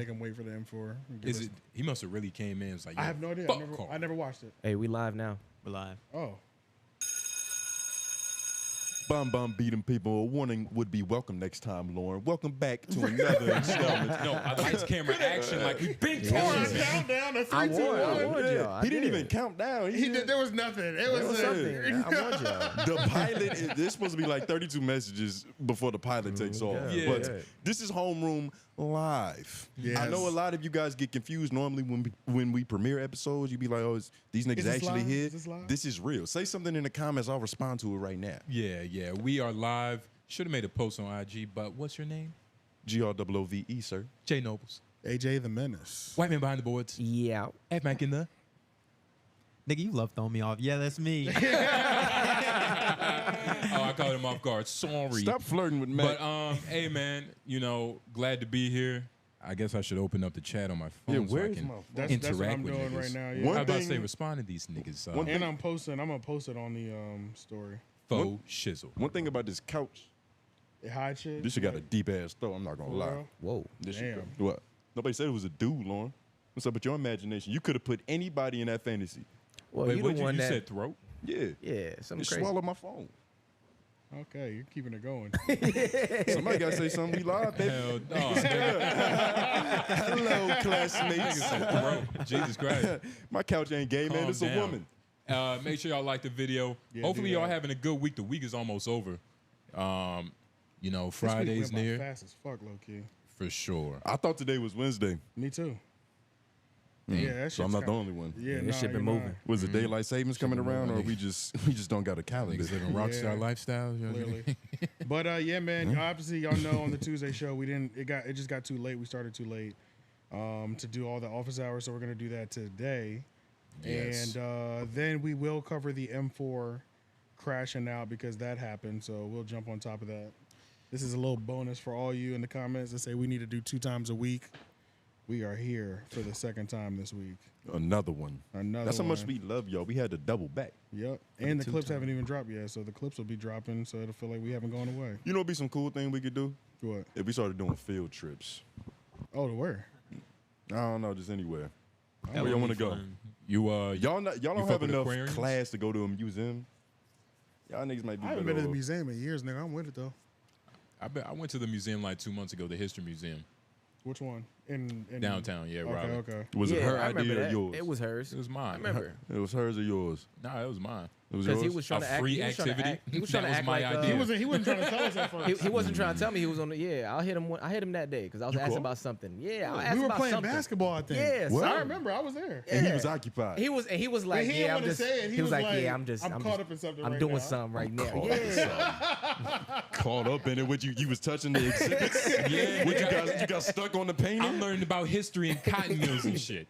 make him wait for the M4. Is it? He must have really came in. It's like, I have no idea. I never watched it. Hey, we live now. We're live. Oh. Bum beating people. A warning would be welcome next time, Lauren. Welcome back to another installment. No, I lights, camera, action. Like we've been telling you. Countdown to 3, I 2, warned 1. y'all. He didn't even count down. He did. There was nothing. It was something. I warned y'all. The pilot, there's supposed to be like 32 messages before the pilot takes off. Yeah. But this is Homeroom Live. Yes. I know a lot of you guys get confused. Normally when we premiere episodes, you be like, oh, these niggas this actually live? here. Is this live? This is real. Say something in the comments. I'll respond to it right now. Yeah. We are live. Should have made a post on IG, but what's your name? GROOVE, sir. J Noblez. AJ the Menace. White man behind the boards. Yeah. F Mac in the. Nigga, you love throwing me off. Yeah, that's me. Oh, I caught him off guard. Sorry. Stop flirting with Matt. But hey man, glad to be here. I guess I should open up the chat on my phone so I where's can my phone? interact That's what I'm with doing niggas. right now. Yeah. I was about to thing- say respond to these niggas. And I'm gonna post it on the story. Faux shizzle. One thing about this couch, It hide shit. this shit got a deep ass throw. I'm not gonna For lie. real? Whoa. This shit Damn. go- what? Nobody said it was a dude, Lauren. What's up with your imagination? You could have put anybody in that fantasy. Well, Wait, you what the one you that said throat? Yeah. yeah, something Just crazy. swallow my phone. Okay, you're keeping it going. Somebody gotta say something. We live, baby. Hell no. nigga. Hello, classmates. Niggas said throat. Jesus Christ. My couch ain't gay, man. Calm It's down. a woman. Make sure y'all like the video. Yeah, Hopefully do y'all that. having a good week. The week is almost over. This week Friday's went by near. Fast as fuck, low key. For sure. I thought today was Wednesday. Me too. Yeah, that So I'm shit's not the kinda- only one. Yeah, This shit been you're moving. Was it daylight savings coming been around, or moving. we just don't got a calendar? Niggas living rockstar Yeah. lifestyle. You know what I mean? Clearly. But yeah, man, obviously y'all know on the Tuesday show it just got too late. We started too late to do all the office hours, so we're gonna do that today. Yes. And then we will cover the M4 crashing out because that happened. So we'll jump on top of that. This is a little bonus for all you in the comments that say we need to do 2 times a week. We are here for the second time this week. Another one. Another That's how much one. we love y'all. We had to double back. Yep. And the two clips times. haven't even dropped yet, so the clips will be dropping, so it'll feel like we haven't gone away. You know, what'd be some cool thing we could do What? if we started doing field trips. Oh, to where? I don't know, just anywhere. That Where would y'all be want to go? fun. y'all Y'all don't fuck have with enough aquariums? class to go to a museum. Y'all niggas might be. I haven't better been to the off. museum in years, nigga. I'm with it though. I went to the museum like 2 months ago, the History Museum. Which one? In Downtown, yeah, Okay, Raleigh. okay. Was it Yeah, her I remember idea or that. yours? It was hers. It was mine. I remember. It was hers or yours? Nah, it was mine. It was Because yours. he was trying A to act. free He was trying to activity? act. He was That trying to was act my like idea. He wasn't trying to tell us at first. He wasn't trying to tell me he was on the. Yeah, I hit him that day because I was You asking called? about something. Yeah, I asked We were about playing something. basketball, I think. Yeah, What? I remember. I was there. And he Yeah. was occupied. He was like, But he yeah, didn't I'm want to just. say it. He was like, like, yeah, I'm just. I'm caught up in something I'm right doing now. something right now. Caught Yeah. Caught up in it. What you was touching the exhibits? Yeah, What you got stuck on the painting? I learned about history and cotton mills and shit.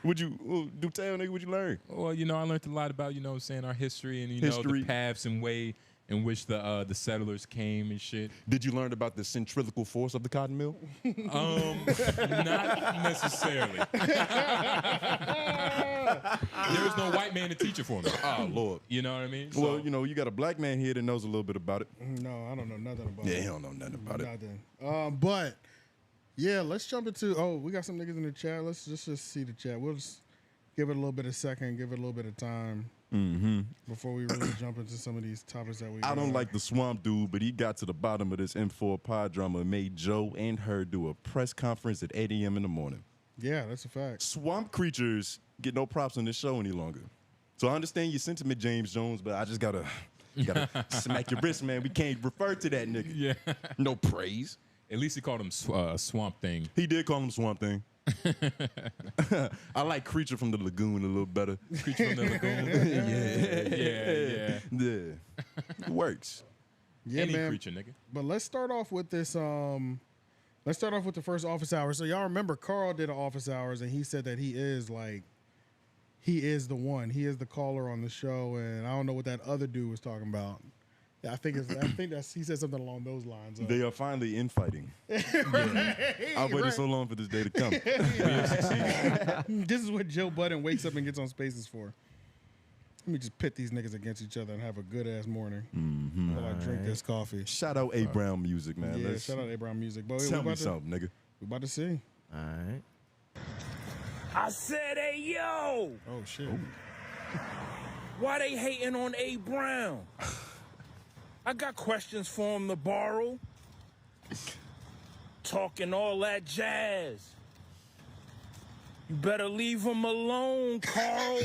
Would you do tell nigga? What you learn? Well, I learned a lot about, what I'm saying, our history and, History. the paths and way in which the settlers came and shit. Did you learn about the centrifugal force of the cotton mill? Not necessarily. There was no white man to teach it for me. Oh Lord. You know what I mean? Well, So- you got a black man here that knows a little bit about it. No, I don't know nothing about Yeah, it. he don't know nothing about it. Nothing. But yeah, let's jump into. Oh, we got some niggas in the chat. Let's just see the chat. We'll just give it a little bit of second, give it a little bit of time before we really jump into some of these topics that we. I don't like the swamp dude, but he got to the bottom of this M4 pod drama and made Joe and her do a press conference at 8 a.m. in the morning. Yeah, that's a fact. Swamp creatures get no props on this show any longer. So I understand your sentiment, James Jones, but I just gotta smack your wrist, man. We can't refer to that nigga. Yeah. No praise. At least he called him Swamp Thing. He did call him Swamp Thing. I like Creature from the Lagoon a little better. Creature from the Lagoon. Yeah. Yeah. It works. Yeah, Any man. creature, nigga. But let's start off with this. Let's start off with the first office hours. So y'all remember Carl did an office hours, and he said that he is the one. He is the caller on the show, and I don't know what that other dude was talking about. Yeah, I think that's he said something along those lines. They are finally infighting. Right, I've waited right. so long for this day to come. This is what Joe Budden wakes up and gets on Spaces for. Let me just pit these niggas against each other and have a good ass morning while I drink this coffee. Shout out A. Brown Music, man. Yeah, Let's shout out A. Brown Music. But tell me something, nigga. We about to see. All right. I said, hey, yo! Oh shit. Why they hating on A. Brown? I got questions for him to borrow. Talking all that jazz. You better leave him alone, Carl.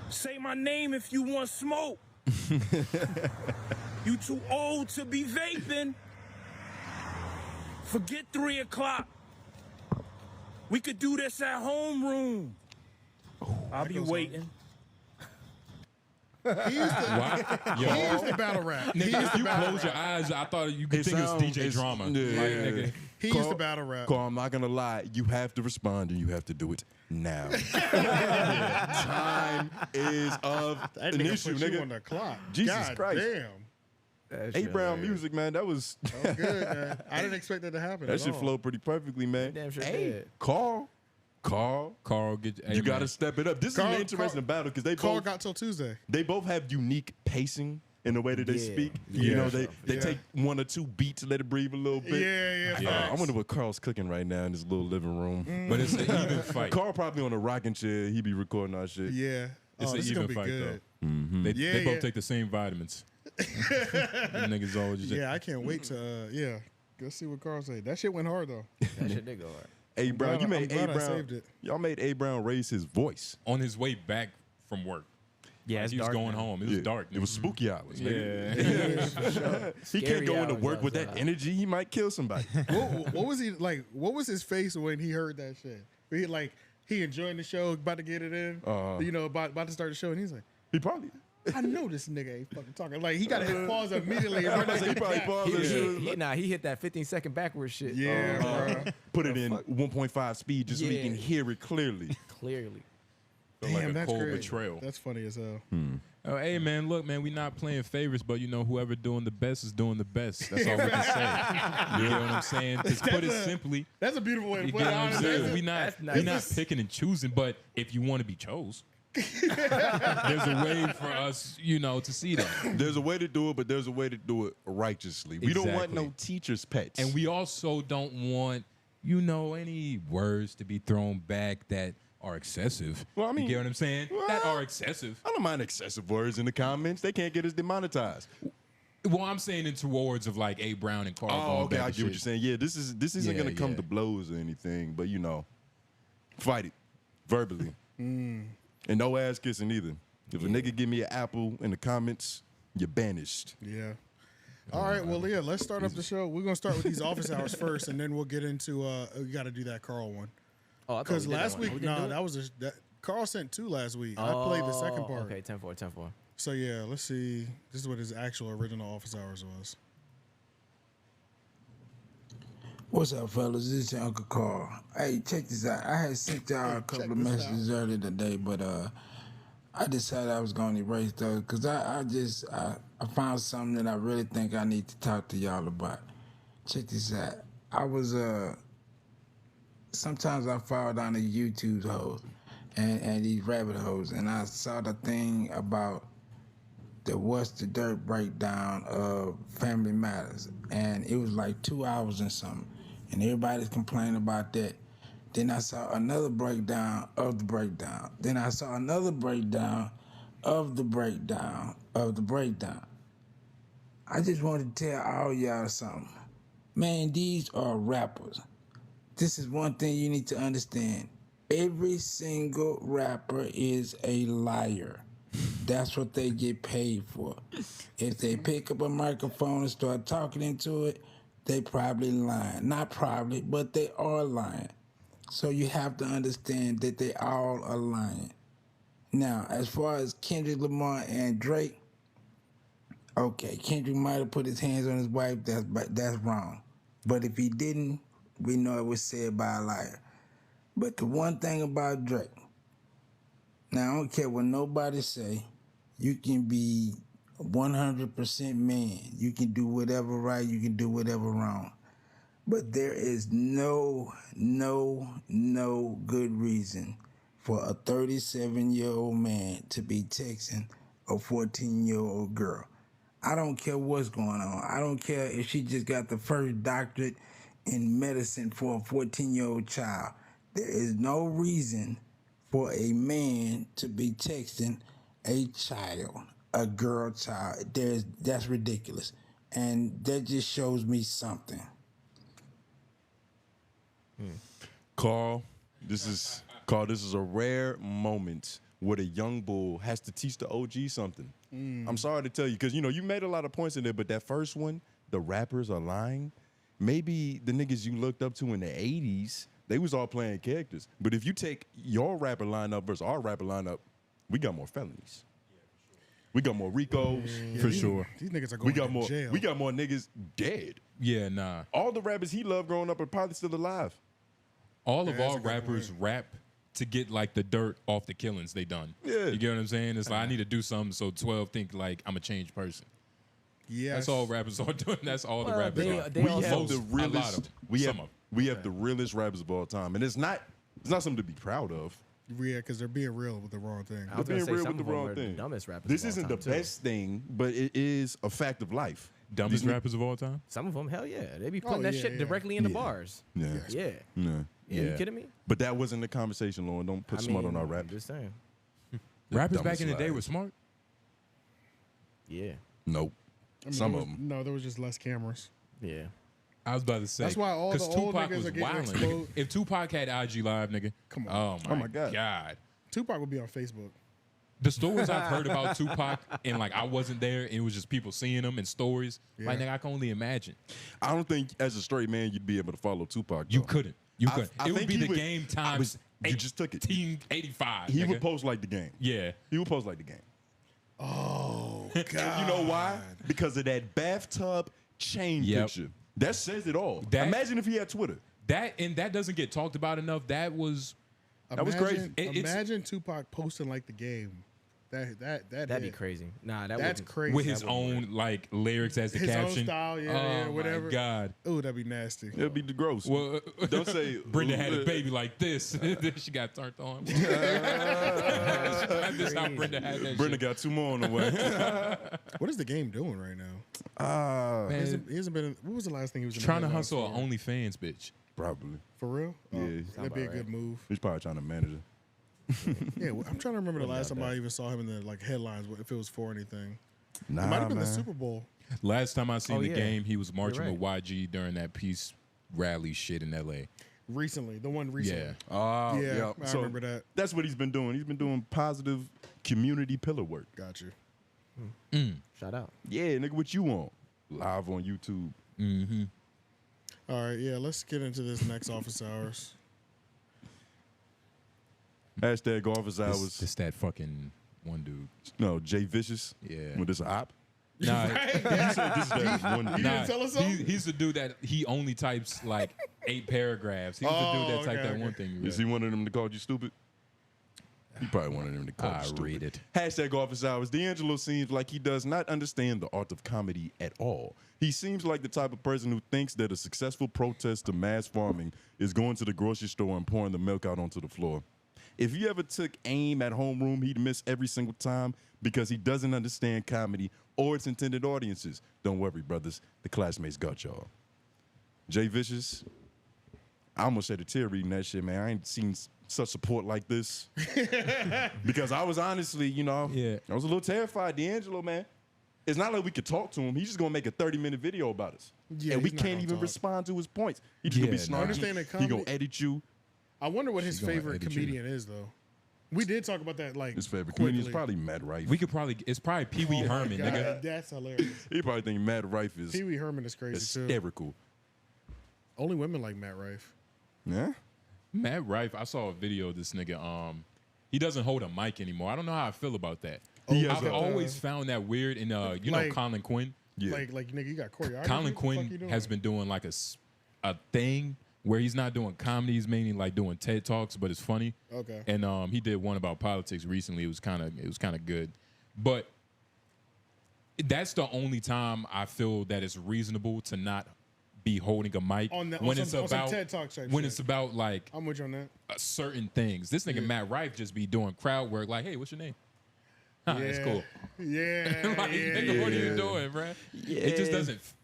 Say my name if you want smoke. You too old to be vaping. Forget 3 o'clock. We could do this at homeroom. I'll be waiting. He used to battle rap. Nigga, if you close your eyes, I thought you could think it was DJ Drama. Yeah. Like, nigga, He used to battle rap. Carl, I'm not gonna lie. You have to respond, and you have to do it now. Time is of That an nigga issue, put you nigga. on the clock. Jesus God Christ. damn. A. Brown music, man. That was That was good, man. I didn't expect that to happen. that at shit all. flowed pretty perfectly, man. Damn sure Hey, did. Carl, Carl, get you got to step it up. This is an interesting battle because they Carl both got till Tuesday. they both have unique pacing in the way that they Yeah. speak. Yeah. You know, they Yeah. take 1 or 2 beats, let it breathe a little bit. Yeah. Yeah. I wonder what Carl's cooking right now in his little living room. But it's an even fight. Carl probably on a rocking chair. He be recording our shit. Yeah. It's Oh, an this is even gonna be fight, good. though. They Yeah, both yeah. take the same vitamins. Them niggas always just Yeah, I can't wait to go see what Carl say. That shit went hard though. That shit did go hard. A. Brown, you I'm made glad A. I Brown. saved it. Y'all made A. Brown raise his voice. on his way back from work. Yeah, Like, it's he was dark going now. home. It was dark. It was spooky hours. Nigga. Yeah. He can't Scary go into hours work with that outside. energy. He might kill somebody. What was he like? What was his face when he heard that shit? He enjoying the show, about to get it in. About to start the show, and he's like, He probably. I know this nigga ain't fucking talking. Like he got to hit pause immediately. And run He that probably paused and shit. He hit that 15-second backwards shit. Yeah, bro. Put it in 1.5 speed just so he Yeah. can hear it clearly. Clearly. Felt like a that's cold crazy. betrayal. That's funny as hell. Oh, hey man, look, man, we not playing favorites, but you know, whoever doing the best is doing the best. That's all we can say. You know what I'm saying? To put it simply, That's a beautiful way to you put get it. what I'm honestly. saying? We not picking and choosing, but if you want to be chose, there's a way for us, to see that. There's a way to do it, but there's a way to do it righteously. We don't want Exactly. no teacher's pets. And we also don't want, any words to be thrown back that are excessive. Well, I mean, you get what I'm saying? That are excessive. I don't mind excessive words in the comments. They can't get us demonetized. Well, I'm saying in towards of like A. Brown and Carl. Oh, going okay, back I and get what shit. you're saying. Yeah, this isn't Yeah, gonna come yeah. to blows or anything, but fight it verbally, and no ass kissing either. If a nigga give me an apple in the comments, you're banished. Yeah. All right. Well, yeah. Let's start up the show. We're gonna start with these office hours first, and then we'll get into. We got to do that Carl one. Oh, I thought Because we did that last one. week, We didn't do it? that was Carl sent 2 last week. I played the second part. Okay, 10-4, 10-4. So yeah, let's see. This is what his actual original office hours was. What's up, fellas? This is your Uncle Carl. Hey, check this out. I had sent y'all a couple of messages earlier today, but I decided I was going to erase those because I found something that I really think I need to talk to y'all about. Check this out. I was sometimes I fall down the YouTube holes and these rabbit holes, and I saw the thing about the What's the Dirt breakdown of Family Matters, and it was like 2 hours and something, and everybody's complaining about that. Then I saw another breakdown of the breakdown. Then I saw another breakdown of the breakdown of the breakdown. I just wanted to tell all y'all something. Man, these are rappers. This is one thing you need to understand. Every single rapper is a liar. That's what they get paid for. If they pick up a microphone and start talking into it, they probably lying. Not probably, but they are lying. So you have to understand that they all are lying. Now, as far as Kendrick Lamar and Drake, okay, Kendrick might have put his hands on his wife, that's wrong. But if he didn't, we know it was said by a liar. But the one thing about Drake, now I don't care what nobody say, you can be 100% man. You can do whatever right, you can do whatever wrong. But there is no good reason for a 37-year-old man to be texting a 14-year-old girl. I don't care what's going on. I don't care if she just got the first doctorate in medicine for a 14-year-old child. There is no reason for a man to be texting a child, a girl child. That's ridiculous. And that just shows me something. Carl, this is a rare moment where the young bull has to teach the OG something. I'm sorry to tell you, because, you made a lot of points in there, but that first one, the rappers are lying. Maybe the niggas you looked up to in the 80s, they was all playing characters. But if you take your rapper lineup versus our rapper lineup, we got more felonies. We got more Ricos. For sure. These niggas are going to jail. We got more niggas dead. Yeah, nah. All the rappers he loved growing up are probably still alive. All of our rappers rap to get like the dirt off the killings they done. Yeah. You get what I'm saying? It's like I need to do something so 12 think like I'm a changed person. Yeah, That's all rappers are doing. That's all the rappers are. they We also- have the A lot of realest. them. We Some have of them. we have the realest rappers of all time, and it's not something to be proud of. Yeah, because they're being real with the wrong thing. I was They're gonna being say real some with the of them wrong are thing. the dumbest rappers. This of all isn't the time, too. best thing, but it is a fact of life. Dumbest These rappers of all time? Some of them, hell yeah, they be putting Oh, that yeah, shit yeah. directly in the Yeah. bars. Yeah. Yeah. Yeah. You Yeah. kidding me? But that wasn't the conversation, Lauren. Don't put smut on our I'm rap. just saying. Rappers dumbest back in the day lies. were smart? Yeah. Nope. I mean, Some there of was- them. No, there was just less cameras. Yeah. I was about to say. That's why all the 'cause old Tupac niggas was are getting wildin', nigga. exposed. If Tupac had IG Live, nigga. Come on. Oh my, my God. God. Tupac would be on Facebook. The stories I've heard about Tupac and like I wasn't there, and it was just people seeing them in stories. Like Yeah. nigga, I can only imagine. I don't think as a straight man you'd be able to follow Tupac. You though. couldn't. You I- couldn't. I It would think be he the would- game I times. was- you just took it. 1885. He nigga. would post like the game. Yeah. He would post like the game. Oh, And you know why? Because of that bathtub chain Yep. picture. That says it all. That- Imagine if he had Twitter. That doesn't get talked about enough. That was was crazy. Imagine Tupac posting like the game. That'd be crazy. Nah, That's wouldn't- crazy. with his own like lyrics as the His own caption. style, yeah, oh yeah, whatever. my God. Oh, that'd be nasty. It'd be the gross. Well, Don't say Brenda had a baby like this. Then she got turned on. That's how Brenda had that Brenda shit. got 2 more on the way. What is the game doing right now? Man, He hasn't been. What was the last thing he was in? trying to the headlines hustle for? an OnlyFans bitch. Probably. For real? Oh, Yeah. that'd be a about good move. He's probably trying to manage it. Yeah, well, I'm trying to remember the last time I even saw him in the like headlines. If it was for anything, Nah, it might have been the man. Super Bowl. Last time I seen Oh, the yeah. game, he was marching You're with YG during that peace rally shit in LA. Recently, the one recently. Yeah. Yeah, I remember that. That's what he's been doing. He's been doing positive community pillar work. Got you. Shout out. Yeah, nigga, what you want? Live on YouTube. All right, yeah. Let's get into this next office hours. Hashtag office hours. Just that fucking one dude. No, Jay Vicious. Yeah. With this op. Nah, This that one dude. nah, tell us something? he's the dude that he only types like 8 paragraphs. He's the dude that typed that one thing you read. Is he one of them that called you stupid? He probably one of them that called I you stupid. read it. Hashtag office hours. D'Angelo seems like he does not understand the art of comedy at all. He seems like the type of person who thinks that a successful protest to mass farming is going to the grocery store and pouring the milk out onto the floor. If he ever took aim at homeroom, he'd miss every single time because he doesn't understand comedy or its intended audiences. Don't worry, brothers. The classmates got y'all. Jay Vicious, I almost shed a tear reading that shit, man. I ain't seen such support like this. Because I was honestly, Yeah. I was a little terrified. D'Angelo, man, it's not like we could talk to him. He's just going to make a 30-minute video about us. Yeah, and we he's not can't gonna even talk. respond to his points. He just going to be Yeah, snarky. Understand that He going comedy- to edit you. I wonder what his gonna favorite edit you. comedian is, though. We did talk about that, like His favorite quickly. comedian is probably Matt Rife. We could probably, it's probably Pee Wee Oh my Herman, God, nigga. That's hilarious. He probably think Matt Rife is Pee Wee Herman is crazy too. hysterical. Only women like Matt Rife. Yeah? Matt Rife, I saw a video of this nigga. He doesn't hold a mic anymore. I don't know how I feel about that. He has I've a- always found that weird. And you know Like- Colin Quinn. Yeah. Like nigga, you got choreography. Colin What the fuck you Quinn doing? has been doing like a thing where he's not doing comedy. He's mainly like doing TED Talks, but it's funny. Okay. And he did one about politics recently. It was kind of good, but that's the only time I feel that it's reasonable to not be holding a mic On the- on when some- it's on some about TED Talk type when shit. it's about like I'm with you on that. certain things. This nigga Matt Rife just be doing crowd work. Like, hey, what's your name? Huh, It's Yeah. cool. Yeah, Like, nigga, what are you doing, bruh? It just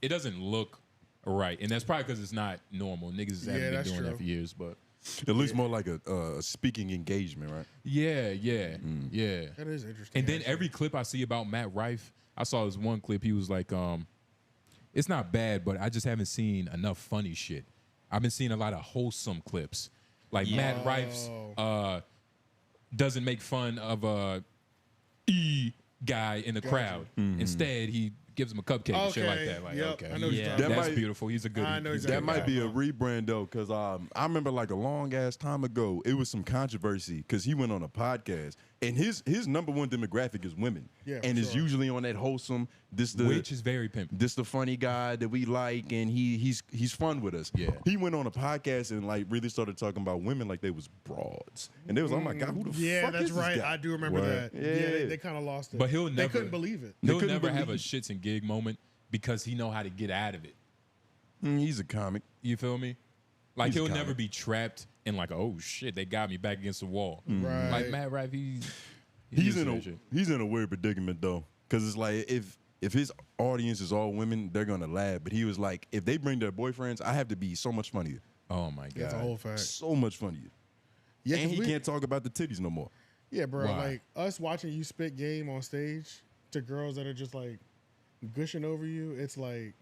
doesn't look right, and that's probably because it's not normal. Niggas haven't been that's doing true. that for years, but It looks more like a speaking engagement, right? yeah. That is interesting. And then actually. every clip I see about Matt Rife, I saw this one clip. He was like, it's not bad, but I just haven't seen enough funny shit. I've been seeing a lot of wholesome clips. Like Matt Rife's doesn't make fun of a E guy in the crowd. Instead, he gives him a cupcake and shit like that. Like, Yep. okay, I know what you're talking that's about. beautiful. He's a good. I know he's a exactly That good might guy. be a rebrand though, because I remember like a long ass time ago, it was some controversy because he went on a podcast, and his number one demographic is women, Yeah, and for it's sure. usually on that wholesome. Which is very pimpy. This the funny guy that we like, and he's fun with us. Yeah. He went on a podcast and like really started talking about women like they was broads, and they was, oh my god, who the fuck that's is this right. guy? I do remember Word. that. Yeah, they kind of lost it. But he'll They never. couldn't believe it. He'll couldn't never have a believe- shits and gig moment because he know how to get out of it. He's a comic. You feel me? Like He's a he'll comic. never be trapped in like, oh shit, they got me back against the wall. Right. Like Matt Rife, He's used in to a that shit. he's in a weird predicament though, because it's like if his audience is all women, they're gonna laugh. But he was like, if they bring their boyfriends, I have to be so much funnier, Oh my That's a god. whole fact. so much funnier. Yeah, And 'cause he we- can't talk about the titties no more. Yeah, bro. Why? Like us watching you spit game on stage to girls that are just like gushing over you. It's like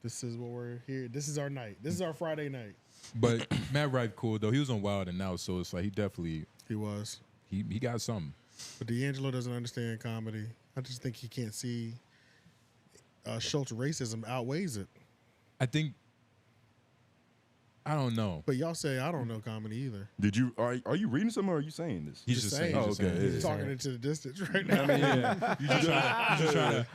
this is what we're here. This is our night. This is our Friday night. But Matt Rife cool though. He was on Wild and Out, so it's like he definitely He was, he got something. but D'Angelo doesn't understand comedy. I just think he can't see Schultz racism outweighs it. I think I don't know. But y'all say I don't know comedy either. Did you are you reading something or are you saying this? He's Just just saying. saying. Oh, he's okay, saying. yeah. He's talking into the distance right now. You just trying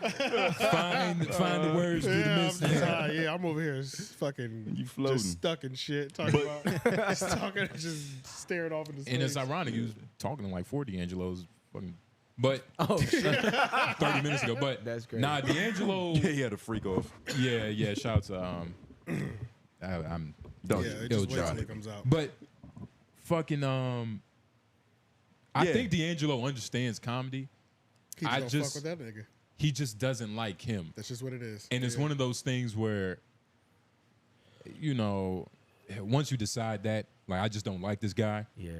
to find the words through the Yeah, I'm mist. just, yeah, I'm over here fucking You floating. just stuck in shit. Talking about just talking, just staring off into space. And it's ironic. He was talking to like 4 D'Angelo's fucking. But Oh shit. 30 minutes ago. But That's crazy. nah, D'Angelo. Yeah, he had a freak off. Yeah. Shout out to I'm Don't yeah, you? it just Yo, waits Johnny. till it comes out. But fucking I Yeah. think D'Angelo understands comedy. He I don't just- fuck with that nigga. He just doesn't like him. That's just what it is. And it's one of those things where, you know, once you decide that, like, I just don't like this guy, Yeah.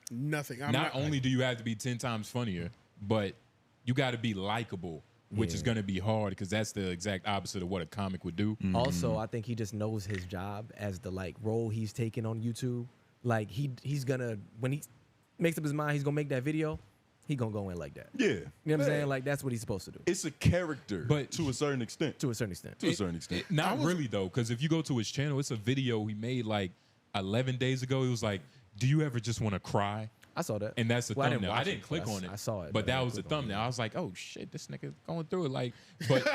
nothing. I'm not only do you have to be 10 times funnier, but you got to be likable, which is Yeah. going to be hard because that's the exact opposite of what a comic would do. Also, I think he just knows his job as the like role he's taking on YouTube. Like he's gonna when he makes up his mind he's gonna make that video, he gonna go in like that. Yeah. You know what I'm saying? Like that's what he's supposed to do It's a character, But- to a certain extent. to a certain extent. To a certain extent. Not really, though, because if you go to his channel, it's a video he made like 11 days ago. It was like, do you ever just want to cry? I saw that. And that's the Well, thumbnail. I watch didn't it, click but on it. I saw it, but I that didn't was the click on it. thumbnail. I was like, oh shit, this nigga going through it. Like, but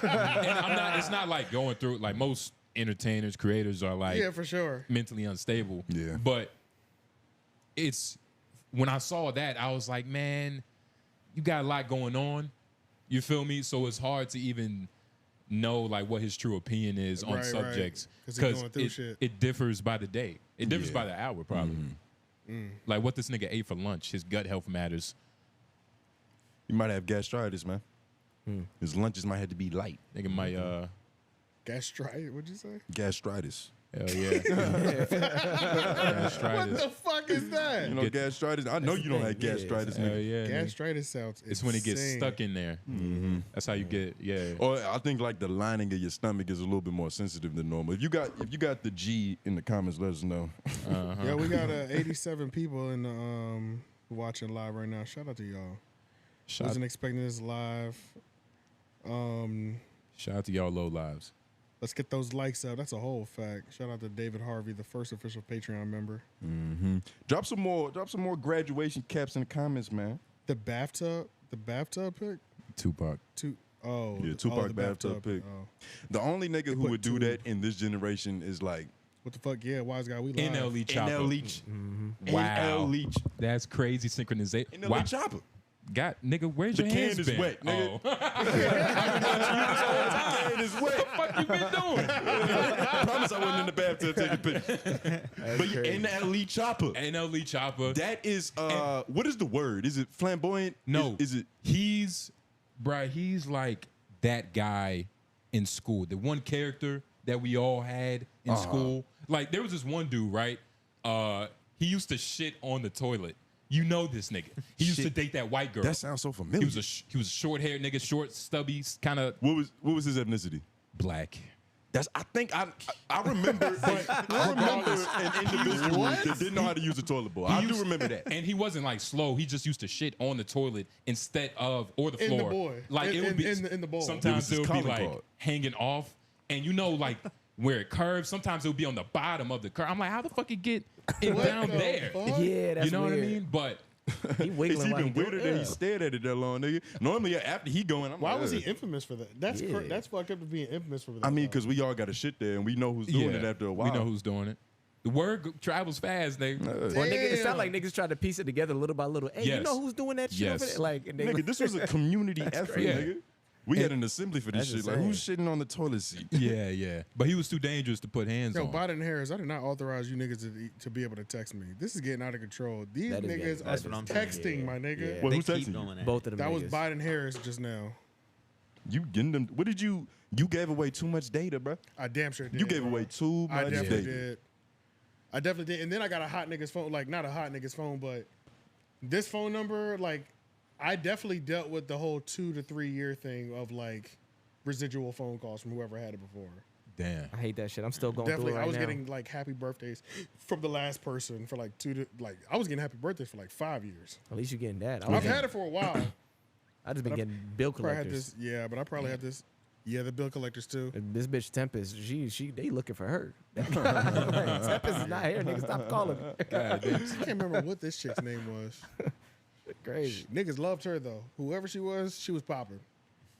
and I'm not. It's not like going through it like most entertainers, creators are like Yeah, for sure. mentally unstable. Yeah. But it's when I saw that, I was like, man, you got a lot going on. You feel me? So it's hard to even know like what his true opinion is on Right, right. subjects 'Cause he's going through shit. it differs by the day. It differs Yeah. by the hour, probably. Like what this nigga ate for lunch. His gut health matters. You might have gastritis, man. His lunches might have to be light. Nigga might Gastritis, what'd you say? Gastritis. hell yeah. What the fuck is that? You know, gastritis. I know you don't have Yeah. gastritis, Hell nigga. yeah. nigga. Gastritis sounds It's when it gets insane. stuck in there. That's how you get Or I think like the lining of your stomach is a little bit more sensitive than normal. If you got the G in the comments, let us know. Yeah, we got 87 people in the watching live right now. Shout out to y'all. Shout Wasn't expecting this live. shout out to y'all low lives. Let's get those likes up. That's a whole fact. Shout out to David Harvey, the first official Patreon member. Drop some more graduation caps in the comments, man. The bathtub pick. Tupac. Yeah, Tupac the bathtub pick. Oh. The only nigga who put would do two. that in this generation is like What the fuck? Yeah, wise guy. We live. NL Chopper. NL Leach. Wow. NL Leach. That's crazy synchronization. NL Wow. Chopper. God, nigga, where's The your can hands is been? wet, nigga. Oh. It is wet. What you been doing? I promise I wasn't in the bathtub taking pictures. But yeah, NL Chopper. NL Chopper. That is what is the word? Is it flamboyant? No. Is it He's bruh, he's like that guy in school. The one character that we all had in school. Like, there was this one dude, right? He used to shit on the toilet. You know this nigga. He used to date that white girl. That sounds so familiar. He was a short-haired nigga, short, stubby, kind of What was his ethnicity? black. I think I remember an individual that didn't know how to use a toilet bowl. I do remember that. And he wasn't like slow. He just used to shit on the toilet instead of or the In the floor. boy. Like it would be in the bowl. Sometimes It it was would his be calling like card. hanging off, and you know like where it curves. Sometimes it would be on the bottom of the curve. I'm like, how the fuck it get it down the there? fuck? Yeah, that's You know weird. what I mean? But He It's wiggling like even weirder that he yeah. stared at it that long, nigga. Normally, after he going, I'm Why like, was he "Ugh." infamous for that? That's Yeah. that's fucked up to being infamous for that. I mean, though. because we all got a shit there, and we know who's doing it after a while. we know who's doing it. The word travels fast, nigga. Well, nigga, it Damn. sound like niggas trying to piece it together little by little. Hey, you Yes. know who's doing that shit over Yes. there? Like, and they Nigga, this was a community effort, crazy. nigga. We had an assembly for this That's shit. Like, who's shitting on the toilet seat? Yeah. But he was too dangerous to put hands Yo, on. Biden Harris, I did not authorize you niggas to be able to text me. This is getting out of control. These That is getting- niggas That's are what I'm saying. texting, my nigga. Yeah. Well, They who's keep texting you? doing that. both of them. That was niggas. Biden Harris just now. You getting them? What did you? You gave away too much data, bro. I damn sure did. You gave bro. away too I much definitely data. did. I definitely did. And then I got a hot nigga's phone, like not a hot nigga's phone, but this phone number, like I definitely dealt with the whole 2 to 3 year thing of like residual phone calls from whoever had it before. Damn. I hate that shit. I'm still going Definitely, through it right I was now. getting like happy birthdays from the last person for like I was getting happy birthdays for like 5 years. At least you getting that. I've had it for a while. I just been getting bill Probably had collectors. this, yeah, but I probably had this. Yeah, the bill collectors too. This bitch Tempest, they looking for her. Like, Tempest is not here, nigga. Stop calling me. I can't remember what this chick's name was. Crazy. Niggas loved her though. Whoever she was popping.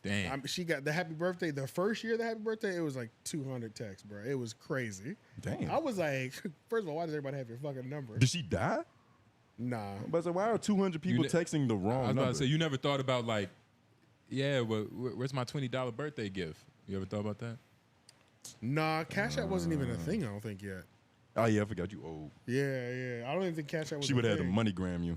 Damn. She got the happy birthday. The first year of the happy birthday, it was like 200 texts, bro. It was crazy. Damn. I was like, first of all, why does everybody have your fucking number? Did she die? Nah. But why are 200 people ne- texting the I wrong was about number? to say, you never thought about like, yeah, well, where's my $20 birthday gift? You ever thought about that? Nah, Cash App wasn't even a thing, I don't think yet. Oh yeah, I forgot you old. Yeah. I don't even think Cash App was She a would have had thing. to moneygram you.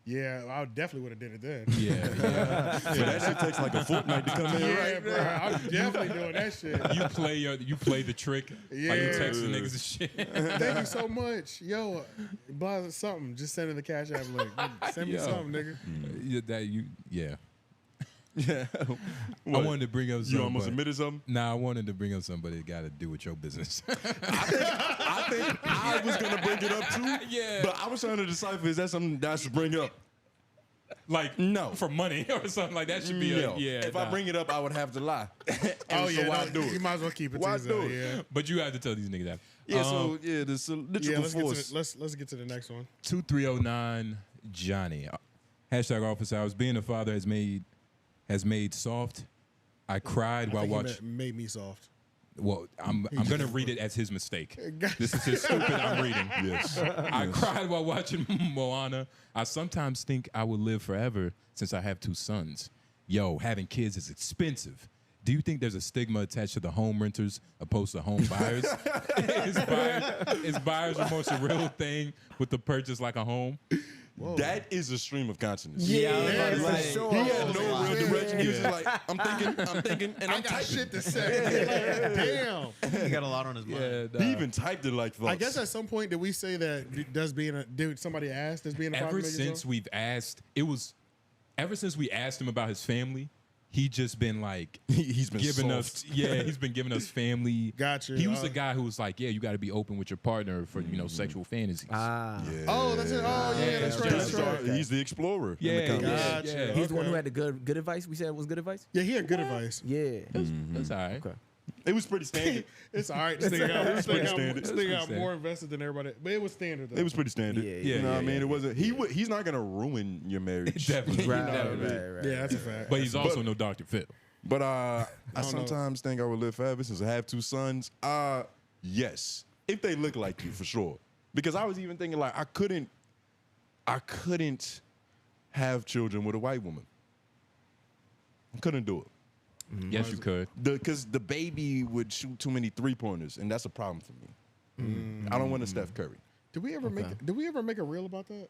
Yeah, I definitely would have did it then. Yeah. So that shit takes like a fortnight to come in. Yeah, Right? bro. I'm definitely doing that shit. You play the trick. Like you Yeah. text the niggas and shit. Thank you so much. Yo, blah, something. Just send in the Cash App link. Send me Yo. something, nigga. Yeah. Yeah. I wanted to bring up something. You almost but- admitted something? Nah, I wanted to bring up something, but it got to do with your business. I think I was gonna bring it up too. Yeah. But I was trying to decipher, is that something that I should bring up? Like, No. for money or something like that should be No. yeah. If I bring it up, I would have to lie. Oh, so yeah. why no, do it? You might as well keep it Why to do yourself. it? Yeah. But you have to tell these niggas that. Yeah, so yeah, the cylindrical Let's force. let's get to the next one. 2309 Johnny. Hashtag office hours. Being a father has made soft. I cried I while think he watching. made me soft. Well, I'm gonna read it as his mistake. This is his stupid. I'm reading. Yes. I cried while watching Moana. I sometimes think I will live forever since I have 2 sons. Yo, having kids is expensive. Do you think there's a stigma attached to the home renters opposed to home buyers? Is buyers remorse a real thing with the purchase like a home? That is a stream of consciousness. Yeah, Yeah, for sure. He had no real direction. He was just like, I'm thinking, and I I'm got typing. shit to say. Damn. He got a lot on his mind. He even typed it like thoughts. I guess at some point did we say that does being a dude? Somebody asked, does being a father Ever make you since soft? we've asked, ever since we asked him about his family, he just been like he's been giving soft. us he's been giving us family. Gotcha. He was the guy who was like, you got to be open with your partner for sexual fantasies. Ah. Yeah. Oh, that's it. Oh, yeah, that's right. That's right. He's the explorer. Yeah, in the comments. Gotcha. He's the one Okay. who had the good advice. We said it was good advice. Yeah, he had good advice. Yeah. That's all right. Okay. It was pretty standard. It's all right. This pretty nigga standard. got more invested than everybody, but it was standard though. It was pretty standard. Yeah, you know what I mean? It wasn't. He's not gonna ruin your marriage. Definitely. Right, Definitely. right. Yeah, that's a fact. But he's also no Dr. Phil. But I don't know. sometimes think I would live forever since I have 2 sons. Yes, if they look like you, for sure. Because I was even thinking like I couldn't have children with a white woman. I couldn't do it. Yes, you could. Because the baby would shoot too many 3-pointers, and that's a problem for me. I don't want a Steph Curry. Did we ever make a reel about that?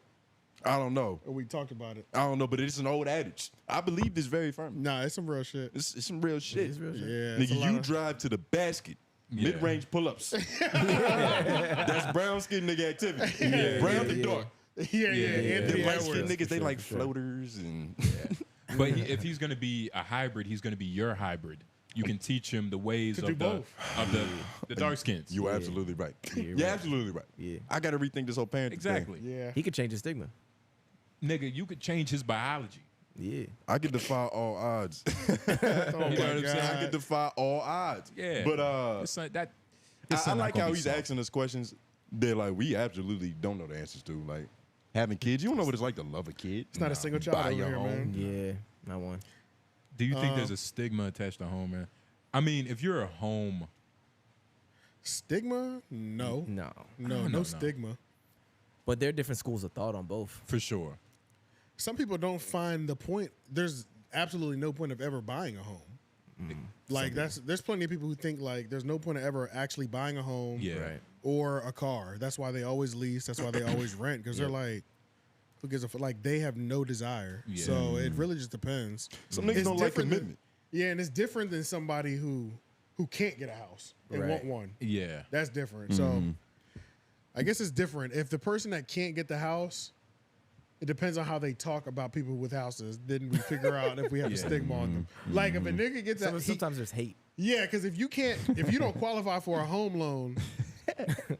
I don't know. Or we talked about it. I don't know, but it's an old adage. I believe this very firmly. Nah, it's some real shit. It's some real shit. It's real shit. Yeah, it's a Nigga, lot you of- drive to the basket. Yeah. Mid-range pull-ups. That's brown skin nigga activity. Brown to dark. Yeah. The Anthony light skin Edwards. niggas, they like floaters and But if he's gonna be a hybrid, he's gonna be your hybrid. You can teach him the ways To of do the dark skins. you're absolutely right. You're right. absolutely right. Yeah. I gotta rethink this whole parenting thing. Exactly. Yeah. He could change his stigma. Nigga, you could change his biology. Yeah. I could defy all odds. Oh You know what my I'm saying? I God. could defy all odds. Yeah. But It's like that. I like how he's asking us questions that like we absolutely don't know the answers to. Like having kids, you don't know what it's like to love a kid. It's not a single child Buy over your here, home. man. Yeah. Not one. Do you think there's a stigma attached to home, man? I mean, if you're a home, Stigma? No. No. No stigma. But there are different schools of thought on both. for sure. Some people don't find the point. There's absolutely no point of ever buying a home. Like there's plenty of people who think like there's no point of ever actually buying a home Yeah. Right. or a car. That's why they always lease. That's why they always rent because they're like, who gives a fuck? Like they have no desire. Yeah. So it really just depends. Some niggas It's don't like different than- commitment. Yeah, and it's different than somebody who can't get a house and Right. want one. Yeah. That's different. So I guess it's different. If the person that can't get the house, it depends on how they talk about people with houses. Then we figure out if we have a stigma on them. Like if a nigga gets that, Sometimes there's hate. yeah, because if you don't qualify for a home loan,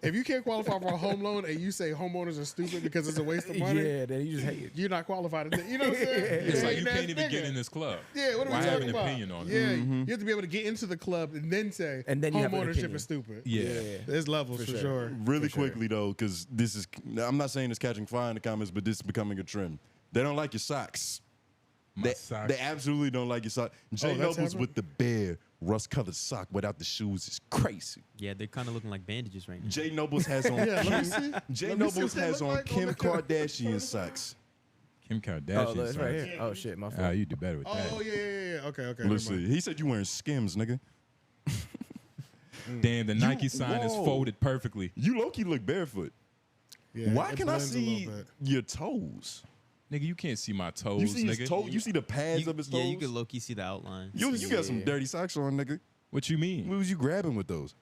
if you can't qualify for a home loan and you say homeowners are stupid because it's a waste of money, Yeah, then you just hate it. you're not qualified. You know what I'm saying? It's like ain't you that can't even get nigga. in this club. Yeah, what are Why we have talking an about? opinion on it? Yeah, you have to be able to get into the club and then say, And then you have an homeownership opinion. is stupid. Yeah. There's levels for sure. Really quickly though, because this is I'm not saying it's catching fire in the comments, but this is becoming a trend. They don't like your socks. My socks. They absolutely don't like your socks. Jay that's Nobles happening? with the bare rust-colored sock without the shoes is crazy. Yeah, they're kind of looking like bandages right now. Jay Nobles has on Yeah, let me see. Jay Let me see Nobles what they has look on like Kim the- Kardashian socks. Kim Kardashian. Oh, look, it's right socks. here. Oh shit, my Ah, fault. you do better with that. Oh yeah. Okay. Let's never see. mind. He said you wearing Skims, nigga. Damn, the Nike sign is whoa. folded perfectly. You low-key look barefoot. Yeah, Why it can I blends a little see bit. your toes? Nigga, you can't see my toes, You see nigga. his toe? You see the pads of his toes? Yeah, you could low-key see the outline. You got some dirty socks on, nigga. What you mean? What was you grabbing with those?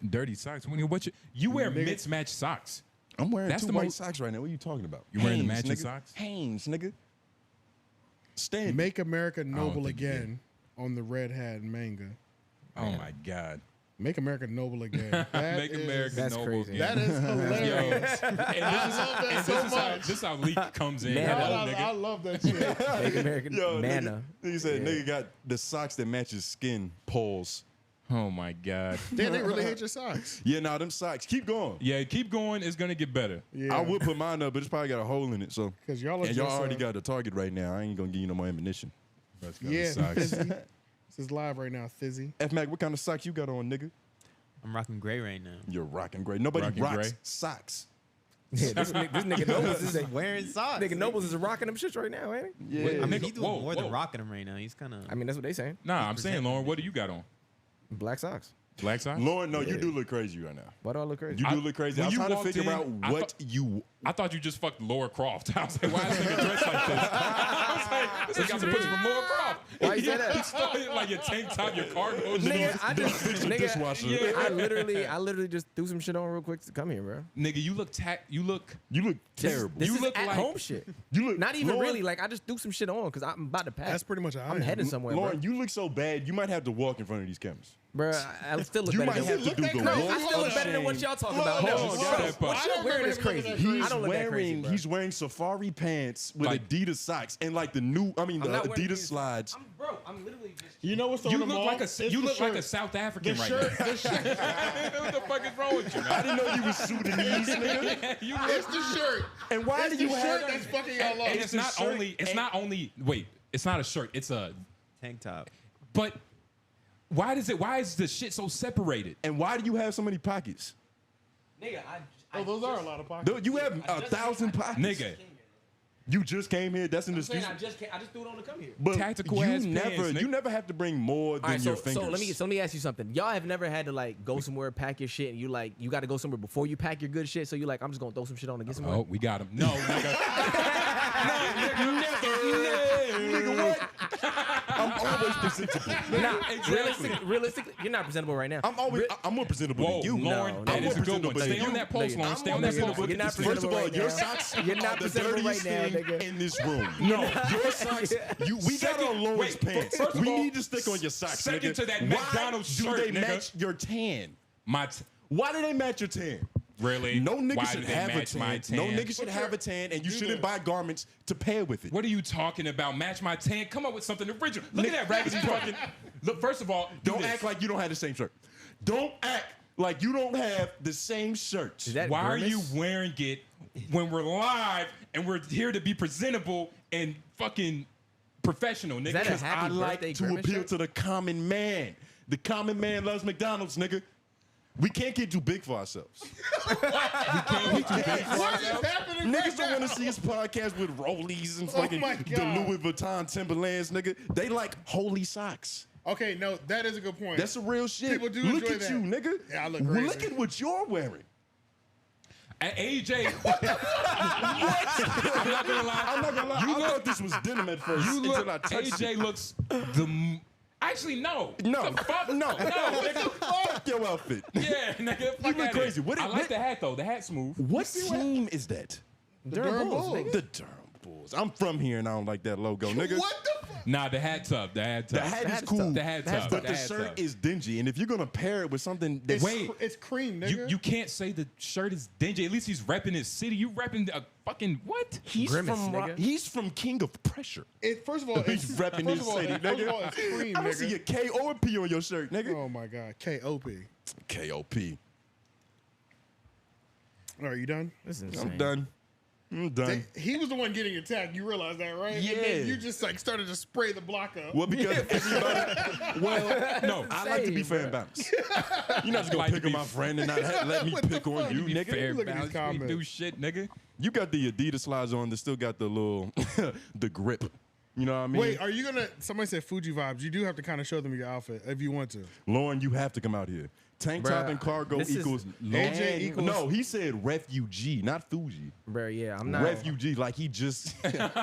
Dirty socks. What you wear mismatched socks. I'm wearing That's two the white most- socks right now. What are you talking about? You wearing the Hanes, matching nigga. socks? Hanes, nigga. Stand. Make America Noble think you Again on the Red Hat manga. Oh my God. Make America Noble Again. That Make is- America that's noble crazy. again. That is hilarious. And this is how leak comes in. Man, Hello, I nigga. love that shit. Make American Yo, manna. Nigga said nigga got the socks that match his skin. Pause. Oh my God. Damn, they really hate your socks. Yeah, nah, them socks. Keep going. Yeah, keep going. It's gonna get better. Yeah, I would put mine up, but it's probably got a hole in it. So, because y'all are and y'all just, already got the target right now. I ain't gonna give you no more ammunition. Let's go to Yeah, socks. Fizzy. This is live right now, Fizzy. F Mac, what kind of socks you got on, nigga? I'm rocking gray right now. You're rocking gray. Nobody Rocking rocks gray? socks. Yeah, this nigga Nobles is Wearing socks. nigga Nobles is rocking them shits right now, ain't he? Yeah. I mean, Nigga, he's doing whoa, more whoa. than rocking them right now. He's kind of. I mean, that's what they saying. Nah, I'm saying, Lauren, what do you got on? Black socks. Black socks? Lauren, no, you do look crazy right now. Why do I look crazy? You do look crazy. when I'm you trying to walked figure in, out I what thought- you. I thought you just fucked Laura Croft. I was like, why is this nigga dressed like this? I was like, this nigga got some pictures from Laura Croft. Why you say that? He started like your tank top, your cargo Nigga, shorts. I just dishwasher. nigga, I literally just threw some shit on real quick to come here, bro. Nigga, you look You look terrible. This You is look at like- home shit. You look Not even Lauren, really. Like I just threw some shit on because I'm about to pass. That's pretty much how I I'm am. heading somewhere, Lauren, bro. you look so bad. You might have to walk in front of these cameras. Bro, I still look You better might than have to do the No, walk I still look of better than what shame. y'all talking about. Hold Hold on, on, hold bro. on. What I y'all don't wearing remember is him crazy. looking that I don't look that crazy, bro. He's wearing safari pants with Like- Adidas socks and like the new. I mean, the I'm not wearing Adidas these. slides. Bro, I'm literally just. You know what's on You the look mall? like It's you the look like shirt. a South The African right shirt, now. the shirt. What the fuck is wrong with you, I man? didn't know you was Sudanese, nigga. You It's the shirt. And why It's do you the have? shirt that's fucking y'all up. And it's not only. Wait, it's not a shirt. It's a. tank top. But why is the shit so separated? And why do you have so many pockets? Nigga, Oh, those are a lot of pockets. Dude, you have 1,000 pockets. Nigga, You just came here. That's an I'm excuse. saying I just threw it on to come here. But Tactical you ass never, pants, nigga. you never have to bring more than All right, your so fingers. let me ask you something. Y'all have never had to like go somewhere, pack your shit, and you got to go somewhere before you pack your good shit. So you like, I'm just gonna throw some shit on and get somewhere. oh, we got him. No, nigga. Nigga, what? I'm always presentable. Nah, realistically, you're not presentable right now. I'm more presentable Whoa, than you. Lauren, No, that no. is a good one. Presentable Stay than on you. that post, Lauren. Stay on that presentable. post. You're not First of all, right your now. socks You're not are the presentable dirtiest right now, thing nigga. in this room. No, your socks. We got on Lauren's pants. first of We all, need to stick on your socks, second nigga. to that Why McDonald's do shirt, they nigga? match your tan? My Why do they match your tan? really? No nigga Why should do they have a match my tan. No tan? nigga should have a tan, and you shouldn't buy garments to pair with it. What are you talking about? Match my tan? Come up with something original. Look at that raggedy fucking. Look, first of all, Don't act like you don't have the same shirt. Don't act like you don't have the same shirts. Is that Why are Grimace? you wearing it when we're live and we're here to be presentable and fucking professional, nigga? that a Because happy I like birthday to Grimace appeal shirt? to the common man. The common man loves McDonald's, nigga. We can't get too big for ourselves. What is happening Niggas don't want to see his podcast with rollies and fucking my the God. Louis Vuitton Timberlands, nigga. They like holy socks. Okay, no, that is a good point. That's some real shit. People do Look enjoy at that. you, nigga. Yeah, I look crazy. Look at what you're wearing. At AJ, I'm not gonna lie. I'm not gonna lie. I thought this was denim at first You look. until I touched AJ it. looks the. Actually, no. No, The fuck? no, nigga. fuck your outfit. Yeah, nigga. Fuck look outta crazy. here. What- I like what- the hat though. The hat's smooth. What team is that? Durham Bulls. The Durham Bulls. I'm from here and I don't like that logo, nigga. What the fuck? Nah, the hat tough. The hat The tough. hat is hat's cool, tough. The hat tough. but the hat shirt tough. is dingy. And if you're gonna pair it with something that's It's cream, nigga. You can't say the shirt is dingy. At least he's repping his city. You repping a fucking what? he's Grimace, from nigga. he's from King of Pressure. First of all, He's repping first his of all, city, first of all, nigga. it's cream, I don't see a nigga. K or a P on your shirt, nigga. Oh my god, K.O.P. K-O-P. All right, you done? This is insane. I'm done. I'm done. He was the one getting attacked. You realize that, right? Yeah. And then you just like started to spray the block up. Well, because everybody, well, No, I like to be insane, fair and balanced. You're not just gonna Like to pick on be- my friend and not let me pick on you, nigga. Fair Look at these balance. We comments. do shit, nigga. You got the Adidas slides on that still got the little, the grip. You know what I mean? Wait, are you gonna? Somebody said Fuji vibes. You do have to kind of show them your outfit if you want to. Lauren, you have to come out here. Tank top Bruh, and cargo this is- equals AJ equals- No, he said refugee, not Fuji. Bro, yeah, I'm not. Refugee, like he just.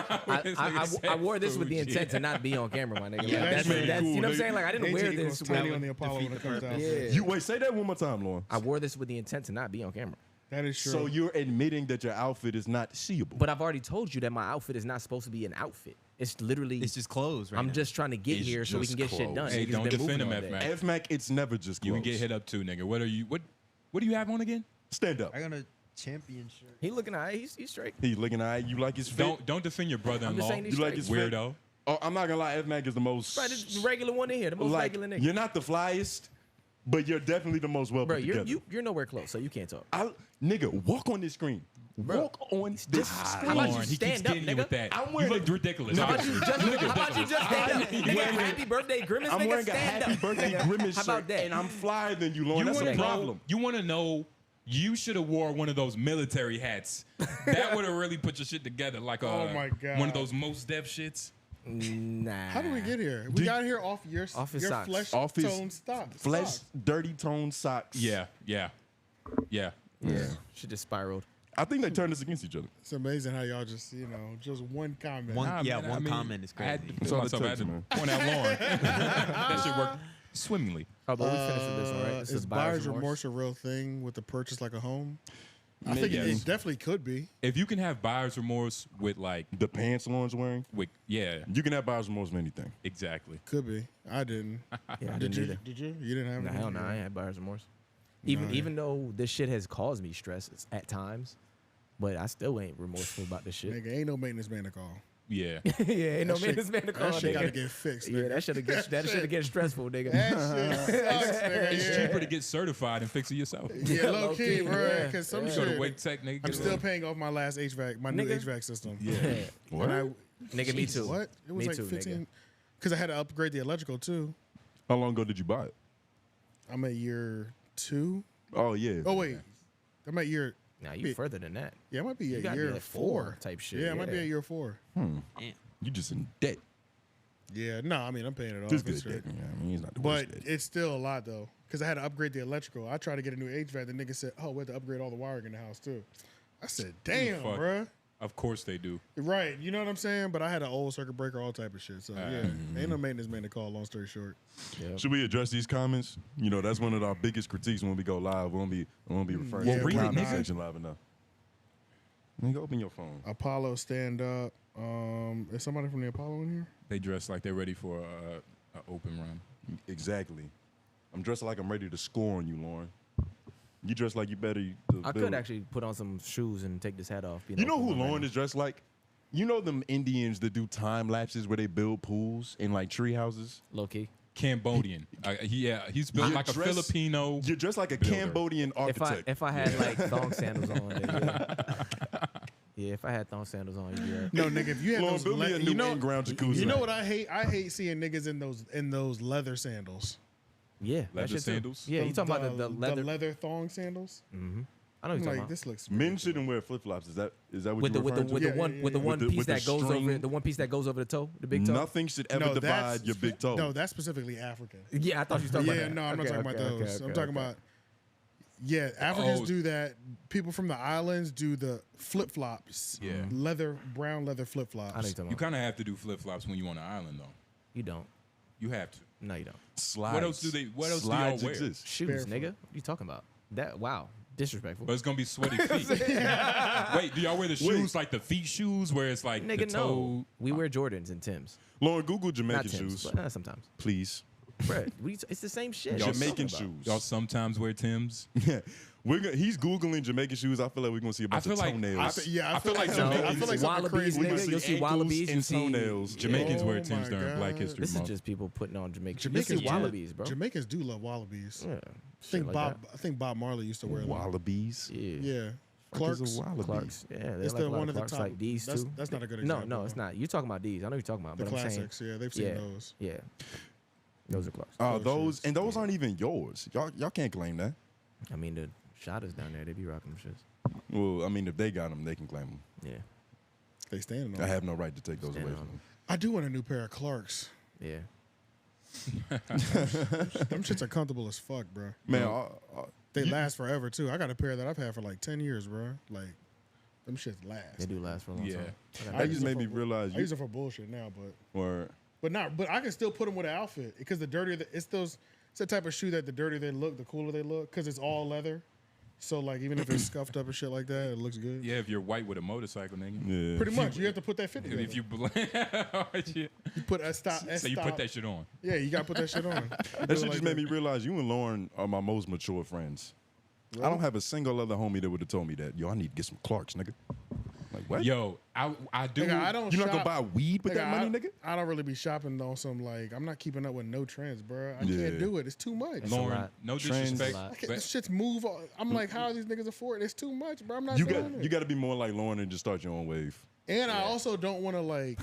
I wore this with the Fuji. intent to not be on camera, my nigga. Yeah, Like, that's really that's cool, you know what I'm nigga. saying? Like I didn't wear AJ this. equals Tony with- on the Apollo when it comes out. Yeah. You wait, say that one more time, Lauren. I wore this with the intent to not be on camera. That is true. So you're admitting that your outfit is not seeable. But I've already told you that my outfit is not supposed to be an outfit. It's literally. It's just clothes, right? I'm now. just trying to get It's here so we just can get shit done. clothes. Hey, Niggas don't been defend moving him, all day. F-Mac. F-Mac, it's never just clothes. You can get hit up too, nigga. What are you? What do you have on again? Stand up. I got a champion shirt. He looking alright. He's straight. He looking at you like his fit. Don't defend your I'm brother-in-law. just saying he's You like straight. his fit? Weirdo. Oh, I'm not gonna lie, F-Mac is the most. Bro, this is the regular one in here, the most like, regular nigga. you're not the flyest, but you're definitely the most well Bro, put you're together. you're nowhere close, so you can't talk. Nigga, walk on this screen. Bro, walk on this How screen. about you Lauren, he keeps stand up, getting you nigga? with that. I'm You wearing look ridiculous. How about you just stand up? Nigga, happy birthday, Grimace, I'm nigga, wearing a stand happy up. birthday nigga. Grimace How about shirt, that? and I'm flyer than you, Lauren. You That's want a to know? problem. You want to know? You should have wore one of those military hats. That would have really put your shit together, like Oh my God. one of those most deaf shits. Nah. How did we get here? We got here off your Off his socks. flesh Off his tone Flesh, socks. dirty tone socks. Yeah. Yeah. Shit just spiraled. I think they turned us against each other. It's amazing how y'all just just one comment. One, Nah, yeah, man, one I mean, comment is I had crazy. to It's feel all it myself. I had takes, to man. point out Lauren. That shit worked swimmingly. Oh, but we finished with this one, right? This Is buyer's remorse a real thing with the purchase like a home? I think Maybe. it definitely could be. If you can have buyer's remorse with The pants Lauren's wearing, yeah, you can have buyer's remorse with anything. exactly. Could be. I didn't. Yeah, I Did didn't you? either. Did you? You didn't have Nah, any? hell no, I ain't had buyer's remorse. Even though this shit has caused me stress at times, but I still ain't remorseful about this shit. Nigga, ain't no maintenance man to call. Yeah. Yeah, ain't no That shit- maintenance man to call. That shit nigga. gotta get fixed. Yeah, Nigga. that should get stressful, nigga. That shit sucks, nigga. It's yeah. cheaper to get certified and fix it yourself. Yeah, low low key, key, bro. yeah. Because some You go to shit. Wake Tech, nigga. I'm get still it. paying off my last HVAC, my new Nigga. HVAC system. Yeah. What? And I, Nigga, me too. What? It was Me like too, 15. Because I had to upgrade the electrical too. How long ago did you buy it? I'm at year 2. Oh yeah. Oh wait, I'm at year. Nah, you further than that. Yeah, I might be You at gotta be year at 4 4 type shit, Yeah, I might be yeah. at year 4. You just in debt. Yeah, no, I mean I'm paying it off. Just It's good straight. debt. Yeah, I mean, he's not the But worst debt. it's still a lot though, because I had to upgrade the electrical. I tried to get a new HVAC. The nigga said, "Oh, we had to upgrade all the wiring in the house too." I said, "Damn, Fuck. bruh." Of course they do. Right, you know what I'm saying? But I had an old circuit breaker, all type of shit. So yeah, ain't no maintenance man to call. Long story short. Should we address these comments? You know, that's one of our biggest critiques when we go live. We won't be referring to the read it, comment nigga. section live enough. Nigga, open your phone. Apollo stand up. Is somebody from the Apollo in here? They dress like they're ready for an open run. Exactly. I'm dressed like I'm ready to score on you, Lauren. You dress like you better. I could actually put on some shoes and take this hat off. You know who Lauren is dressed like? You know them Indians that do time lapses where they build pools in like tree houses? Low key. Cambodian. He's built You're like a dressed- Filipino. You're dressed like a builder. Cambodian architect. If I had like thong sandals on, then yeah, if I had thong sandals on, you'd be right. No, nigga. If you had Lauren, those, build me a new you know, in-ground jacuzzi. you know what I hate? I hate seeing niggas in those leather sandals. Yeah, that Leather shit too. sandals? Yeah, you talking about the leather? thong sandals? I know what I'm you're talking like, about. this looks Men shouldn't wear flip flops. Is that what With the you're referring to? with Yeah, the one yeah, with the yeah. one With the- piece with the that goes over string. the one piece that goes over the toe, the big toe. Nothing should ever divide your big toe. No, that's specifically African. Yeah, I thought you were talking Yeah, about that. no, I'm not Okay, talking about okay, those. okay, I'm okay, talking okay. about. Yeah, Africans Oh. do that. People from the islands do the flip flops. Yeah. Brown leather flip I know flops. you're talking You about. kind of have to do flip flops when you're on the island, though. You don't. You have to. No, you don't. Slides. What else do y'all Slides wear? exist. Shoes, Barefoot. nigga. What you talking about? That wow, disrespectful. But it's gonna be sweaty feet. Wait, do y'all wear the shoes like the feet shoes where it's like the Nigga, toe? no. We wear Jordans and Tims. Lauren, Google Not Jamaican Tims, shoes, but sometimes. please. Bruh, it's the same shit. Y'all Jamaican What you talking shoes. Y'all sometimes wear Tims. Yeah, he's googling Jamaican shoes. I feel like we're gonna see a bunch I of feel like- toenails. I feel like No, Jamaicans, I feel like something wallabies, crazy. We're gonna nigga. see You'll see ankles wallabies. and You see toenails. Jamaicans Oh wear my Tims during Black God. History This is Month. just people putting on Jamaican. Jamaicans You'll see do- wallabies, bro. Jamaicans do love wallabies. Yeah. I think Bob Marley used to wear them. Wallabies. Yeah. Yeah, Fuck is Clarks. a wallaby? Clarks. Yeah, they're It's like the a lot one of of the Clarks top. like these too. That's not a good No, example. no, it's not. You're talking about these. I know you're talking about, The but I'm saying, classics. Yeah, they've seen yeah, those. yeah, those are Clarks. Those aren't even yours. Y'all can't claim that. I mean, the shotters down there, they be rocking them shits. Well, I mean, if they got them, they can claim them. Yeah, They standing on. I it. have no right to take those Stand away on from them. them. I do want a new pair of Clarks. yeah. Them shits are comfortable as fuck, bro. Man, They last forever too. I got a pair that I've had for like 10 years, bro. Like, them shits They last. do last for a long Yeah. time. that use just them made me for- realize I use them for bullshit now, or but I can still put them with an outfit because the dirtier it's the type of shoe that the dirtier they look, the cooler they look because it's all leather. So like even if it's scuffed up and shit like that, it looks good. Yeah, if you're white with a motorcycle, nigga. yeah. Pretty much, you have to put that fit together. If you You put a stop. so you put that shit on. Yeah, you gotta put that shit on. That shit just made me realize you and Lauren are my most mature friends. I don't have a single other homie that would have told me that. Yo, I need to get some Clarks, nigga. Like what? Yo, I do. Nigga, I don't. You're not gonna shop- buy weed with that money, nigga? I don't really be shopping on some like I'm not keeping up with no trends, bro. I Yeah. can't do it. It's too much. That's a Lauren, lot. no Trends. disrespect, That's a lot. This but shit's move. I'm like, how are these niggas afford it? It's too much, bro. I'm not You doing it. got to be more like Lauren and just start your own wave. And I also don't want to like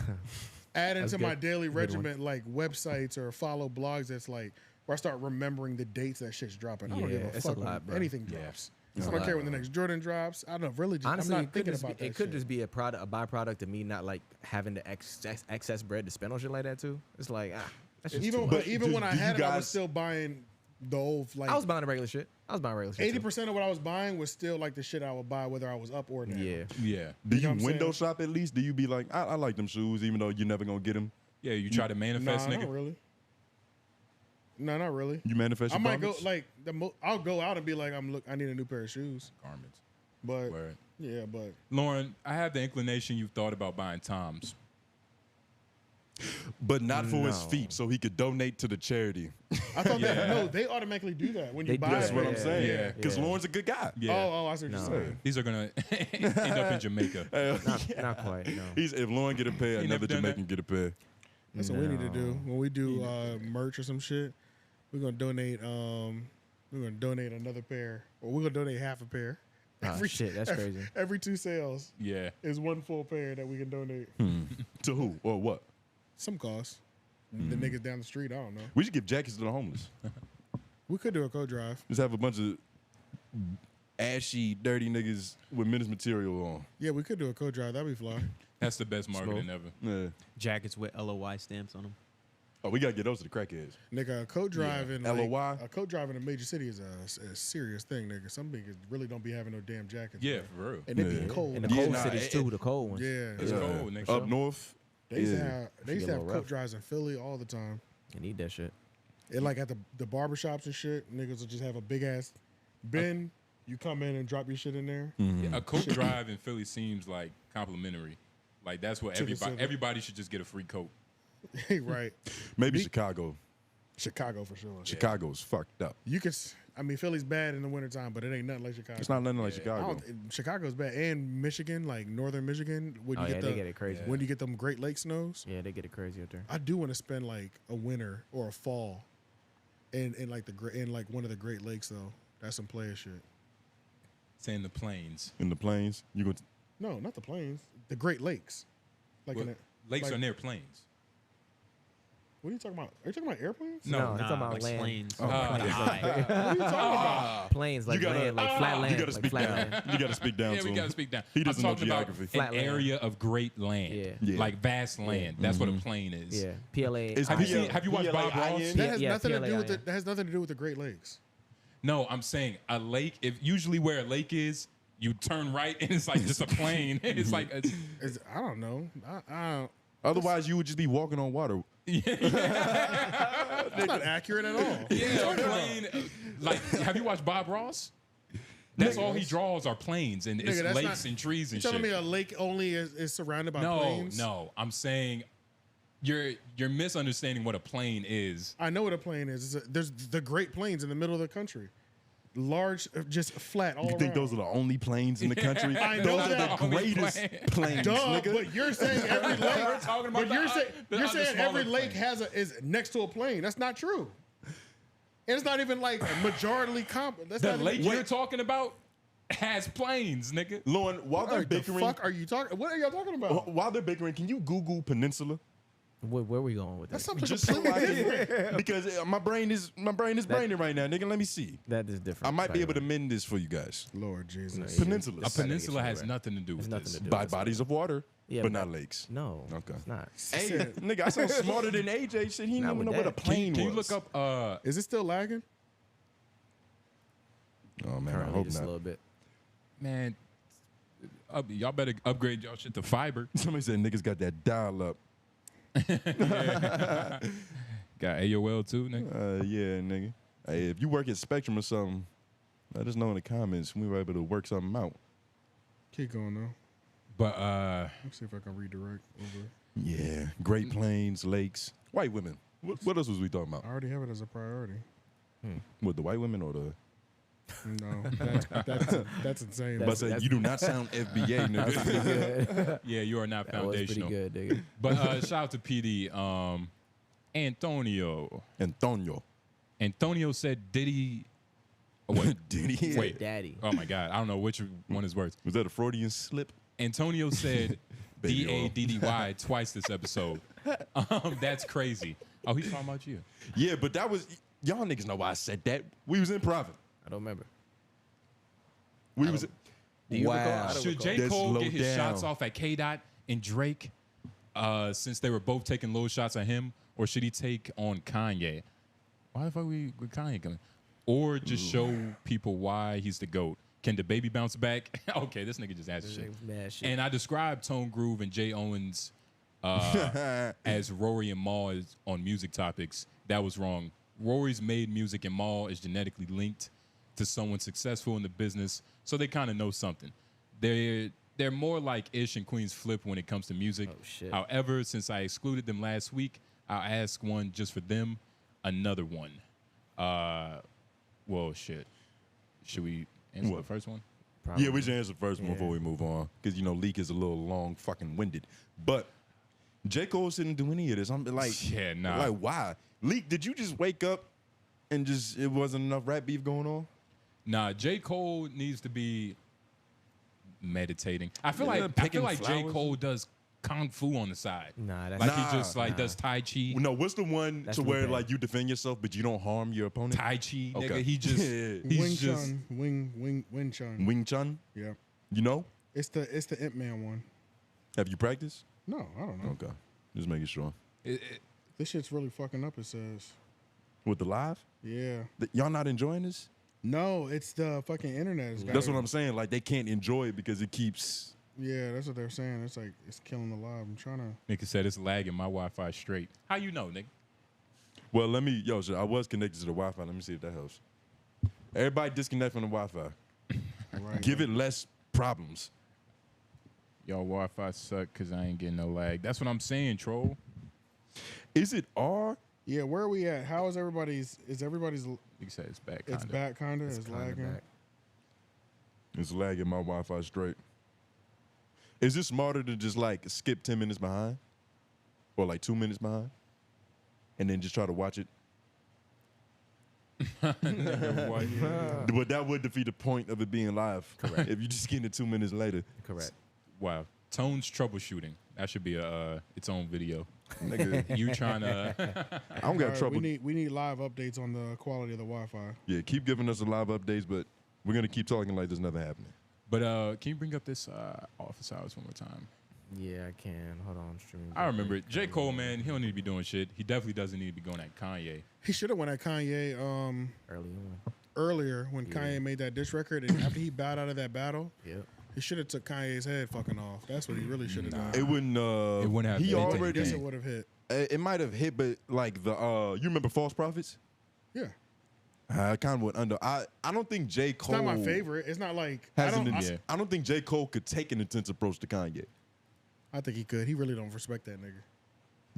add into That's my good. daily Good one. regiment like websites or follow blogs that's like where I start remembering the dates that shit's dropping. I don't give Yeah, a it's a fuck when lot, bro. anything Yeah. drops. It's I a don't care lot. when the next Jordan drops. I don't really. Just, Honestly, I'm it not could thinking just about be, that. it could shit. just be a byproduct of me not like having the excess bread to spend on shit like that too. It's like that's just even too but much. even do- when I do you had it, I was guys- still buying the old like I was buying the regular shit. I was buying regular shit. 80% of what I was buying was still like the shit I would buy whether I was up or down. Yeah. yeah, Do You know you what I'm window saying? shop at least? Do you be like, I like them shoes, even though you're never gonna get them? yeah. You try to Nah, manifest, not nigga. really. No, not really. You manifest I your might go garments? like I'll go out and be like I need a new pair of shoes. Garments. But Word. yeah, but Lauren, I have the inclination you've thought about buying Toms. but not for his No. feet, so he could donate to the charity. I thought they automatically do that when you They buy do. That's it. what I'm Yeah, saying. yeah, Because yeah. Lauren's a good guy. Yeah. Oh, I see what you're No. saying. These are gonna end up in Jamaica. Not quite. No. If Lauren get a pair, You another never done that? Jamaican get a pair. That's what we need to do No. when we do merch or some shit. We're gonna donate. We're gonna donate another pair, or we're gonna donate half a pair. Oh, shit, that's crazy. Every 2 sales Yeah. is one full pair that we can donate. To who or what? Some cost. The niggas down the street, I don't know. We should give jackets to the homeless. We could do a co-drive. Just have a bunch of ashy, dirty niggas with Menace material on. Yeah, we could do a co-drive. That'd be fly. That's the best marketing ever. Yeah. Jackets with LOY stamps on them. Oh, we gotta get those to the crackheads. Nigga, a co-drive in LOY? a co-drive in a major city is a serious thing, nigga. Some niggas really don't be having no damn jackets. Yeah, bro. for real. And they be cold. And the Yeah, cold nah, cities too, the cold ones. Yeah. It's cold, nigga. Up north. They used to yeah. have a little coat rough. drives in Philly all the time. You need that shit. And like at the barbershops and shit, niggas will just have a big ass bin. You come in and drop your shit in there. Yeah, a coat drive in Philly seems like complimentary. Like that's what To the everybody city. everybody should just get a free coat. Right. Maybe Chicago. Chicago for sure. Chicago's fucked up. You could, I mean, Philly's bad in the wintertime, but it ain't nothing like Chicago. It's not nothing like I Chicago. don't- Chicago's bad, and Michigan, like northern Michigan, when Oh, you yeah, get they get it crazy. when you get them Great Lake snows. Yeah, they get it crazy up there. I do want to spend like a winter or a fall, in like one of the Great Lakes though. That's some player shit. Saying the plains. In the plains, you go. No, not the plains. The Great Lakes. Like Well, in lakes like- are near plains. What are you talking about? Are you talking about airplanes? No, it's Nah, talking about like land. planes. Oh, my With a God. eye. What are you talking about? Plains, like You gotta- land, like flat land. You gotta like speak flat down. land. You gotta speak down Yeah, to we him. gotta speak down. He I'm doesn't know talking about geography. an Flat land. area of great land. Yeah. Yeah. Like vast land. That's what a plain is. Yeah, PLA. It's Have you PLA. seen? Have you watched Bob Ross? PLAIN? That has Yeah, nothing to do with PLAIN. that has nothing to do with the Great Lakes. No, I'm saying a lake. If usually where a lake is, you turn right and it's like just a plain. It's like a, I don't know. I don't. Otherwise, you would just be walking on water. That's not accurate at all. yeah, a plain. Like, have you watched Bob Ross? That's all he draws are plains and it's Nigga, that's lakes not- and trees You and telling shit. me a lake only is surrounded by No, plains? no. I'm saying you're misunderstanding what a plain is. I know what a plain is. There's the Great Plains in the middle of the country. Large, just flat all You around. think those are the only plains in the country? I know those are that. the greatest plains, Duh, nigga. but you're saying every lake. We're talking about but you're the saying other every smaller lake plains. is next to a plain. That's not true. And it's not even like majority comp. That's The not lake even, you're talking about has plains, nigga. Lauren, while they're What the bickering, fuck are you talking? What are y'all talking about? while they're bickering, can you Google peninsula? Where are we going with That's that? something Just so completely I different. can, because my brain is braining right now, nigga. Let me see. That is different. I might be able to Sorry. mend this for you guys. Lord Jesus. Peninsula, A peninsula has nothing to do It's with nothing this. to do. by with bodies of water, Yeah, but but- not lakes. No. Okay. It's not. Hey, nigga, I sound smarter than AJ. Shit, he didn't Not even with know what a that. plane Can you was. look up? Is it still lagging? Oh man, I Currently, hope just a not. little bit. Man, y'all better upgrade y'all shit to fiber. Somebody said niggas got that dial up. Got AOL too, nigga. Yeah, nigga. Hey, if you work at Spectrum or something, let us know in the comments. We were able to work something out. Keep going though. But Let's see if I can redirect over. Yeah, Great Plains, lakes, white women. What else was we talking about? I already have it as a priority. With the white women or the? No, that's insane. But say you do not sound FBA, nigga. yeah, you are not That was pretty foundational. good, nigga. But shout out to PD. Antonio. Antonio said Diddy. Oh, wait. Diddy. Wait. Daddy. Oh my God. I don't know which one is worse. Was that a Freudian slip? Antonio said Baby oil. DADDY twice this episode. That's crazy. Oh, he's talking about you. Yeah, but that was y'all niggas know why I said that. We was in private. I don't remember. We was. Do you recall? Wow. I don't Should recall. J. That's Cole low get his down. shots off at K-Dot and Drake since they were both taking low shots at him? Or should he take on Kanye? Why the fuck we with Kanye coming? Or just show people why he's the GOAT. Can the baby bounce back? Okay, this nigga just answered shit. Mad shit. And I described Tone Groove and Jay Owens as Rory and Maul is on music topics. That was wrong. Rory's made music and Maul is genetically linked to someone successful in the business, so they kind of know something. They're more like Ish and Queen's Flip when it comes to music. Oh, shit. However, since I excluded them last week, I'll ask one just for them, another one. Well, shit. Should we answer the first one? Probably. Yeah, we should answer the first one before we move on. Because, you know, Leak is a little long fucking winded. But J. Cole didn't do any of this. I'm like, Yeah, nah. Like, why? Leak, did you just wake up and just, it wasn't enough rap beef going on? Nah, J. Cole needs to be meditating. I feel Yeah, like picking J. flowers. Cole does kung fu on the side. Nah, that's Like Nah. he just like does Tai Chi. No, what's the one That's to where, Wu-Tang. like, you defend yourself, but you don't harm your opponent? Tai Chi, Okay. nigga. He just Yeah. he's Wing just Chun, Wing Chun. Wing Chun? Yeah, You know? it's the Ip Man one. Have you practiced? No, I don't know. Okay. Just making sure. This shit's really fucking up, it says. With the live? Yeah. Y'all not enjoying this? No, it's the fucking internet. That's what I'm saying. Like, they can't enjoy it because it keeps... Yeah, that's what they're saying. It's like, it's killing the live. I'm trying to... Nigga said it's lagging. My Wi-Fi straight. How you know, nigga? Well, let me... Yo, so I was connected to the Wi-Fi. Let me see if that helps. Everybody disconnect from the Wi-Fi. Right, Give it less problems. Y'all Wi-Fi suck because I ain't getting no lag. That's what I'm saying, troll. Is it R? Yeah, where are we at? How is everybody's... Is everybody's... You said it's back. It's back, kind of. It's kinda lagging. back. It's lagging my Wi-Fi straight. Is it smarter to just like skip 10 minutes behind? Or like 2 minutes behind? And then just try to watch it? But that would defeat the point of it being live. Correct. If you just get it 2 minutes later. Correct. Wow. Tone's troubleshooting. That should be its own video. Nigga, You trying to... I don't got All right, trouble. we need live updates on the quality of the Wi-Fi. Yeah, keep giving us the live updates, but we're going to keep talking like there's nothing happening. But can you bring up this office hours one more time? Yeah, I can. Hold on, stream. I remember it. J. Cole, man, he don't need to be doing shit. He definitely doesn't need to be going at Kanye. He should have went at Kanye Early on. earlier when Kanye made that diss record, and after he bowed out of that battle, Yep. he should have took Kanye's head fucking off. That's what he really should have done. It wouldn't wouldn't have he hit I already guess it would have hit. it might have hit, but like the you remember False Prophets? Yeah. I kind of went under. I don't think J. Cole It's not my favorite. It's not like has I don't. an, I don't think J. Cole could take an intense approach to Kanye. I think he could. He really don't respect that nigga.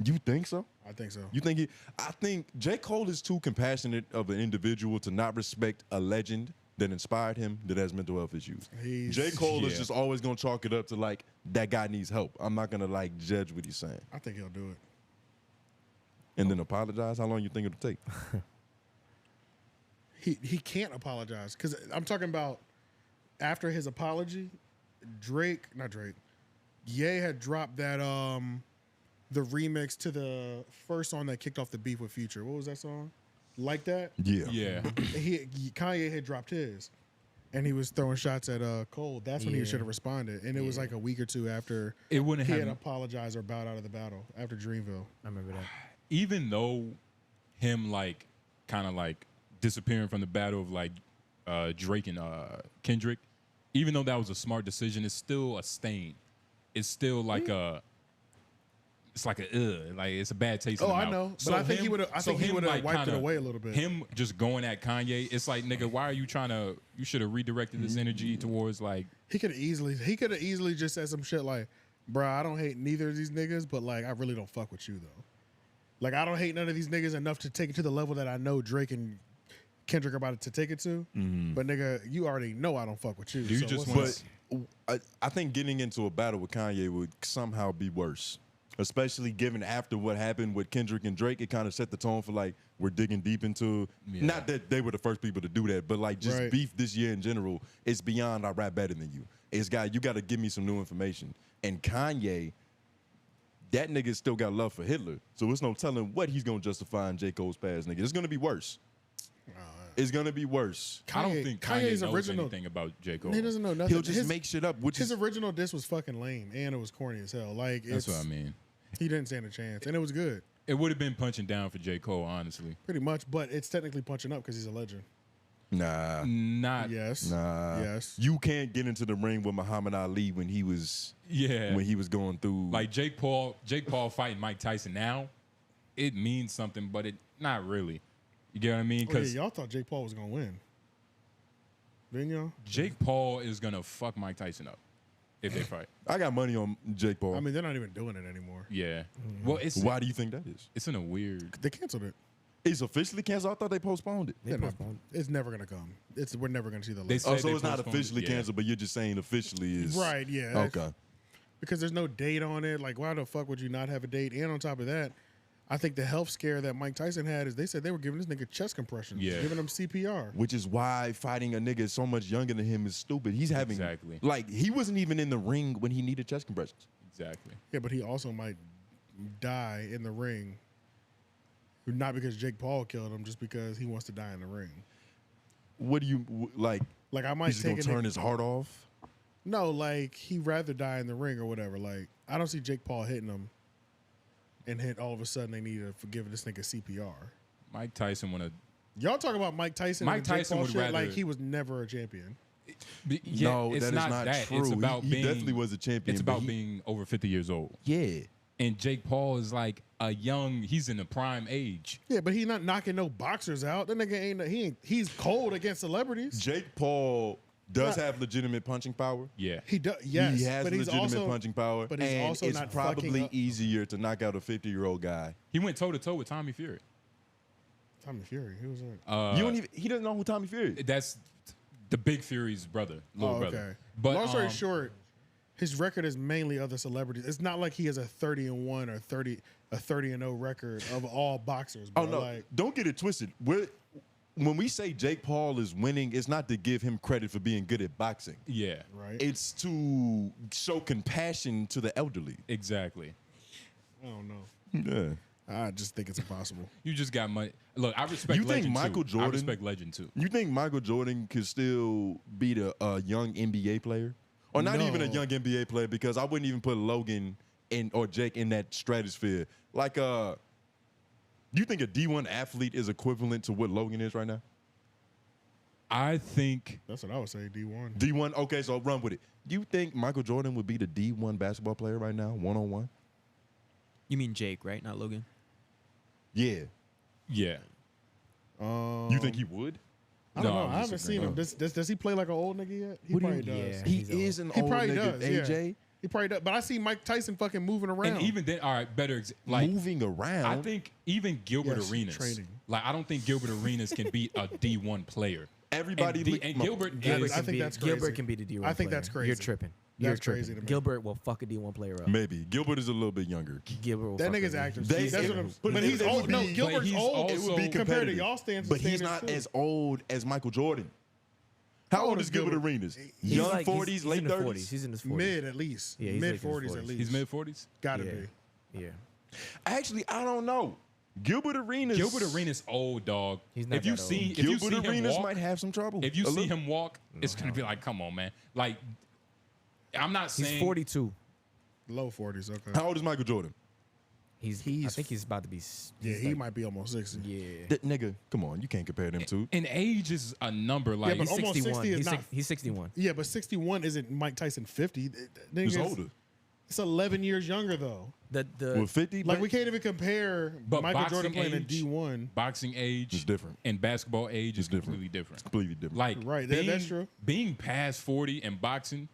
You think so? I think so. You think he? I think J. Cole is too compassionate of an individual to not respect a legend that inspired him that has mental health issues. J. Cole is just always gonna chalk it up to like that guy needs help. I'm not gonna like judge what he's saying. I think he'll do it. And then apologize. How long you think it'll take? He can't apologize because I'm talking about after his apology, Ye had dropped that the remix to the first song that kicked off the beef with Future. What was that song? Like That? Yeah. Yeah. Kanye had dropped his, and he was throwing shots at Cole. That's when he Yeah. should have responded, and it was like a week or two after It wouldn't he have... had apologized or bowed out of the battle after Dreamville. I remember that. Even though him like kind of like disappearing from the battle of like Drake and Kendrick, even though that was a smart decision, it's still a stain. It's still like it's like it's a bad taste. Oh, in the I mouth. know, but I think he would have. I think he would have wiped it kinda- away a little bit. Him just going at Kanye, it's like, nigga, why are you trying to? You should have redirected this energy towards like. He could have easily just said some shit like, "Bruh, I don't hate neither of these niggas, but like I really don't fuck with you though. Like I don't hate none of these niggas enough to take it to the level that I know Drake and Kendrick are about to take it to. But nigga, you already know I don't fuck with you. Do you so just what's want? But I think getting into a battle with Kanye would somehow be worse. Especially given after what happened with Kendrick and Drake, it kind of set the tone for like we're digging deep into. Yeah. Not that they were the first people to do that, but like just Right. beef this year in general. It's beyond I rap better than you. You got to give me some new information. And Kanye, that nigga still got love for Hitler, so it's no telling what he's gonna justify in J. Cole's past, nigga. It's gonna be worse. It's gonna be worse. I don't think Kanye Kanye's knows original. anything about J. Cole. He doesn't know nothing. He'll just make shit up, which his is original diss was fucking lame, and it was corny as hell. Like That's what I mean. He didn't stand a chance, and it was good, It would have been punching down for J. Cole, honestly. pretty much. But it's technically punching up because he's a legend. nah. Not. Yes. Nah. Yes. You can't get into the ring with Muhammad Ali when he was Yeah. going through Like Jake Paul fighting Mike Tyson now, it means something, but it not really. You get what I mean? Oh, yeah, Because y'all thought Jake Paul was gonna win, didn't y'all? Jake Paul is gonna fuck Mike Tyson up if they fight. I got money on Jake Paul. I mean, they're not even doing it anymore. Yeah. Well, it's why do you think that is? it's in a weird. They canceled it. It's officially canceled. I thought they postponed it. They're not- it's never gonna come. We're never gonna see the They list. said Oh, so they it's not postponed it, officially yeah. canceled, but you're just saying officially is Right? Yeah. Okay. Because there's no date on it. Like, why the fuck would you not have a date? And on top of that, I think the health scare that Mike Tyson had is they said they were giving this nigga chest compressions, Yeah. giving him CPR. Which is why fighting a nigga so much younger than him is stupid. He's having Exactly. like he wasn't even in the ring when he needed chest compressions. Exactly. Yeah, but he also might die in the ring. Not because Jake Paul killed him, just because he wants to die in the ring. What do you like? Like I might He's just take gonna a nigga- turn his heart off. No, like he'd rather die in the ring or whatever. Like I don't see Jake Paul hitting him and then all of a sudden they need to give this nigga CPR. Mike Tyson want to. Y'all talk about Mike Tyson. Mike and Jake Tyson Paul would shit, rather- like he was never a champion. Yeah, No, it's that is not that. true. It's about He being. definitely was a champion, It's but about he- being over 50 years old. Yeah. And Jake Paul is like a young. He's in the prime age. Yeah, but he not knocking no boxers out. That nigga he's cold against celebrities. Jake Paul does Right. have legitimate punching power. Yeah. He does. Yes, He has but he's legitimate also, punching power. But he's and also it's not probably fucking up. easier to knock out a 50-year-old guy. He went toe to toe with Tommy Fury. Tommy Fury. Who was that? He doesn't know who Tommy Fury is. That's the Big Fury's brother, little brother. Okay. But long story short, his record is mainly other celebrities. It's not like he has a 30-1 or 30-0 record of all boxers. Bro. Oh no! Like, Don't get it twisted. When we say Jake Paul is winning, it's not to give him credit for being good at boxing. yeah, right? It's to show compassion to the elderly. exactly. I don't know. Yeah. I just think it's impossible. You just got money. Look, I respect. You think Legend Michael too. I Jordan- respect Legend too. You think Michael Jordan could still beat a young NBA player? Or not even a No. young NBA player, because I wouldn't even put Logan or Jake in that stratosphere. Like, you think a D1 athlete is equivalent to what Logan is right now? I think That's what I would say. D1. D1, okay, so run with it. Do you think Michael Jordan would be the D1 basketball player right now, one-on-one? You mean Jake, right? Not Logan. Yeah. yeah. You think he would? I don't No, know. I'm I haven't disagreeing. seen him. Does he play like an old nigga yet? He What do probably you- does. Yeah. He He's old. is an He old probably nigga, does. Yeah. AJ. He probably does. But I see Mike Tyson fucking moving around. And even then, all right, better. Like Moving around. I think even Gilbert Yes, Arenas. training. Like I don't think Gilbert Arenas can beat a D1 player. everybody. And Gilbert Gilbert- is. I think that's crazy. Gilbert can be the D1 I think player. that's crazy. You're tripping. That's You're tripping. crazy to me. Gilbert will fuck a D1 player up. Maybe. Gilbert is a little bit younger. Gilbert will that fuck nigga's a- acting. They- That's what but but it- he's it would old. No, be- Gilbert's he's old. also- It would be compared to competitive. y'all stands. But he's not as old as Michael Jordan. How old is Gilbert Arenas? He's Young like- 40s, he's late in the 30s? He's in his 40s. mid at least. Yeah, he's mid like in his 40s at 40s. least. He's mid 40s. Gotta Yeah. be. Yeah. Actually, I don't know. Gilbert Arenas. Gilbert Arenas old dog. He's not if you that old. see if you see Gilbert him Arenas walk, might have some trouble. if you A see little. him walk, it's gonna be like, come on, man. Like I'm not He's saying 42. Low 40s. Okay. How old is Michael Jordan? I think he's about to be. Yeah, he's he like- might be almost 60. Yeah. That nigga, come on, you can't compare them two. And age is a number. Like but He's almost 61. 60 is He's, not- he's 61. Yeah, but 61 isn't Mike Tyson 50. That He's nigga's- older. It's 11 years younger though. The With 50, Like we can't even compare But Michael Jordan boxing playing in age- D1. boxing age It's different. and basketball age is It's different. completely different. completely different. Like Right, being, that's true. Being past 40 and boxing,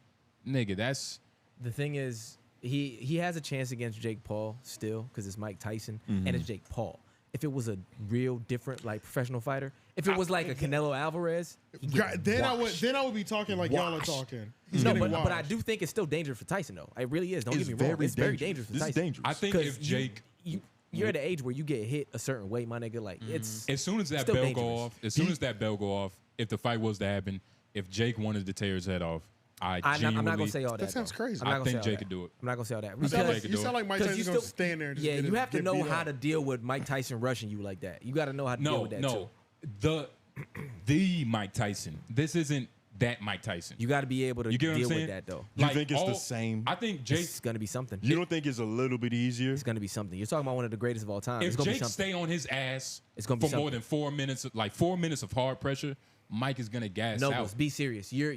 nigga, that's the thing is, he has a chance against Jake Paul still because it's Mike Tyson and it's Jake Paul. If it was a real different like professional fighter, if it was like a Canelo Alvarez, he'd get Then I washed. would be talking like y'all are Washed. talking. He's No, getting but I washed. do think it's still dangerous for Tyson though. It really is. Don't It's get me wrong. very It's very dangerous for This is Tyson. dangerous. I think 'Cause if Jake you're at the age where you get hit a certain way, my nigga. Like it's as soon as that still bell dangerous. go off, if the fight was to happen, if Jake wanted to tear his head off, I'm not gonna say all that. That sounds though. crazy. I'm not I gonna think say all Jake that. could do it. I'm not gonna say all that. You sound Jake like, could you do sound it. like Mike 'cause Tyson's you gonna still- stand there and just Yeah, get you have to get know beat how up. to deal with Mike Tyson rushing you like that. You got to know how to deal No, with that too. the Mike Tyson. This isn't that Mike Tyson. You got to be able to You get what I'm deal saying? with that though. You think it's the same? I think Jake. It's gonna be something. You don't think it's a little bit easier? It's gonna be something. You're talking about one of the greatest of all time. It's If gonna be Jake something. stay on his ass It's gonna be for more something. than 4 minutes, like 4 minutes of hard pressure, Mike is gonna gas Noblez, out. be serious. You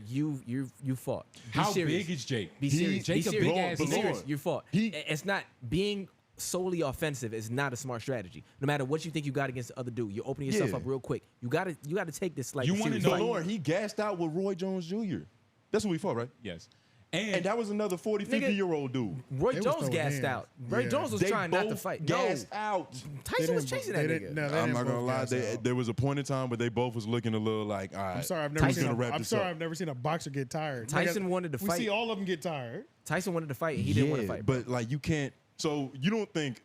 fought. Be How serious. big is Jake? Be serious. Jake be a serious. big ass Be nigga. serious. You fought. He- It's not being solely offensive. Is not a smart strategy. No matter what you think you got against the other dude, you're opening yourself Yeah. up real quick. You got to take this like You a wanna serious know- fight. Lauren, he gassed out with Roy Jones Jr. That's what we fought, right? Yes, And that was another 40, 50-year-old dude. Roy They was Jones throwing gassed hands. out. Roy Yeah. Jones was They trying not to both fight. gassed No, out. Tyson was chasing that nigga. I'm not gonna lie. There was a point in time where they both was looking a little like, all right. I'm sorry, I've never Tyson seen. gonna wrap I'm this sorry, up. I've never seen a boxer get tired. Tyson Nigga, wanted to We fight. see all of them get tired. Tyson wanted to fight and he didn't want to fight. But like you can't. So you don't think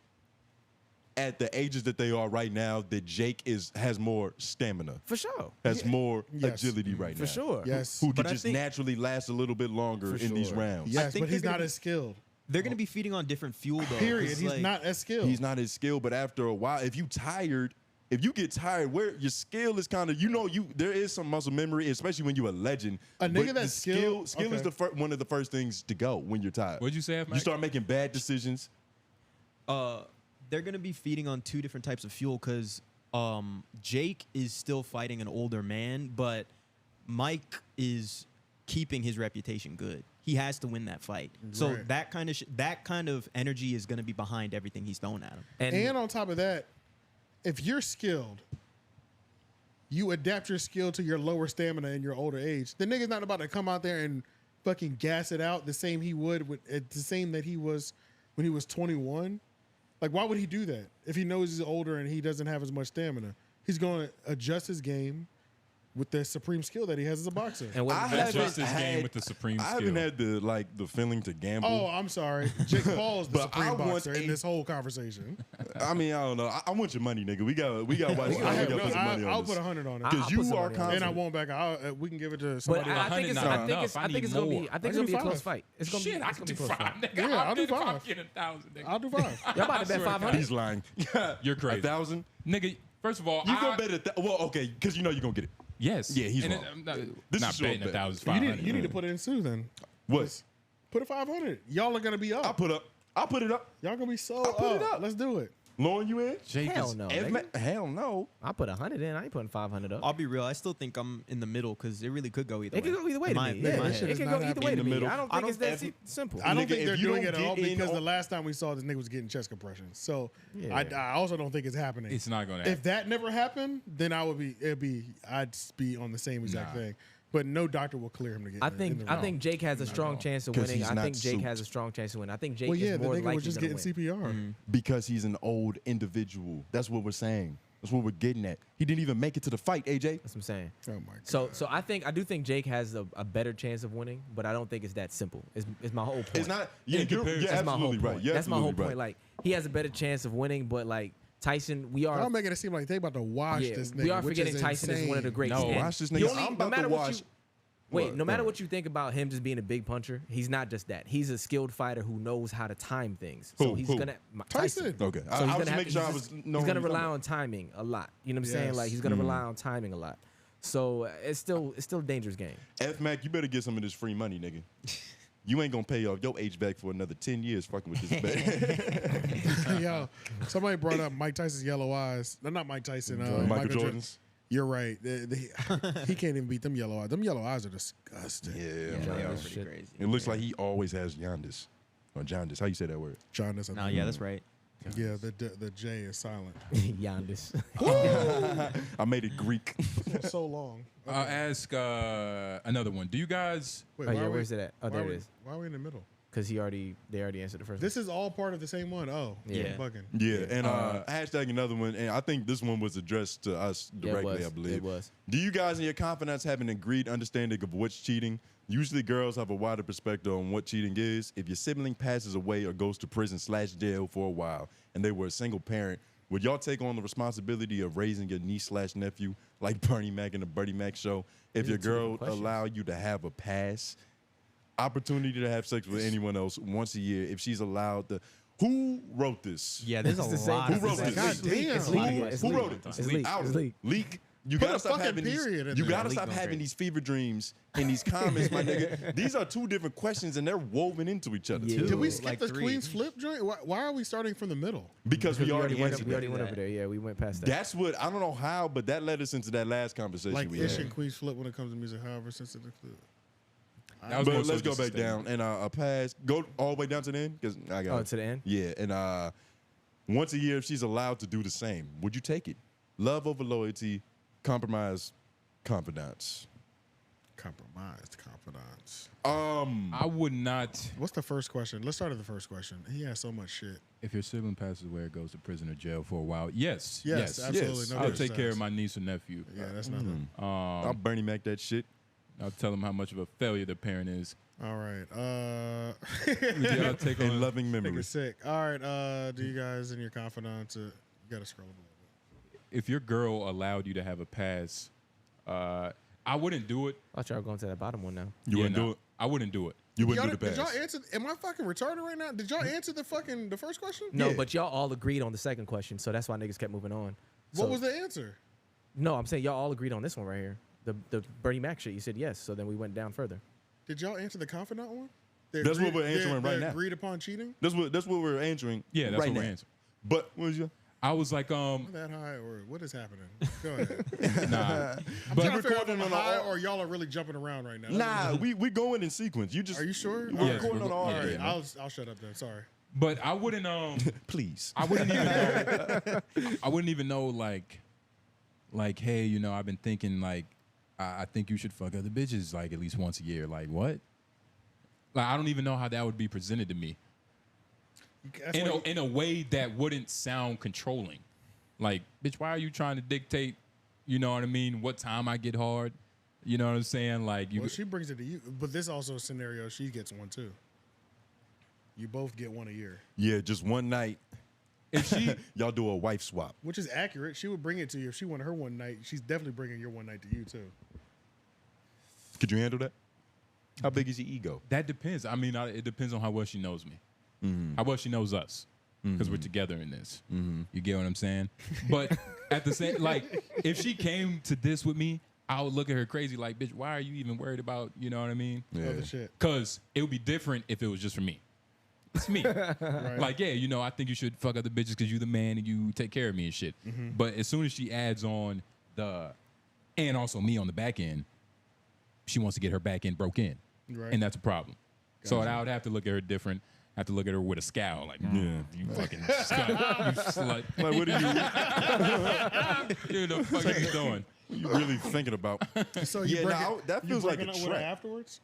at the ages that they are right now that Jake has more stamina, For sure. has more Yes. agility right now. For sure. Yes. Who But could I just think- naturally last a little bit longer For in these sure. rounds. Yes, think but he's they're not gonna- as skilled. They're going to be feeding on different fuel, though. Period. 'cause, He's like, not as skilled. He's not as skilled, but after a while, if you get tired, where your skill is kind of, there is some muscle memory, especially when you're a legend. A nigga But that's the skill skilled- is okay. one of the first things to go when you're tired. What'd you say, F. You Mac? start making bad decisions. they're gonna be feeding on two different types of fuel because Jake is still fighting an older man, but Mike is keeping his reputation good. He has to win that fight. So Right. that kind of energy is gonna be behind everything he's throwing at him. And on top of that, if you're skilled, you adapt your skill to your lower stamina in your older age. The nigga's not about to come out there and fucking gas it out the same he would the same that he was when he was 21. Like, why would he do that if he knows he's older and he doesn't have as much stamina? He's going to adjust his game with the supreme skill that he has as a boxer. And what Adjust his game with the supreme I skill. haven't had the feeling to gamble. Oh, I'm sorry. Jake Paul is the But supreme I want boxer in this whole conversation. I mean, I don't know. I want your money, nigga. We got watch. We got put some money on I'll this. put 100 on it. Because I'll you put some are money on it. confident. And I won't back out. We can give it to But somebody else. I think it's Nah, gonna be I a need close five. fight. It's gonna be Shit, I it's can gonna do be a close 5, fight. nigga. Yeah, I'll do if I'm 5. getting 1,000, nigga. I'll do 5. Y'all about to bet 500. He's lying. You're crazy. 1,000. Nigga, first of all, You gonna bet it? Well, okay, because you know you're gonna get it. Yes. Yeah, he's And wrong. I'm not, This not is your betting bet. 1,500. You need to put it in Sue then. What? Put a 500. Y'all are gonna be up. I'll put it up. Y'all gonna be so put it up. up. Let's do it. Lauren, you in? Jake Hell is- no. Hell no. I put 100 in. I ain't putting 500 up. I'll be real. I still think I'm in the middle because it really could go either It way. could go either way In to my- me. in Yeah, my shit head. it is can not go either happening way in to the me. middle. I don't I think it's don't that simple. I don't Nigga, think if they're you doing don't it at all get in because the on- last time we saw this nigga was getting chest compression. So Yeah. I also don't think it's happening. It's not going to If happen. that never happened, then I'd be on the same exact thing. But no doctor will clear him to get. I in think the I ring. think Jake has a strong chance of 'Cause winning. he's I not think Jake suit. has a strong chance to win. I think Jake Well, yeah, is the more nigga likely was just gonna getting win. CPR. Because he's an old individual. That's what we're saying. That's what we're getting at. He didn't even make it to the fight, AJ. That's what I'm saying. Oh my god. So I do think Jake has a better chance of winning, but I don't think it's that simple. It's my whole point. It's not. Yeah, In you're comparison- That's my whole absolutely right. point. You're That's my whole absolutely point. right. Like, he has a better chance of winning, but like Tyson, we are Y'all making it seem like they about to wash yeah, this nigga. we are which forgetting is Tyson is one of the insane. greats. No, And watch this you nigga. only- I'm no about matter to what watch. you- Wait, What? no matter Go what you think about him just being a big puncher, he's not just that. He's a skilled fighter who knows how to time things. So he's Who? gonna Tyson. Okay. So I he's was gonna just have, making sure I he's was just- knowing he's gonna what you're rely talking on timing a lot. You know what I'm saying? Yes. Like he's gonna rely on timing a lot. So it's still a dangerous game. F-Mac, you better get some of this free money, nigga. You ain't gonna pay off your HVAC for another 10 years fucking with this bet. Yo, somebody brought up Mike Tyson's yellow eyes. No, not Mike Tyson. Michael Jordan's. You're right. He can't even beat them yellow eyes. Them yellow eyes are disgusting. Yeah, They man. are shit. pretty crazy. It looks like he always has jaundice. Or jaundice. How you say that word? John, that's No, yeah, that's right. Yeah, the J is silent. Yandis. I made it Greek. For so long. I'll ask another one. Do you guys... Wait, Oh, why yeah, are we- where's it at? Oh, why there are it we- is. Why are we in the middle? Because they already answered the first This is all part of the same one. Oh, Yeah. I'm bugging. Yeah, and hashtag another one, and I think this one was addressed to us Yeah, it directly, was. I believe. It was. Do you guys in your confidence have an agreed understanding of what's cheating? Usually girls have a wider perspective on what cheating is. If your sibling passes away or goes to prison/jail for a while and they were a single parent, would y'all take on the responsibility of raising your niece/nephew like Bernie Mac in the Bernie Mac show? If These your are two girl different questions. allowed you to have a pass, opportunity to have sex with anyone else once a year, if she's allowed to. Who wrote this? Yeah, there's a It's the same- lot. it's Who the wrote same- this? God It's leaked. damn. It's Who, leaked. It's who leaked. wrote it? It's leaked. Out. It's leaked. Leak. You Put gotta a stop fucking having period in these. You there. gotta Leak stop goes having great. these fever dreams in these comments, my nigga. These are two different questions and they're woven into each other. Yeah. Did we Ooh, skip like the 3. Queen's flip joint? Why are we starting from the middle? Because we already went, answered we already that. went over there. Yeah, we went past that. That's what I don't know how, but that led us into that last conversation Like we Ish had. and Queen's flip when it comes to music, however sensitive. That was more But so let's go just a back down statement. and a pass. Go all the way down to the end because I got Oh, it. to the end? Yeah, and once a year, if she's allowed to do the same, would you take it? Love over loyalty, compromise, confidence. Compromised confidence. I would not... What's the first question? Let's start at the first question. He has so much shit. If your sibling passes away or goes to prison or jail for a while, yes. Yes, absolutely. yes. No I'll take questions care of asked. my niece or nephew. Yeah, that's nothing. I'll Bernie Mac that shit. I'll tell them how much of a failure the parent is. All right. Would y'all take In on... loving Nigga memory. sick. All right. Do you guys in your confidant? You gotta scroll a little bit. If your girl allowed you to have a pass, I wouldn't do it. I thought y'all were going to that bottom one now. You wouldn't no, do it. I wouldn't do it. You wouldn't Y'all, do the did pass. y'all answer? Am I fucking retarded right now? Did y'all answer the first question? No, Yeah. but y'all all agreed on the second question, so that's why niggas kept moving on. What So- was the answer? No, I'm saying y'all all agreed on this one right here. The Bernie Mac shit. You said yes, so then we went down further. Did y'all answer the confidant one? That's what we're answering right now. Agreed upon cheating. That's what we're answering. Yeah, that's right what we're now. answering. But what was your? I was like, That high or what is happening? Go ahead. nah. I'm But trying to figure out if recording I'm on high a- or y'all are really jumping around right now. Nah, we going in sequence. You just Are you sure? We're Yeah, recording on we're- all All right. right, I'll shut up then. Sorry. but I wouldn't Please. I wouldn't even know. I wouldn't even know like, hey, you know, I've been thinking like, I think you should fuck other bitches like at least once a year. Like what? Like I don't even know how that would be presented to me That's why in a way that wouldn't sound controlling. Like, bitch, why are you trying to dictate? You know what I mean? What time I get hard? You know what I'm saying? Like you. well, she brings it to you, but this also a scenario. She gets one too. You both get one a year, Yeah, just one night. if she Y'all do a wife swap. which is accurate. She would bring it to you if she wanted her one night. She's definitely bringing your one night to you too. Could you handle that? How big is your ego? that depends. I mean, it depends on how well she knows me, how well she knows us, because we're together in this. You get what I'm saying? But at the same, like, if she came to this with me, I would look at her crazy, like, bitch, why are you even worried about? You know what I mean? Other shit. Because it would be different if it was just for me. It's me. Like, yeah, you know, I think you should fuck other bitches because you the man and you take care of me and shit. But as soon as she adds on and also me on the back end, she wants to get her back end broke in. Right. And that's a problem. So I would have to look at her different. I have to look at her with a scowl, like, you fucking slut, you slut. Like, what are you? Dude, the fuck are you doing? What you really thinking about? So you Yeah, break nah, that feels like a breaking up with her trap. afterwards.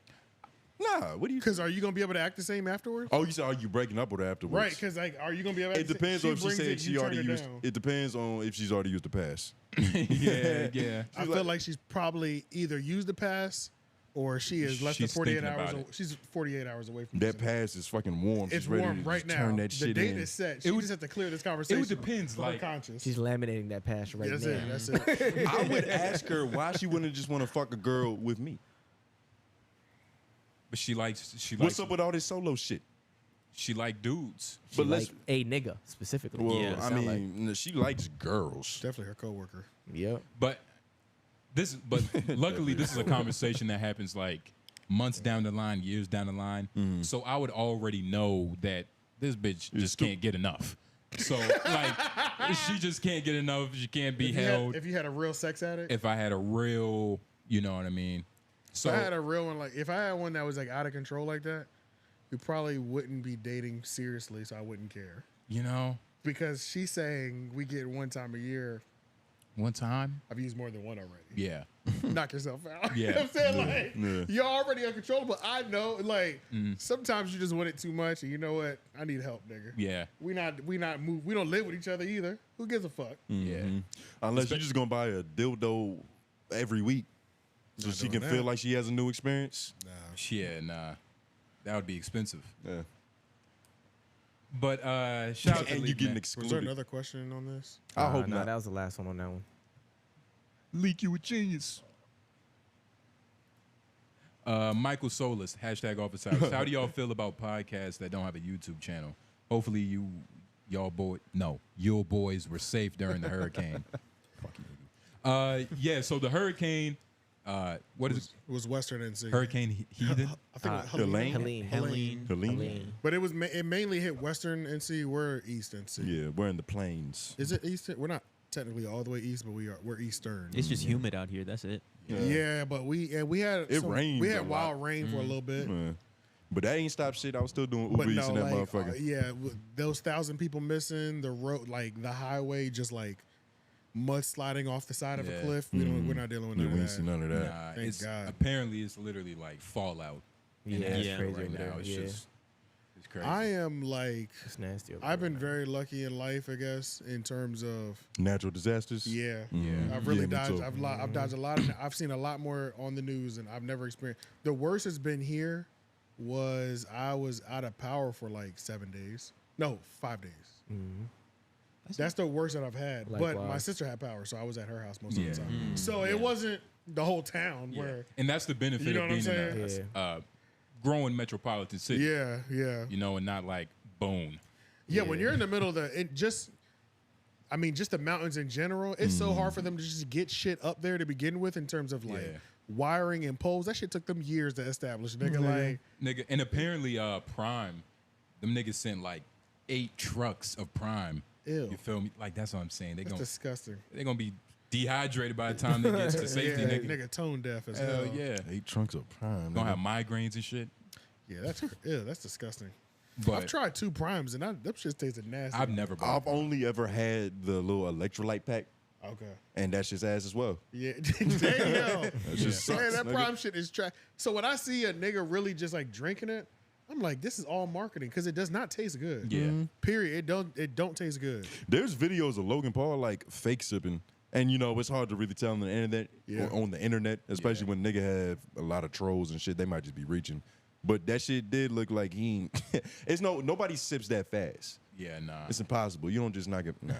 Nah, what do you? Because are you gonna be able to act the same afterwards? Oh, you said, are you breaking up with her afterwards? Right. Because like, are you gonna be able? to It depends on if she brings said it, she you already turn her used. down. It depends on if she's already used the pass. Yeah. I feel like she's probably either used the pass or she is less than She's 48 thinking hours. about it. She's 48 hours away from That using it. pass is fucking warm. It's She's ready warm to right just now. Turn that The shit date in. is set. She would- just has to clear this conversation. depends, for like- her conscience. She's laminating that passion right That's now. it. That's it. I would ask her why she wouldn't just want to fuck a girl with me. But she likes What's up with all this solo shit? she like dudes. She But like let's- a nigga specifically. Well, Yeah, I sound like. mean, she likes girls. Definitely her coworker. Yep. But luckily this is a conversation that happens like months down the line, years down the line. So I would already know that this bitch just can't get enough. So like she just can't get enough. She can't be held. If you had a real sex addict, If I had a real, you know what I mean? So if I had a real one, like if I had one that was like out of control like that, we probably wouldn't be dating seriously, so I wouldn't care. you know, Because she's saying we get one time a year. one time, I've used more than one already. yeah. Knock yourself out. Yeah. You know what I'm saying? Like, you're already uncontrollable. I know, like, Mm. sometimes you just want it too much, and you know what? I need help, nigga. Yeah. We don't live with each other either. Who gives a fuck? Yeah. Unless you're just gonna buy a dildo every week, so she can doing feel that. like she has a new experience. Yeah, nah. That would be expensive. Yeah. But shout out to And Leak you getting Man. Was there excluded. another question on this? I hope no, not. that was the last one on that one. Leak, you a genius. Michael Solis, hashtag office hours. How do y'all feel about podcasts that don't have a YouTube channel? Hopefully your boys were safe during the hurricane. Yeah, so the hurricane, what is it? It was Western NC. Hurricane Heathen? I think it was Helene? Helene. But it mainly hit Western NC. We're East NC. Yeah, we're in the plains. Is it Eastern? We're not technically all the way east, but we're Eastern. It's just humid out here. That's it. Yeah, but we had It rained We a had lot. wild rain for a little bit. Yeah. But that ain't stopped shit. I was still doing But Uber Eats no, in that like, motherfucker. yeah, those 1,000 people missing, the road, like the highway, just like mud sliding off the side of a Yeah. cliff. We're not dealing with Yeah, none we of ain't seen that. none of that. Nah, Thank it's God. apparently it's literally like fallout. in Yeah, Asheville it's crazy right over now. there. It's Yeah. just it's crazy. I am like, It's nasty. over I've there been right now. very lucky in life, I guess, in terms of Natural disasters. yeah. Yeah. I've really Yeah, me dodged. too. I've dodged a lot. I've seen a lot more on the news, and I've never experienced. The worst has been here. I was out of power for like 7 days. No, 5 days. That's the worst that I've had. But my Likewise. sister had power, so I was at her house most of Yeah. the time. So it wasn't the whole town Yeah. where. And that's the benefit You know of what I'm being in saying? a growing metropolitan city. Yeah, yeah, You know, and not like Boone. yeah. When you're in the middle of just the mountains in general, it's so hard for them to just get shit up there to begin with in terms of like Yeah. wiring and poles. That shit took them years to establish, nigga. Like, Nigga, and apparently Prime, them niggas sent like 8 trucks of Prime Ew. You feel me? Like that's what I'm saying. That's disgusting. They're gonna be dehydrated by the time they get to safety. Yeah, nigga. tone deaf as Hell hell. yeah. 8 trunks of Prime. Gonna nigga. have migraines and shit. Yeah, that's disgusting. But I've tried 2 primes and them shit tasted nasty. I've never bought I've only ever had the little electrolyte pack, Okay. and that's just ass as well. Yeah. Damn. That just Man, sucks. that nigga. prime shit is trash. So when I see a nigga really just like drinking it, I'm like, this is all marketing because it does not taste good. Yeah. Period. It don't taste good. There's videos of Logan Paul like fake sipping, and you know it's hard to really tell on the internet. Yeah. On the internet, especially when nigga have a lot of trolls and shit, they might just be reaching. But that shit did look like he ain't. Nobody sips that fast. Yeah, nah. It's impossible. You don't just knock it. Nah.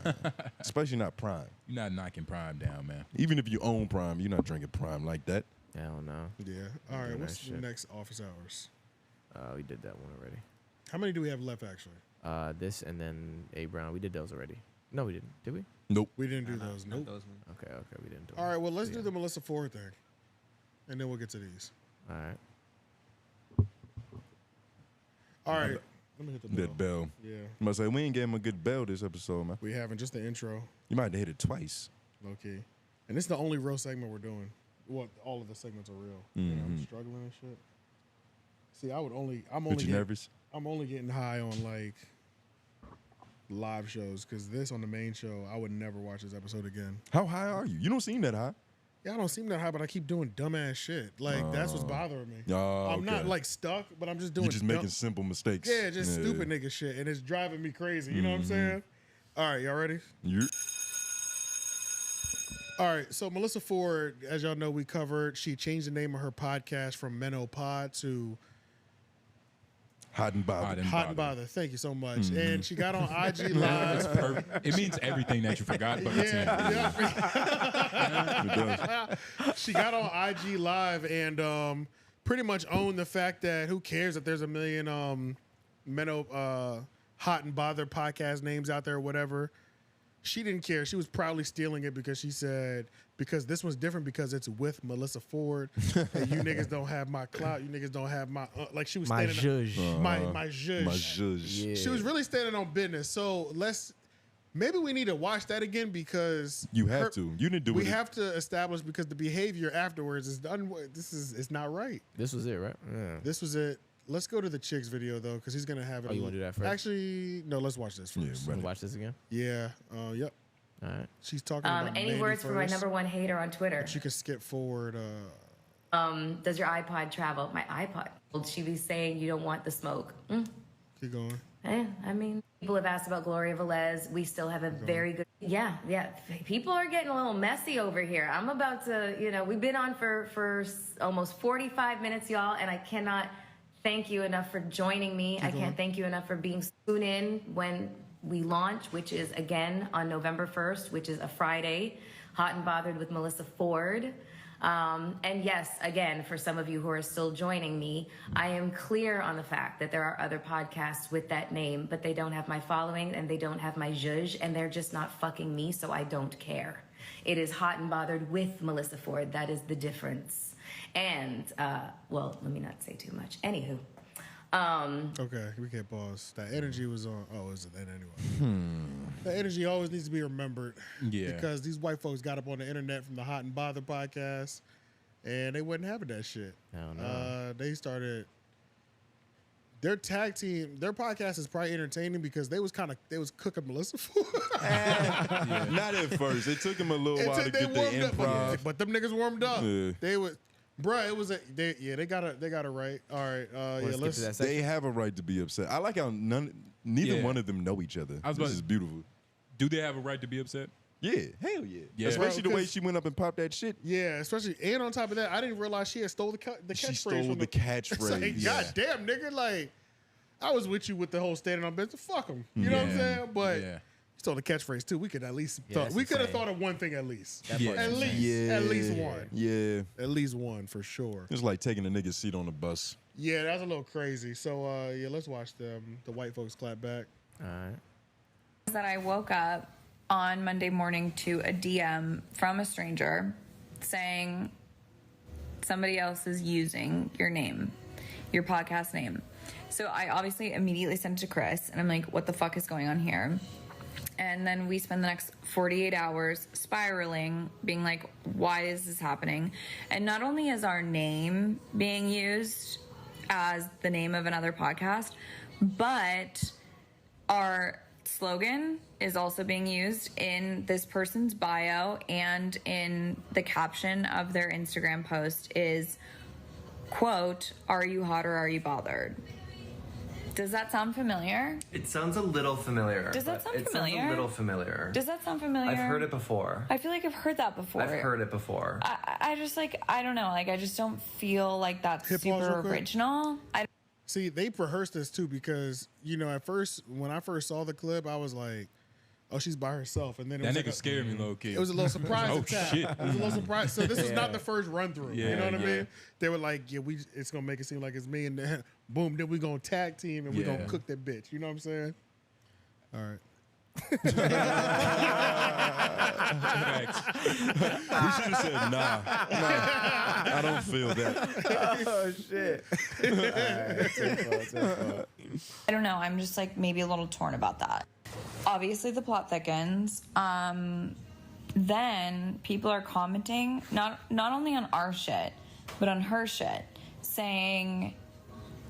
Especially not Prime. You're not knocking Prime down, man. Even if you own Prime, you're not drinking Prime like that. Hell no. Yeah. All right. doing What's that the shit. next office hours? We did that one already. How many do we have left actually? This and then A Brown. We did those already. No, we didn't. Did we? Nope. We didn't do those. Nope. Okay, we didn't do All right. Well, let's Yeah. do the Melyssa Ford thing, and then we'll get to these. All right. All right. Let me hit the bell. That bell. Yeah. I must say we ain't gave him a good bell this episode, man. We haven't. Just the intro. You might have to hit it twice. Low key. And this is the only real segment we're doing. Well, all of the segments are real. You know, I'm struggling and shit. See, I'm But you nervous? I'm only getting high on like live shows because this on the main show, I would never watch this episode again. How high are you? You don't seem that high. Yeah, I don't seem that high, but I keep doing dumbass shit. Like that's what's bothering me. Oh, I'm not okay. like stuck, but I'm just doing. You're just making simple mistakes. Yeah, just stupid nigga shit, and it's driving me crazy. You know what I'm saying? All right, y'all ready? You. All right, so Melyssa Ford, as y'all know, we covered. She changed the name of her podcast from MenaceMaterialEnt to Hot and bothered. Hot and Bother. Thank you so much. And she got on IG Live. It means everything that you forgot, but it's in. She got on IG Live and pretty much owned the fact that who cares if there's a million Hot and Bother podcast names out there or whatever. She didn't care. She was proudly stealing it because she said, because this one's different because it's with Melyssa Ford. And you niggas don't have my clout. You niggas don't have my, like she was My standing zhuzh. my zhuzh. My zhuzh. Yeah. She was really standing on business. So maybe we need to watch that again because You have to. You didn't do we it. have to establish because the behavior afterwards is it's not right. This was it, right? Yeah. This was it. Let's go to the chicks video though, because he's gonna have it. Oh, you wanna do that first? Actually, no. Let's watch this first. Yeah, Wanna right. watch this again? Yeah. Yep. All right. She's talking about Any Mandy words for my first, #1 hater on Twitter? but you can skip forward. Does your iPod travel? My iPod. Will she be saying you don't want the smoke? Keep going. I mean, people have asked about Gloria Velez. We still have a very good. Yeah. People are getting a little messy over here. I'm about to, we've been on for almost 45 minutes, y'all, and I cannot thank you enough for joining me. I can't thank you enough for being soon in when we launch, which is again on November 1st, which is a Friday. Hot and Bothered with Melyssa Ford. And yes, again, for some of you who are still joining me, I am clear on the fact that there are other podcasts with that name, but they don't have my following and they don't have my zhuzh, and they're just not fucking me, so I don't care. It is Hot and Bothered with Melyssa Ford. That is the difference. And, well, let me not say too much. Anywho. Okay, we can't pause. That energy was on. Oh, is it that anyway? That energy always needs to be remembered. Yeah. Because these white folks got up on the internet from the Hot and Bother podcast, and they wasn't having that shit. Hell no. They started their tag team. Their podcast is probably entertaining because they was cooking Melyssa Ford. Not at first. It took him a little while to Until get they the warmed up, improv. but them niggas warmed up. Yeah. They was, bruh. It was they got it right. All right, Wanna skip let's. to that section? They have a right to be upset. I like how neither Yeah. one of them know each other. I was This about- is beautiful. Do they have a right to be upset? Yeah, hell yeah. Yeah. Especially the way Because- she went up and popped that shit. Yeah, especially and on top of that, I didn't realize she had stole the catchphrase. She stole from the It's like, catchphrase. God damn, nigga, like I was with you with the whole standing on business. Fuck them, you know what I'm Yeah. saying? But Yeah. you stole the catchphrase too. We could at least that's we could have insane. thought of one thing at least. That Yeah. part's At insane. least, at least one, Yeah. at least one for sure. It's like taking a nigga's seat on the bus. Yeah, that's a little crazy. So yeah, let's watch the white folks clap back. All right. That I woke up on Monday morning to a DM from a stranger saying somebody else is using your name, your podcast name. So I obviously immediately sent it to Chris and I'm like, what the fuck is going on here? And then we spend the next 48 hours spiraling, being like, why is this happening? And not only is our name being used as the name of another podcast, but our slogan is also being used in this person's bio, and in the caption of their Instagram post is, quote, "Are you hot or are you bothered?" Does that sound familiar? It sounds a little familiar. Does that sound familiar? It sounds a little familiar. Does that sound familiar? I've heard it before. I feel like I've heard that before. I've heard it before. I just like, I don't know. Like, I just don't feel like that's Hip pause real super quick. original. See, they rehearsed this too because, you know, at first, when I first saw the clip, I was like, oh, she's by herself. And then it That was nigga like scared me, low key. It was a little surprise. Oh, attack. shit. It was a little surprise. So this is not the first run through. Yeah, you know what I yeah. mean? They were like, yeah, it's gonna make it seem like it's me, and then boom, then we gonna tag team and we gonna Yeah. cook that bitch. You know what I'm saying? All right. Facts. We should have said nah. I don't feel that. Oh shit. I don't know. I'm just like maybe a little torn about that. Obviously, the plot thickens. Then people are commenting not only on our shit, but on her shit, saying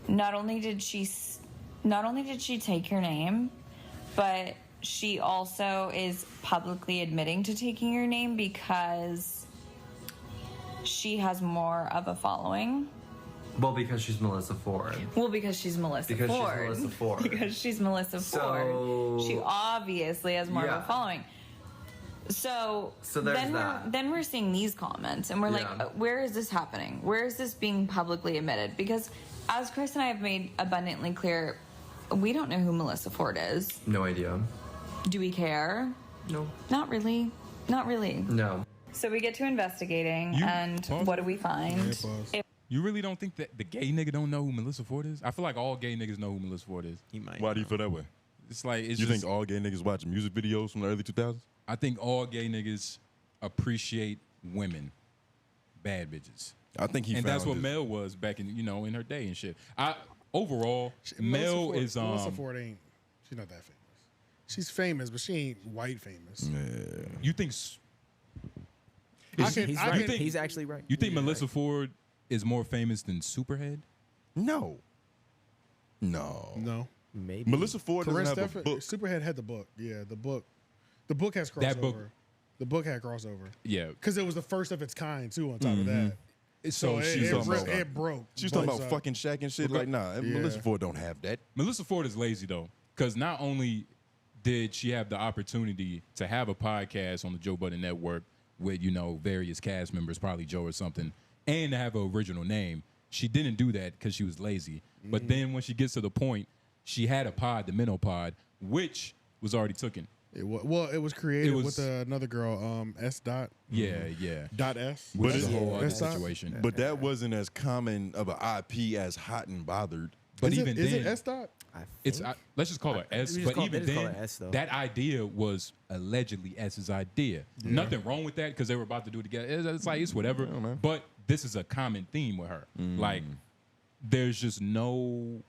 not only did she take your name, but she also is publicly admitting to taking your name because she has more of a following. Well, because she's Melyssa Ford. Well, because she's Melyssa Because she's Ford. Melyssa Ford. Because she's Melyssa Ford. She obviously has more of Yeah. a following. So there's that. Then we're seeing these comments, and we're Yeah. like, where is this happening? Where is this being publicly admitted? Because as Chris and I have made abundantly clear, we don't know who Melyssa Ford is. No idea. Do we care? No. Not really. Not really. No. So we get to investigating, and pause. what do we find? pause. You really don't think that the gay nigga don't know who Melyssa Ford is? I feel like all gay niggas know who Melyssa Ford is. He might. Why do you feel that way? It's like it's You just, think all gay niggas watch music videos from the early 2000s? I think all gay niggas appreciate women, bad bitches. I think he And found that's what his- Mel was back in, in her day and shit. Overall, Melissa Mel Ford, is Melissa Ford ain't. She's not that famous. She's famous, but she ain't white famous. you think He's I right. can- He's actually right. you think Melyssa Ford is more famous than Superhead? No. No. No. Maybe. Melissa Ford doesn't Corinne have a Stephan, book. Superhead had the book. Yeah, the book. The book has crossover. That book- The book had crossover Yeah. because it was the first of its kind too. On top of that, So it, she's it, talking bro- about- it broke. She's talking both about sides. fucking Shaq and shit. Okay. Like, nah, Melissa Ford don't have that. Melissa Ford is lazy though, because not only did she have the opportunity to have a podcast on the Joe Budden Network with various cast members, probably Joe or something, and to have an original name, she didn't do that because she was lazy. But then when she gets to the point, she had a pod, the Minnow Pod, which was already taken. It was created It was- with another girl, S. Dot. Yeah, yeah. Dot S. Which But is a it's- whole other that's not- situation. But that wasn't as common of an IP as Hot and Bothered. But is even it, is then, it S. Dot? it's let's just call her S. we just But call- even they just call then, her S, though. that idea was allegedly S's idea. Nothing wrong with that because they were about to do it together. It's like it's whatever. But this is a common theme with her. Like, there's just no.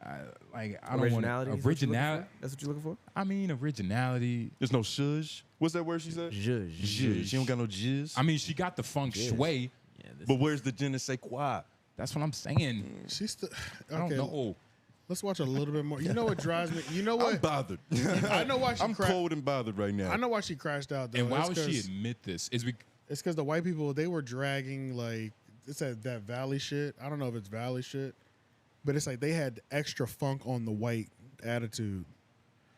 I don't want Originality. is what you're looking originality. for? That's what you're looking for? I mean, originality. There's no shush. What's that word she said? Zhuzh. Zhuzh. She don't got no jizz. I mean, she got the feng shui. But where's the je ne sais quoi? That's what I'm saying. She's still. I don't Okay, know. let's watch a little bit more. You know what drives me? You know I'm what? bothered. I know why she I'm cold and bothered right now. I know why she crashed out though. And why It's would she 'cause- admit this? It's It's because the white people, they were dragging like it's that Valley shit. I don't know if it's Valley shit, but it's like they had extra funk on the white attitude.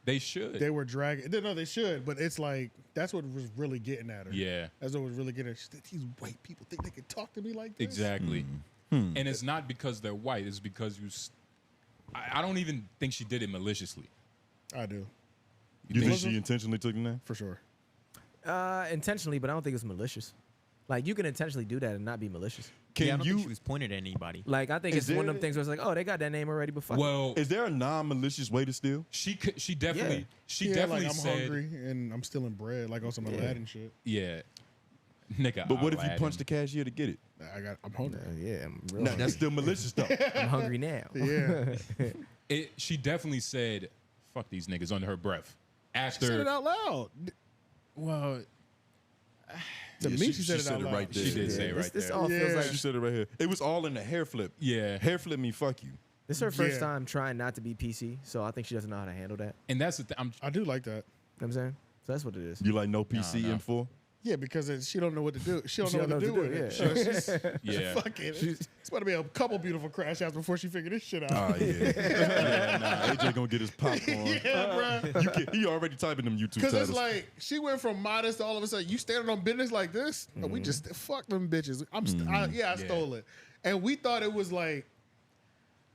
they should. They were dragging. No, they should, but it's like that's what was really getting at her. Yeah. That's what was really getting at her. These white people think they can talk to me like this. Exactly. And it's not because they're white. It's because I don't even think she did it maliciously. I do, You think think- she intentionally took the name? for sure. Intentionally, but I don't think it's malicious. Like, you can intentionally do that and not be malicious. Can I don't you? think she was pointed at anybody. Like, I think Is it's one of there- them things where it's like, oh, they got that name already before. Well, Is there a non-malicious way to steal? she definitely Yeah. she Yeah, definitely like I'm said hungry and I'm stealing bread, like on some Aladdin shit. yeah. Nigga, But what if you Aladdin. punch the cashier to get it? I'm hungry. Yeah, I'm real No, hungry. that's still malicious though. I'm hungry now. Yeah, She definitely said, "Fuck these niggas" under her breath. after. She said it out loud. Well, To me, she said it out loud. right there. she did say it right This there. all feels Yeah. like She said it right here. It was all in the hair flip. Yeah. Hair flip me, fuck you. this is her first Yeah. time trying not to be PC, so I think she doesn't know how to handle that. And that's the thing. I do like that. You know what I'm saying? So that's what it is. You like no PC no. info? Yeah, because she don't know what to do. She don't She know don't what to know do what with to it. do, So she's Yeah. fuck it. It's about to be a couple beautiful crash outs before she figure this shit out. Oh, yeah. Nah, AJ gonna get his popcorn. Yeah, bro. He already typing them YouTube Because titles. it's like she went from modest to all of a sudden you standing on business like this. No, we just fuck them bitches. I stole it, and we thought it was like,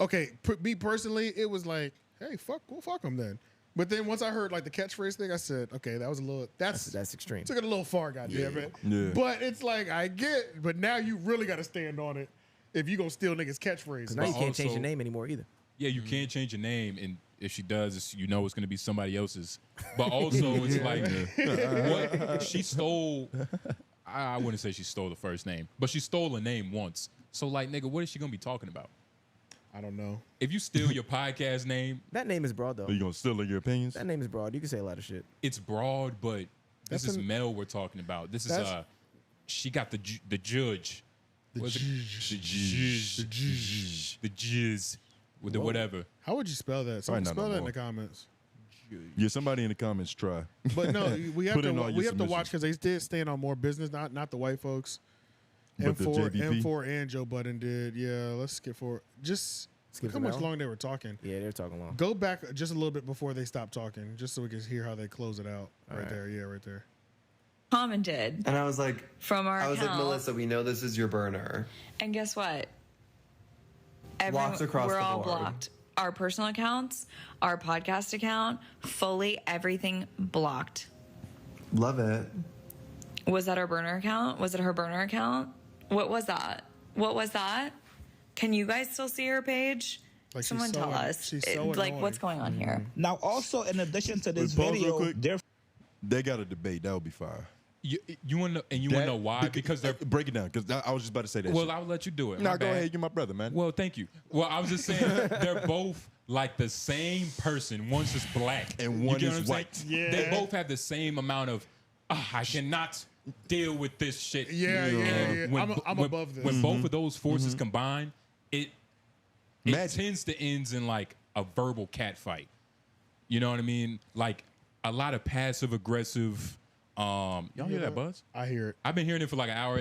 okay, me personally, it was like, hey, fuck them then. But then once I heard like the catchphrase thing, I said, okay, that was a little. That's extreme. Took it a little far, goddamn it. Yeah. But it's like I get, but now you really got to stand on it if you gonna steal niggas' catchphrases. Now you can't change also- your name anymore either. Yeah, you can't change your name, and if she does, it's going to be somebody else's. But also, it's like what she stole. I wouldn't say she stole the first name, but she stole a name once. So, like, nigga, what is she gonna be talking about? I don't know. If you steal your podcast name, That name is broad though. Are you gonna steal your opinions? That name is broad. You can say a lot of shit. it's broad, but this That's is an- Mel we're talking about. This is That's- she got the judge. The What's it? jizz. The jizz with the whatever. How would you spell that? Someone not spell no that in more. the comments. Yeah, somebody in the comments try. But no, we have Put to in all your we have to watch submissions. because they did stand on more business, not the white folks. But the JBP? M4 and Joe Budden did. Yeah, let's skip forward. Just Skip look how to much Mel? longer they were talking. Yeah, they're talking long. Go back just a little bit before they stopped talking, just so we can hear how they close it out. Right there, yeah, right there. Commented And I was like, from our account. Melyssa, we know this is your burner. And guess what? Blocks across we're the all board. blocked. Our personal accounts, our podcast account, fully everything blocked. Love it. Was that our burner account? Was it her burner account? What was that? What was that? Can you guys still see her page? Like, she's Someone so tell an- us. she's so like, annoying. what's going on here? Now, also in addition to this Wait, pause real video, quick. there They got a debate. That would be fire. You want to and you want to know why? Because they're break it down. Because I was just about to say that. well, shit. I'll let you do it. Nah, My go bad. ahead. You're my brother, man. Well, thank you. Well, I was just saying they're both like the same person. One's just black And You one get is what I'm saying? white. They both have the same amount of. I cannot deal with this shit. Yeah. And I'm above this. When both of those forces combine, it Magic. tends to ends in like a verbal cat fight. You know what I mean? Like a lot of passive aggressive. Y'all hear that, Buzz? I hear it. I've been hearing it for like an hour.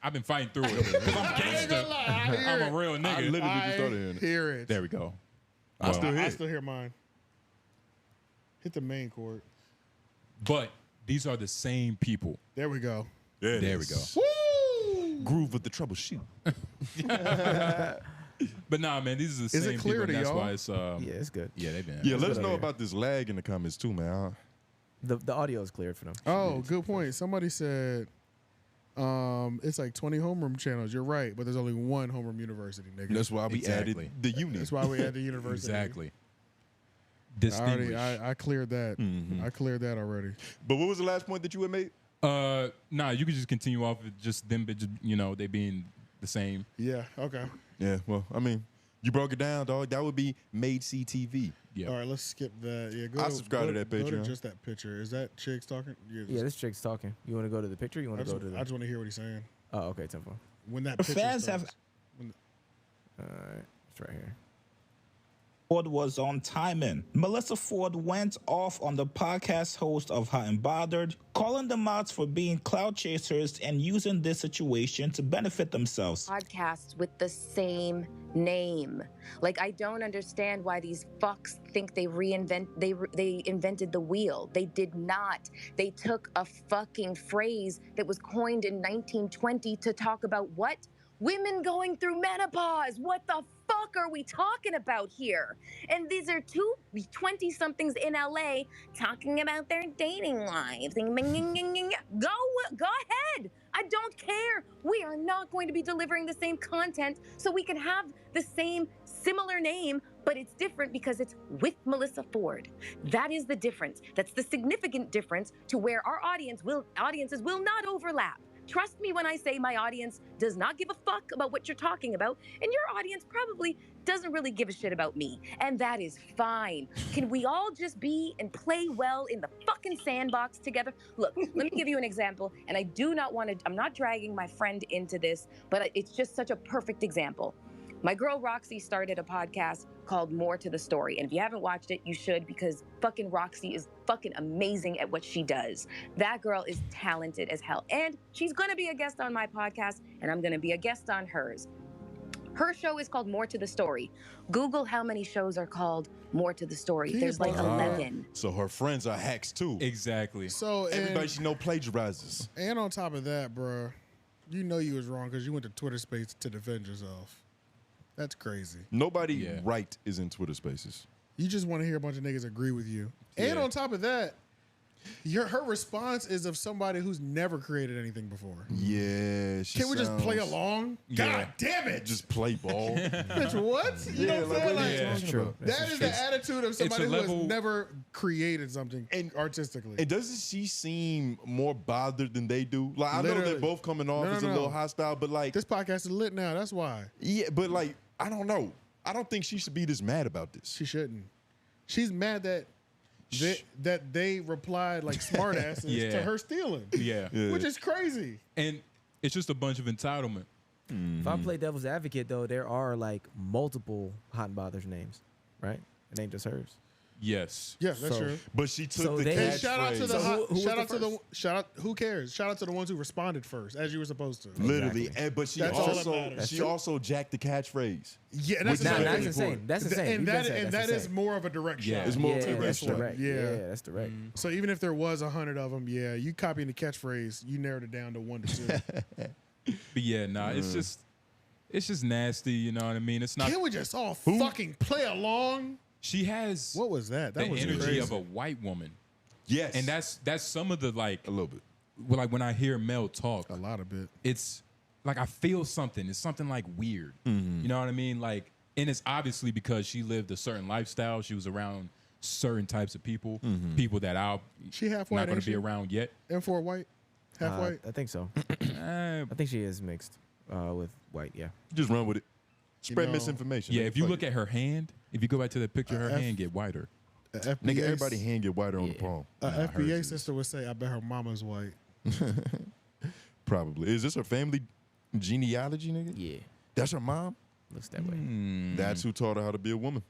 I've been fighting through it because I'm gangster. I'm a real I nigga. literally just started hearing it. Hear it. There we go. I still hear I it. still hear mine. Hit the main chord. But these are the same people. There we go. There There we go. Woo! Groove with the troubleshoot. But nah, man, these are the Is it same clear people. to And that's y'all? why it's Yeah, it's good. yeah, they've been Yeah, let us good know over about this lag in the comments too, man. The audio is cleared for them. Oh, good point. Somebody said it's like 20 homeroom channels. You're right, but there's only one homeroom university, nigga. That's why we Exactly. added the uni. That's why we had the university. exactly I distinguished. I cleared that. I cleared that already. But what was the last point that you had made? Nah, you could just continue off with just them, but just, they being the same. Yeah. Okay. Yeah, well, I mean, you broke it down, dog. That would be Made CTV. Yeah. All right. Let's skip that. Yeah. Go I subscribe to that Go to Patreon. just that picture. Is that chicks talking? Yeah, this chick's talking. You want to go to the picture? You want I to just, go to the? I just want to hear what he's saying. Oh, okay, 10-4. When that The picture fans starts. have- All right, it's right here. Ford was on timing. Melyssa Ford went off on the podcast host of 𝙼𝙾𝚃, calling them out for being cloud chasers and using this situation to benefit themselves. Podcasts with the same name. Like, I don't understand why these fucks think they invented the wheel. They did not. They took a fucking phrase that was coined in 1920 to talk about what? Women going through menopause. What the fuck are we talking about here? And these are two 20-somethings in LA talking about their dating lives. Go ahead. I don't care. We are not going to be delivering the same content so we can have the same similar name, but it's different because it's with Melyssa Ford. That is the difference. That's the significant difference to where our audiences will not overlap. Trust me when I say my audience does not give a fuck about what you're talking about, and your audience probably doesn't really give a shit about me, and that is fine. Can we all just be and play well in the fucking sandbox together? Look, let me give you an example, and I do not want to, I'm not dragging my friend into this, but it's just such a perfect example. My girl Roxy started a podcast called More to the Story. And if you haven't watched it, you should, because fucking Roxy is fucking amazing at what she does. That girl is talented as hell. And she's going to be a guest on my podcast, and I'm going to be a guest on hers. Her show is called More to the Story. Google how many shows are called More to the Story. There's like 11. So her friends are hacks too. Exactly. So everybody she know plagiarizes. And on top of that, bro, you know you was wrong because you went to Twitter Space to defend yourself. That's crazy. Nobody right is in Twitter Spaces. You just want to hear a bunch of niggas agree with you. And on top of that, her response is of somebody who's never created anything before. Yeah. Can we just play along? God damn it. Just play ball. Bitch, what? You know what I'm saying? That's true. That is the attitude of somebody who has never created something artistically. And doesn't she seem more bothered than they do? Like, I know they're both coming off as a little hostile, but like... This podcast is lit now, that's why. Yeah, but like, I don't know. I don't think she should be this mad about this. She shouldn't. She's mad that they replied like smartasses to her stealing. Yeah. Which is crazy. And it's just a bunch of entitlement. If I play devil's advocate, though, there are like multiple Hot and Bothers names, right? It ain't just hers. Yes. Yeah, that's true. But she took the catchphrase. Shout out to the who cares? Shout out to the ones who responded first, as you were supposed to. Literally, but she also jacked the catchphrase. Yeah, that's insane. That's insane. And that is more of a direct shot. It's more of a direct shot. Yeah, that's direct. So even if there was 100 of them, you copying the catchphrase, you narrowed it down to 1 to 2. But yeah, it's just nasty. You know what I mean? It's not. Can we just all fucking play along? She has what was that? That the was energy crazy. of a white woman. Yes, and that's some of the like a little bit. Like when I hear Mel talk, a lot of it. It's like I feel something. It's something like weird. You know what I mean? Like, and it's obviously because she lived a certain lifestyle. She was around certain types of people, people that I'm half not white, going to be around yet. And for white, half white. I think so. I think she is mixed with white. Yeah, just run with it. Spread misinformation. Yeah, if you look at her hand, if you go back to the picture, her hand get whiter. Nigga, everybody hand get whiter on the palm. FBA sister would say, I bet her mama's white. Probably. Is this her family genealogy, nigga? Yeah. That's her mom? Looks that way. That's who taught her how to be a woman.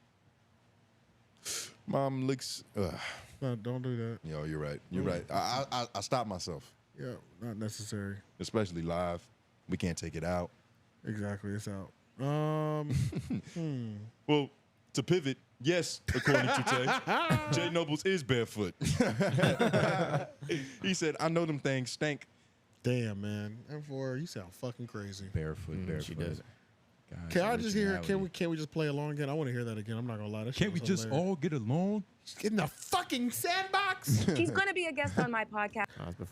Mom looks... No, don't do that. Yo, you're right. You're right. I stopped myself. Yeah, not necessary. Especially live. We can't take it out. Exactly, it's out. Well, to pivot, yes, according to Tay, Jay Noblez is barefoot. He said, I know them things stink. Damn, man. M4, you sound fucking crazy. Barefoot. She does. Gosh, can I just hear? Can we just play along again? I want to hear that again. I'm not gonna lie. Can't we just all get along? Just get in the fucking sandbox. She's gonna be a guest on my podcast.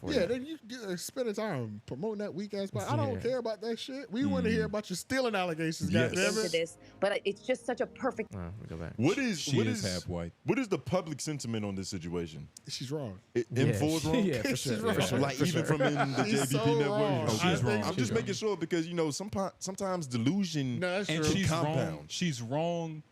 Then you spend the time promoting that weak ass. I don't care about that shit. We want to hear about your stealing allegations. Yes. Goddammit. Into this, but it's just such a perfect. Go back. What is half white? What is the public sentiment on this situation? She's wrong. M4's wrong? Yeah, for sure. She's wrong. For sure. Like even from in the She's JVP so network. wrong. She's wrong. I'm just making sure because sometimes delusion. No, that's And true. she's Compound. wrong. She's wrong,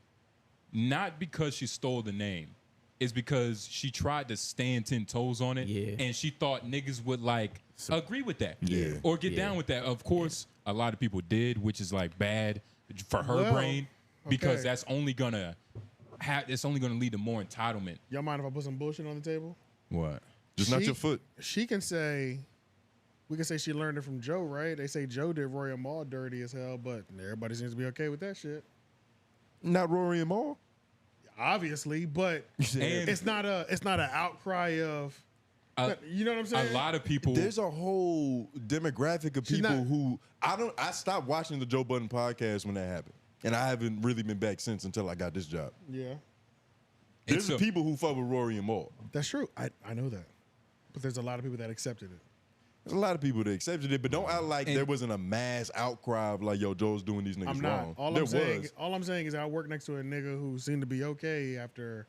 not because she stole the name. It's because she tried to stand 10 toes on it, and she thought niggas would like agree with that, or get down with that. Of course, a lot of people did, which is like bad for her brain because that's only gonna it's only gonna lead to more entitlement. Y'all mind if I put some bullshit on the table? What? Just not your foot. She can say, we can say she learned it from Joe, right? They say Joe did Rory and Maul dirty as hell, but everybody seems to be okay with that shit. Not Rory and Maul. Obviously, but it's not an outcry of. You know what I'm saying? A lot of people. There's a whole demographic of people who I stopped watching the Joe Budden podcast when that happened, and I haven't really been back since until I got this job. Yeah. There's people who fuck with Rory and Maul. That's true. I know that, but there's a lot of people that accepted it. There's a lot of people that accepted it, but don't act like there wasn't a mass outcry of like, yo, Joe's doing these niggas I'm not. wrong. All I'm saying is I work next to a nigga who seemed to be okay after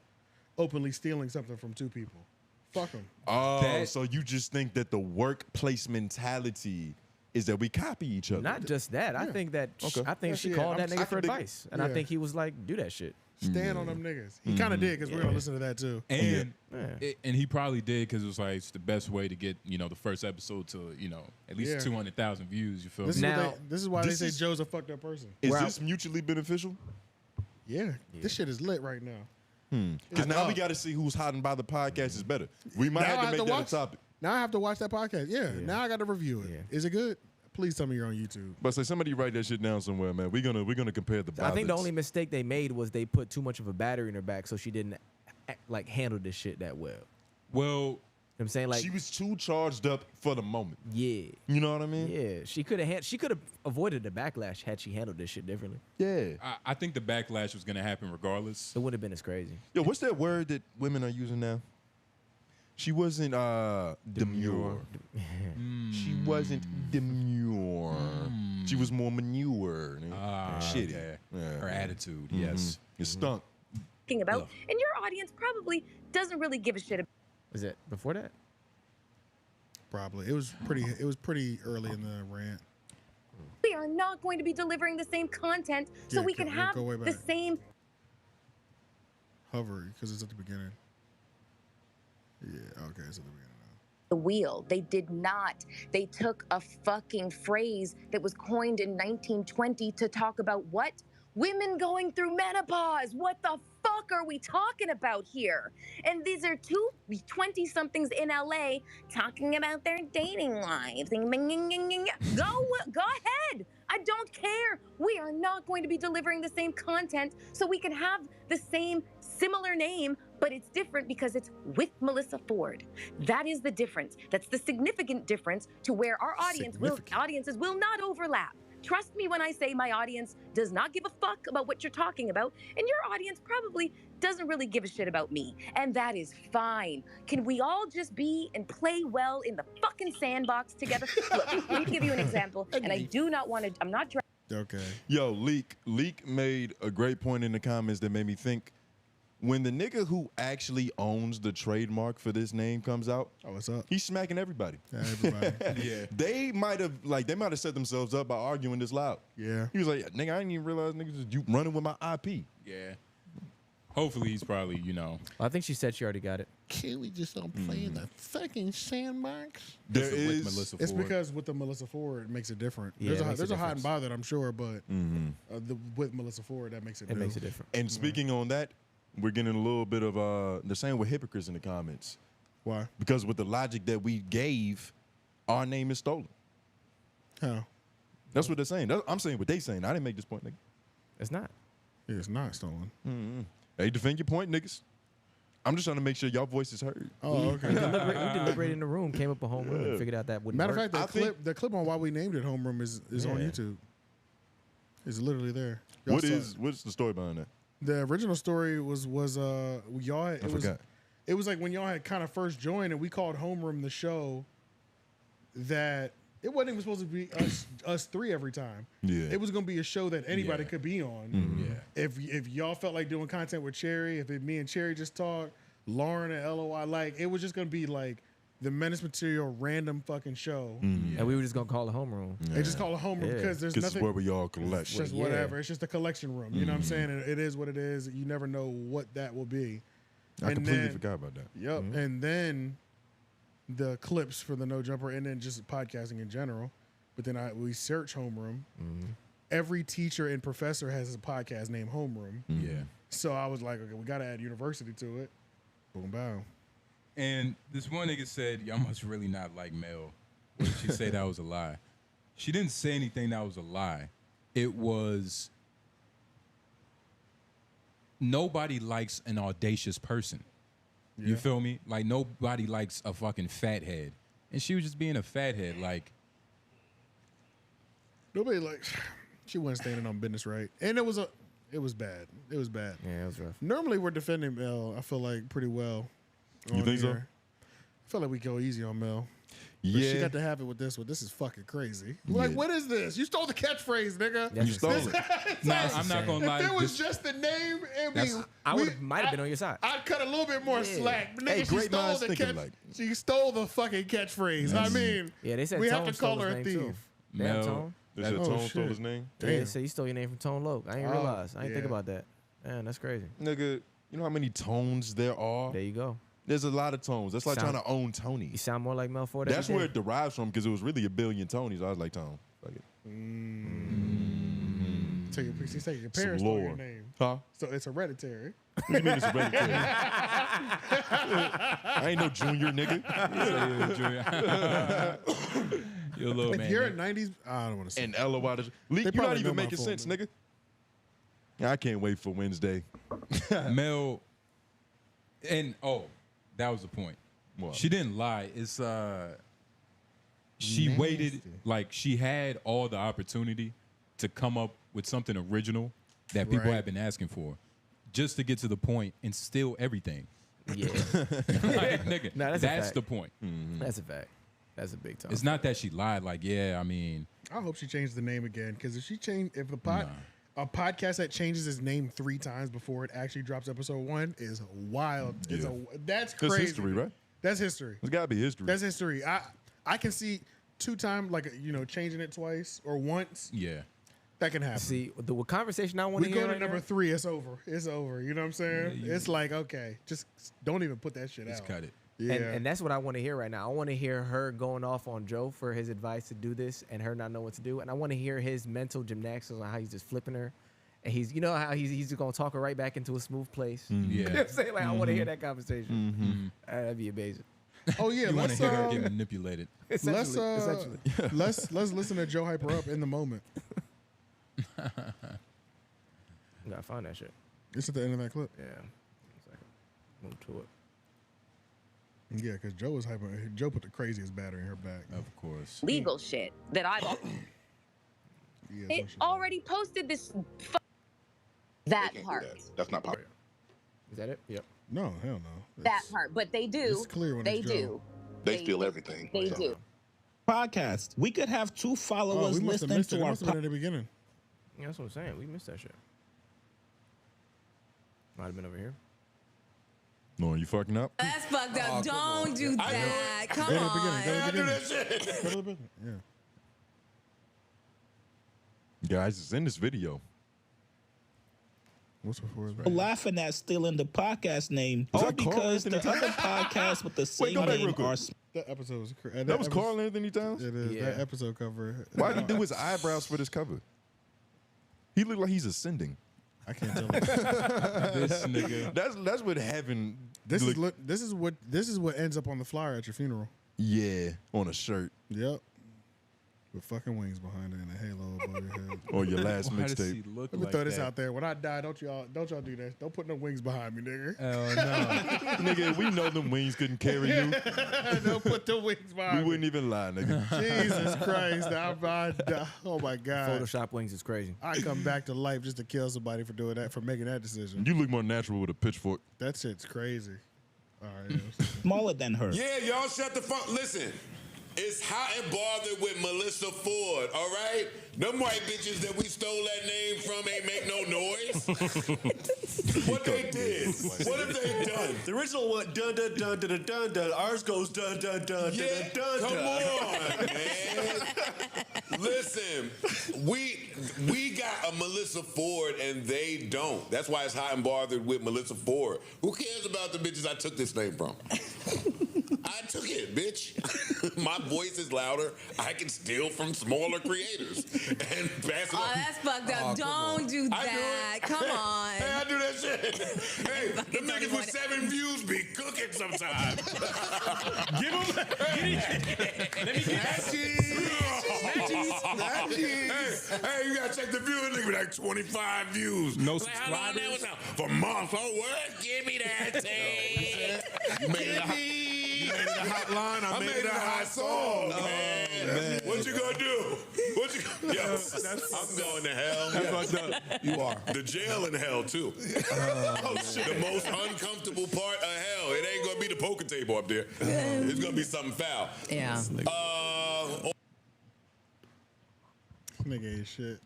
openly stealing something from 2 people. Fuck them. Oh, so you just think that the workplace mentality is that we copy each other? Not just that. I think that I think she called that nigga for advice, and I think he was like, "Do that shit." Stand on them niggas. He kind of did because we're gonna listen to that too. And and he probably did because it was like it's the best way to get the first episode to at least 200,000 views. You feel this me? This is why they say Joe's a fucked up person. Is this mutually beneficial? Yeah, this shit is lit right now. Because now we got to see who's hiding by the podcast is better. We might have to make that a topic. Now I have to watch that podcast. Yeah. Now I got to review it. Is it good? Please tell me you're on YouTube. But say somebody write that shit down somewhere, man. We're gonna compare the violence. I think the only mistake they made was they put too much of a battery in her back, so she didn't like handle this shit that well. Well, I'm saying like she was too charged up for the moment. Yeah, you know what I mean. Yeah, she could have avoided the backlash had she handled this shit differently. Yeah, I think the backlash was gonna happen regardless. It wouldn't have been as crazy. Yo, what's that word that women are using now? She wasn't demure. She wasn't demure. She was more manure. Shitty. Okay. Her attitude, yes. It stunk. About, and your audience probably doesn't really give a shit about. Was it before that? Probably. It was pretty early in the rant. We are not going to be delivering the same content, so we can have the same. Hover, because it's at the beginning. Yeah, okay, it's at the beginning. The wheel. They did not. They took a fucking phrase that was coined in 1920 to talk about what? Women going through menopause. What the fuck are we talking about here? And these are two 20-somethings in LA talking about their dating lives. Go ahead. I don't care. We are not going to be delivering the same content, so we can have the same similar name, but it's different because it's with Melyssa Ford. That is the difference. That's the significant difference to where our audiences will not overlap. Trust me when I say my audience does not give a fuck about what you're talking about, and your audience probably doesn't really give a shit about me, and that is fine. Can we all just be and play well in the fucking sandbox together? Look, let me give you an example, and I do not want to, I'm not trying. Okay. Yo, Leak made a great point in the comments that made me think. When the nigga who actually owns the trademark for this name comes out, what's up? He's smacking everybody. Everybody. Yeah. They might have set themselves up by arguing this loud. Yeah. He was like, nigga, I didn't even realize niggas you running with my IP. Yeah. Hopefully he's probably, I think she said she already got it. Can we just don't play in the fucking sandbox? There is with Melyssa Ford. It's because with the Melyssa Ford, it makes it different. Yeah, there's a hide and bother, I'm sure, but with Melyssa Ford, that makes it different. Makes it different. And speaking on that, we're getting a little bit of the same with hypocrites in the comments. Why? Because with the logic that we gave, our name is stolen. How? That's what they're saying. I'm saying what they saying. I didn't make this point, nigga. It's not. Yeah, it's not stolen. Hey, defend your point, niggas. I'm just trying to make sure y'all voice is heard. Oh, okay. We deliberated in the room, came up with homeroom, and figured out that wouldn't Matter work. of fact, the clip on why we named it homeroom is on YouTube. It's literally there. What's the story behind that? The original story was y'all. I forgot. It was like when y'all had kind of first joined, and we called homeroom the show. That it wasn't even supposed to be us three every time. Yeah, it was gonna be a show that anybody could be on. Yeah, if y'all felt like doing content with Cherry, if me and Cherry just talk, Lauren and LOI, like it was just gonna be like the Menace Material random fucking show. And we were just gonna call it homeroom. They just call it homeroom because there's nothing. It's where we all collect. It's just whatever. It's just a collection room. You know what I'm saying? And it is what it is. You never know what that will be. I completely forgot about that. Yep. And then the clips for the No Jumper, and then just podcasting in general. But then we search homeroom. Every teacher and professor has a podcast named Homeroom. Yeah. So I was like, okay, we got to add university to it. Boom, bow. And this one nigga said, y'all must really not like Mel. What did she say that was a lie? She didn't say anything that was a lie. It was nobody likes an audacious person. Yeah. You feel me? Like nobody likes a fucking fathead. And she was just being a fathead. Like nobody likes. She wasn't standing on business right, and it was bad. It was bad. Yeah, it was rough. Normally we're defending Mel. I feel like pretty well. You think so? I feel like we go easy on Mel. But she got to have it with this one. This is fucking crazy. Like, what is this? You stole the catchphrase, nigga. You stole it. Nah, I'm not gonna lie. If it was just the name, I might have been on your side. I'd cut a little bit more slack. But Hey, nigga, great minds thinking alike. she stole the fucking catchphrase. I mean, Yeah, they said we have Tone to call stole her his a name, thief. too. Mel, Damn, Tone. They said Oh, Tone shit. stole his name. Yeah, they said you stole your name from Tone Loc. I didn't realize. I didn't think yeah. about that. Man, that's crazy. Nigga, you know how many tones there are? There you go. There's a lot of tones. That's like Sound- trying to own Tony. You sound more like Mel Ford. That's every where day. it derives from because it was really a billion Tonys. I was like, Tone. Fuck it. Take your, she say your Some parents stole your lore. name. Huh? So it's hereditary. What do you mean it's hereditary? I ain't no junior nigga. You're a little If man. you're a nigga. 90s, I don't want to say. And LOY. You're not probably know even my making full sense, name. nigga. I can't wait for Wednesday. Mel, and that was the point. What? She didn't lie. It's she waited like she had all the opportunity to come up with something original that people Right. have been asking for, just to get to the point and steal everything. Yeah. Like, nigga, Nah, that's a that's fact. the point. That's a fact. That's a big time. It's not that she lied. Like, yeah, I mean, I hope she changed the name again because if a podcast that changes its name 3 times before it actually drops episode 1 is wild. Yeah. That's That's crazy. history, right? That's history. It's gotta be history. That's history. I can see 2 times, like, changing it twice or once. yeah. That can happen. See, the conversation I want We to go hear to right number now, 3, it's over. It's over. You know what I'm saying? It's like, okay, just don't even put that shit Just out. cut it. Yeah. and that's what I want to hear right now. I want to hear her going off on Joe for his advice to do this and her not know what to do. And I want to hear his mental gymnastics on how he's just flipping her. And how he's going to talk her right back into a smooth place. Yeah. You know what I'm saying? Like, I want to hear that conversation. That'd be amazing. Oh yeah, You want let's to hear her get manipulated. Essentially. let's listen to Joe hype her up in the moment. You gotta find that shit. It's at the end of that clip. Yeah. 1 second. Move to it. Yeah, because Joe was hyping. Joe put the craziest battery in her back. Of course. Legal shit that I've. Yeah, It already posted this. That part. That's not popular. Is that it? Yep. No, hell no. That part. But they do. It's clear when They it's Joe. do. They steal everything. They So. do. Podcast. We could have 2 Oh, followers we must have listening missed it. to It our must have been at the beginning. Yeah, that's what I'm saying. We missed that shit. Might have been over here. No, you fucking up? That's fucked up. Don't do that. Come Go to the beginning. Go to on. the beginning. Go to the beginning. Yeah. Guys, it's in this video. What's before his laughing at stealing the podcast name all that Carl because the Anthony other podcasts with the same go back real name quick. are. That episode was crazy. That was Carl Anthony Towns? It is. Yeah. That episode cover. Why'd he do his eyebrows for this cover? He looked like he's ascending. I can't tell. This nigga. That's what heaven. This is what ends up on the flyer at your funeral. Yeah, on a shirt Yep. With fucking wings behind it and a halo above your head. or your last Why does he mixtape. look Let me like throw this that? out there. When I die, don't y'all do that. Don't put no wings behind me, nigga. Hell no. Nigga, we know them wings couldn't carry you. Don't put the wings behind We me. wouldn't even lie, nigga. Jesus Christ. Oh my God. Photoshop wings is crazy. I come back to life just to kill somebody for doing that, for making that decision. You look more natural with a pitchfork. That shit's crazy. All right. Smaller than her. Yeah, y'all shut the fuck. Listen, it's Hot and Bothered with Melyssa Ford, all right? Them white bitches that we stole that name from ain't make no noise. What they did? What have they done? The original one, dun dun dun dun dun dun dun. Ours goes dun dun dun Yeah, dun dun. come on, man. Listen, we got a Melyssa Ford and they don't. That's why it's Hot and Bothered with Melyssa Ford. Who cares about the bitches I took this name from? I took it, bitch. My voice is louder. I can steal from smaller creators and pass it on. Oh, that's fucked up. Don't do that. Come on. Hey, I do that shit. Hey, the niggas with 7 views be cooking sometimes. Give them. Let me get Hey, you gotta check the views. Nigga be like 25 views. No like, how long that was out? For months. Oh, what? Give me that tape. You made it a hotline. I made it a hot song, man. What you gonna do? What you gonna Yo, I'm going to hell. That's fucked up. You are. The jail in hell, too. The most uncomfortable part of hell. It ain't gonna be the poker table up there. It's gonna be something foul. Yeah. Nigga ain't shit.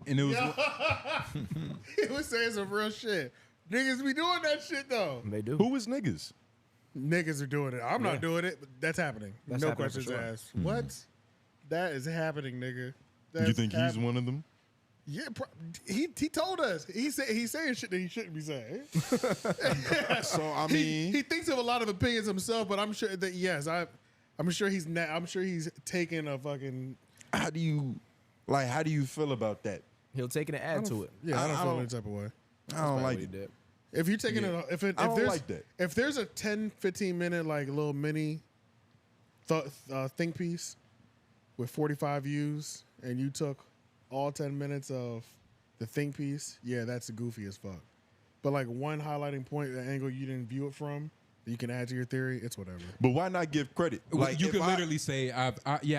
And it was He was saying some real shit. Niggas be doing that shit though. They do. Who is niggas? Niggas are doing it. I'm not doing it, but that's happening. That's no happening for questions sure. asked. What? That is happening, nigga. That's You think he's one of them? Yeah, he told us. He's saying shit that he shouldn't be saying. So I mean, he thinks of a lot of opinions himself, but I'm sure that yes, I'm sure he's taking a fucking. how do you feel about that? He'll take it and add to it. Yeah, I don't feel don't- any type of way. I don't like it. If you're taking it, if I don't there's like that. if there's a 10, 15 minute like little mini think piece with 45 views, and you took all 10 minutes of the think piece, yeah, that's goofy as fuck. But like one highlighting point, the angle you didn't view it from, that you can add to your theory, it's whatever. But why not give credit? you could literally say, I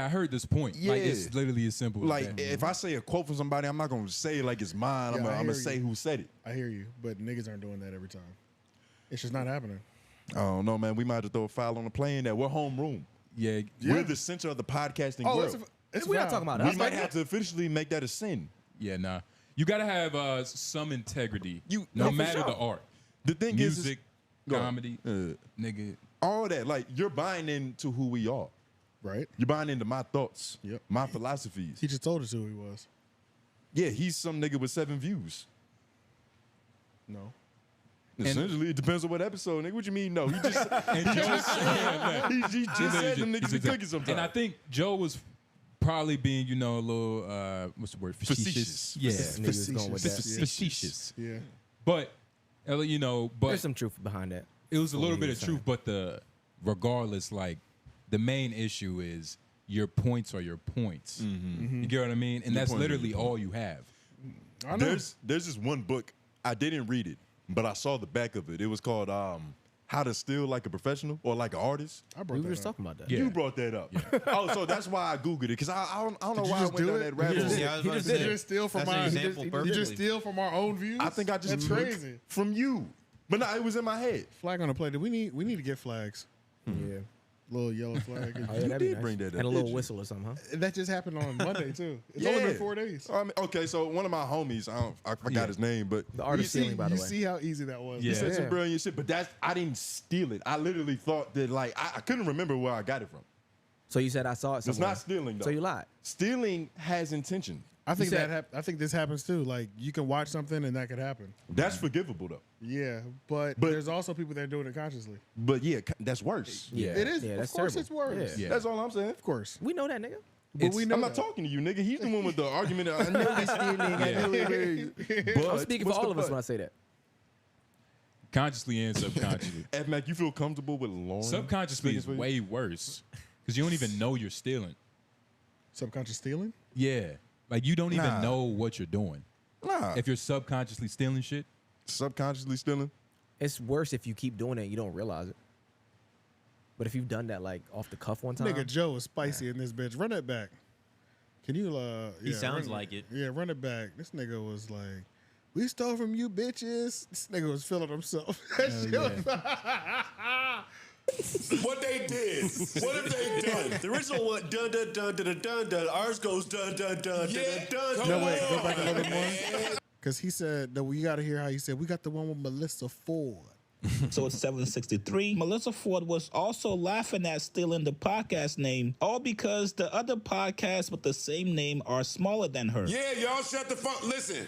heard this point. Yeah. Like, it's literally as simple like as that. if I say a quote from somebody, I'm not gonna say it like it's mine. I'm Yeah, I gonna hear say you. who said it. I hear you, but niggas aren't doing that every time. It's just not happening. I don't know, man. We might have to throw a file on the plane that we're homeroom. Yeah. We're the center of the podcasting Oh, world. We're not talking about We us. might have to officially make that a sin. Yeah, nah. You gotta have some integrity. No, no for matter sure. the art. The thing Music, Go ahead. comedy, nigga. all that, like you're buying into who we are. Right. You're buying into my thoughts, Yep. my philosophies. He just told us who he was. Yeah, he's some nigga with 7 views. No. Essentially, it depends on what episode, nigga. What you mean? No, he just And he Joe just said them niggas be exactly. cooking sometimes. And I think Joe was probably being, a little what's the word? Facetious. Yeah. Niggas was going with that. Facetious. Yeah. But but There's some truth behind that. it was a What little he bit was of truth, but regardless, like the main issue is your points are your points. You get what I mean? And Your that's point is your literally point. all you have. I know. There's this one book. I didn't read it, but I saw the back of it. It was called How to Steal Like a Professional or Like an Artist. I We brought were that just up. talking about that. Yeah. You brought that up. Oh, so that's why I Googled it, because I don't know Did you why I just went do down it? that rabbit He hole. just- Yeah, I was he about just to did say, just steal from that's an our. example You just perfectly. steal from our own views. I think I just That's took crazy. from you. But no, it was in my head. Flag on the plate. We need to get flags. Yeah. Little yellow flag. Oh, yeah, You that'd be did nice. bring that up, And a did little you? whistle or something, huh? That just happened on Monday too. It's only been 4 days. Okay, so one of my homies, I forgot his name, but The art of stealing, by the You way. see how easy that was. he Yeah. said some brilliant shit. But I didn't steal it. I literally thought that like I couldn't remember where I got it from. So you said I saw it It's somewhere. not stealing though. So you lied. Stealing has intention. I think You said- I think this happens too. Like you can watch something and that could happen. That's forgivable though. Yeah, but there's also people that are doing it consciously. But yeah, that's worse. Yeah. It is. Yeah, of that's course, terrible. it's worse. Yeah. That's all I'm saying. Of course. We know that, nigga. But we know I'm not that. talking to you, nigga. He's the one with the argument. I know he's stealing. I know it. But I'm speaking for what's the all of us but? when I say that. Consciously and subconsciously. F Mac, you feel comfortable with Lauren? Subconsciously speaking is for you? way worse because you don't even know you're stealing. Subconscious stealing? Yeah, like you don't even Nah. know what you're doing. Nah. If you're subconsciously stealing shit, subconsciously stealing. It's worse if you keep doing it and you don't realize it. But if you've done that like off the cuff one time, Nigga Joe is spicy in this bitch. Run that back. Can you He sounds run- like it. Yeah, run it back. This nigga was like, we stole from you bitches. This nigga was feeling himself. That shit was- What they did? What have they done? The original one, dun dun dun dun dun dun. Ours goes dun dun dun Yeah, dun dun. come No, wait, go on, back a little bit more. man. Because he said, that you got to hear how he said, we got the one with Melyssa Ford. So it's 763. Melyssa Ford was also laughing at stealing the podcast name, all because the other podcasts with the same name are smaller than her. Yeah, y'all shut the fuck. Listen,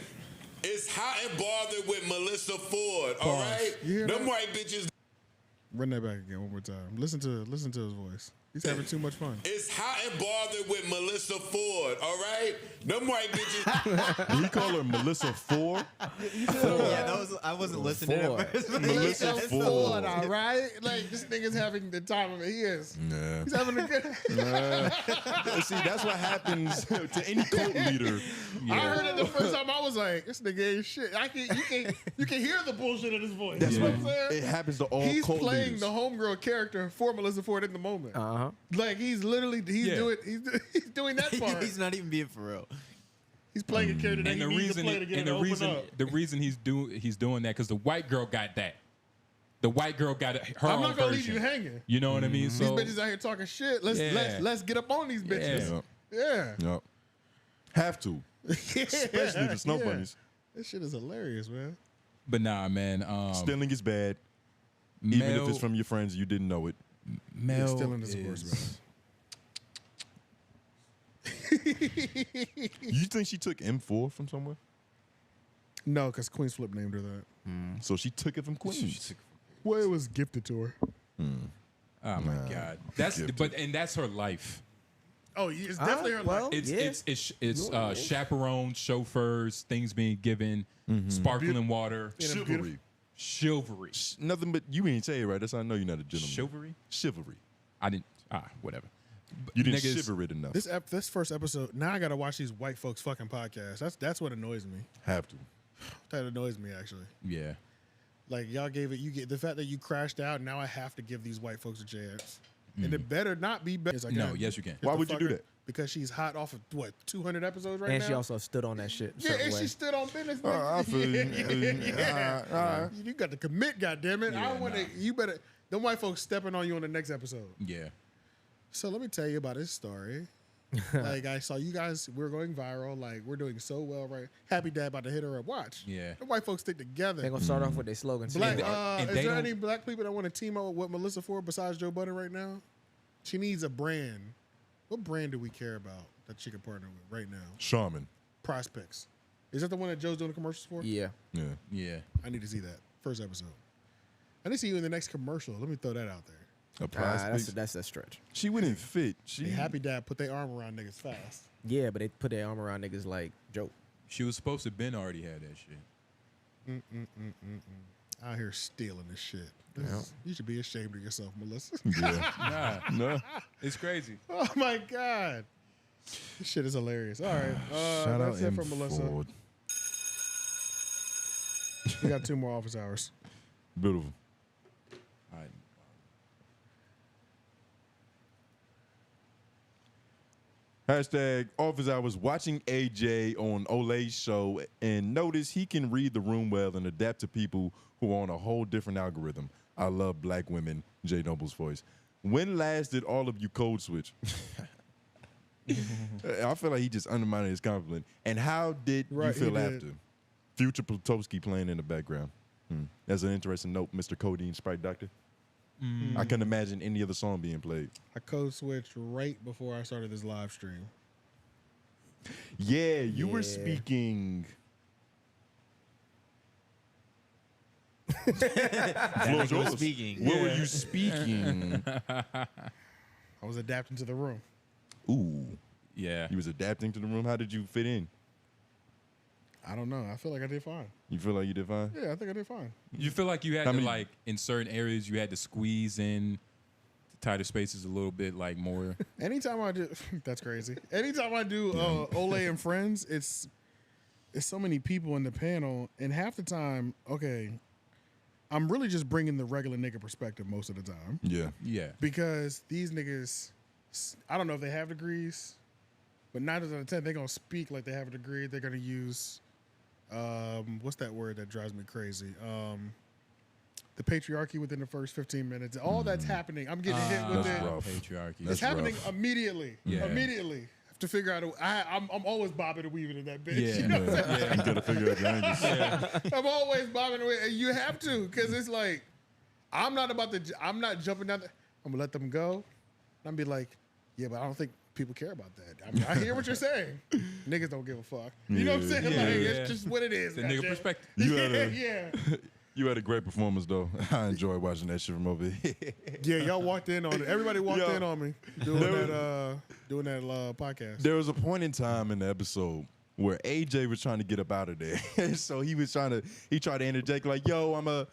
it's Hot and Bothered with Melyssa Ford. All Pause. right, You hear them that? white bitches. Run that back again one more time. Listen to his voice. He's having too much fun. It's Hot and Bothered with Melyssa Ford, all right? Them white bitches. Did he call her Melyssa Ford? Yeah, I wasn't listening at first. Melyssa Ford. All right? Like, this nigga's having the time of it. He is. Nah. He's having a good... See, that's what happens to any cult leader. I heard it the first time. I was like, this nigga ain't shit. You can hear the bullshit in his voice. That's You know what what I'm saying? it happens to all He's cult playing leaders. the homegirl character for Melyssa Ford in the moment. Like, he's literally he's doing that part. He's not even being for real. He's playing a character that And he the needs reason, to play to get and it the to reason, open up. the reason he's doing that because the white girl got that. The white girl got her I'm own not gonna version. leave you hanging. You know what I mean? These So bitches out here talking shit. Let's get up on these bitches. Yeah. Yep. Have to. Especially the snow bunnies. This shit is hilarious, man. But nah, man. Stealing is bad. Even if Mel- it's from your friends, you didn't know it. Mel Stealing is the worst, man. You think she took M4 from somewhere? No, because Queen's Flip named her that. So she took it from Queens. Well, it was gifted to her. Oh my God. That's that's her life. Oh, it's definitely her life. It's chaperones, chauffeurs, things being given, sparkling water, chivalry. Nothing but you ain't say it right. That's how I know you're not a gentleman. Chivalry? Chivalry. I didn't. Whatever. You didn't Niggas- shiver it enough. This first episode. Now I gotta watch these white folks fucking podcasts. That's what annoys me. Have to. That annoys me actually. Yeah. Like y'all gave it. You get the fact that you crashed out. Now I have to give these white folks a chance. And it better not be better. No, yes, you can. Why would you do that? Because she's hot off of what 200 episodes right And now. she also stood on that shit. Yeah, and she stood on business. I feel you. Yeah. You got to commit, goddammit. I don't want to. You better. Them white folks stepping on you on the next episode. Yeah. So let me tell you about this story. Like I saw you guys, we're going viral. Like we're doing so well, right? Happy Dad about to hit her up. Watch. Yeah. The white folks stick together. They're gonna start off with their slogan. Black. And Is they there don't- any black people that want to team up with Melyssa Ford besides Joe Budden right now? She needs a brand. What brand do we care about that she can partner with right now? Shaman. Prospects. Is that the one that Joe's doing the commercials for? Yeah. Yeah. Yeah. I need to see that first episode. I need to see you in the next commercial. Let me throw that out there. A prospect. That's a stretch. She wouldn't fit. She Hey, Happy Dad put their arm around niggas fast. Yeah, but they put their arm around niggas like Joe. She was supposed to been already had that shit. Out here stealing this shit. You should be ashamed of yourself, Melyssa. Yeah. No. It's crazy. Oh my God. This shit is hilarious. All right. Shout out that's it M. for Melyssa. Ford. We got 2 more office hours. Beautiful. All right. Hashtag office hours watching AJ on Olay's show and notice he can read the room well and adapt to people who are on a whole different algorithm. I love black women, J Noble's voice. When last did all of you code switch? I feel like he just undermined his compliment. And how did you Right, feel he did. after? Future Plutowski playing in the background. That's an interesting note, Mr. Codeine Sprite Doctor. I couldn't imagine any other song being played. I code switched right before I started this live stream. Yeah, you were speaking. Floor's yours. speaking. What were you speaking? I was adapting to the room. Ooh. Yeah. You was adapting to the room. How did you fit in? I don't know. I feel like I did fine. You feel like you did fine? Yeah, I think I did fine. You feel like you had How to many- like in certain areas you had to squeeze in the tighter spaces a little bit like more. Anytime I do, that's crazy. Anytime I do Olay and Friends, it's so many people in the panel, and half the time, okay, I'm really just bringing the regular nigga perspective most of the time. Yeah. Yeah. Because these niggas, I don't know if they have degrees, but 9 out of 10, they're going to speak like they have a degree. They're going to use, what's that word that drives me crazy? The patriarchy within the first 15 minutes. All that's happening. I'm getting hit with That's it. rough. Patriarchy. It's That's happening rough. immediately. Yeah. Immediately. Have to figure out. I'm always bobbing and weaving in that bitch. Yeah. You know what I'm saying? You gotta figure out your angles. I'm always bobbing away, and you have to, because it's like I'm not jumping down. I'm gonna let them go. I'm be like, yeah, but I don't think people care about that. I mean, I hear what you're saying. Niggas don't give a fuck. You know what I'm saying? Yeah. Like Yeah. it's just what it is. The nigga goddamn. perspective. You Yeah, gotta- yeah. You had a great performance, though. I enjoyed watching that shit from over here. Yeah, y'all walked in on it. Everybody walked in on me doing that podcast. There was a point in time in the episode where AJ was trying to get up out of there. So he tried to interject like, yo, I'ma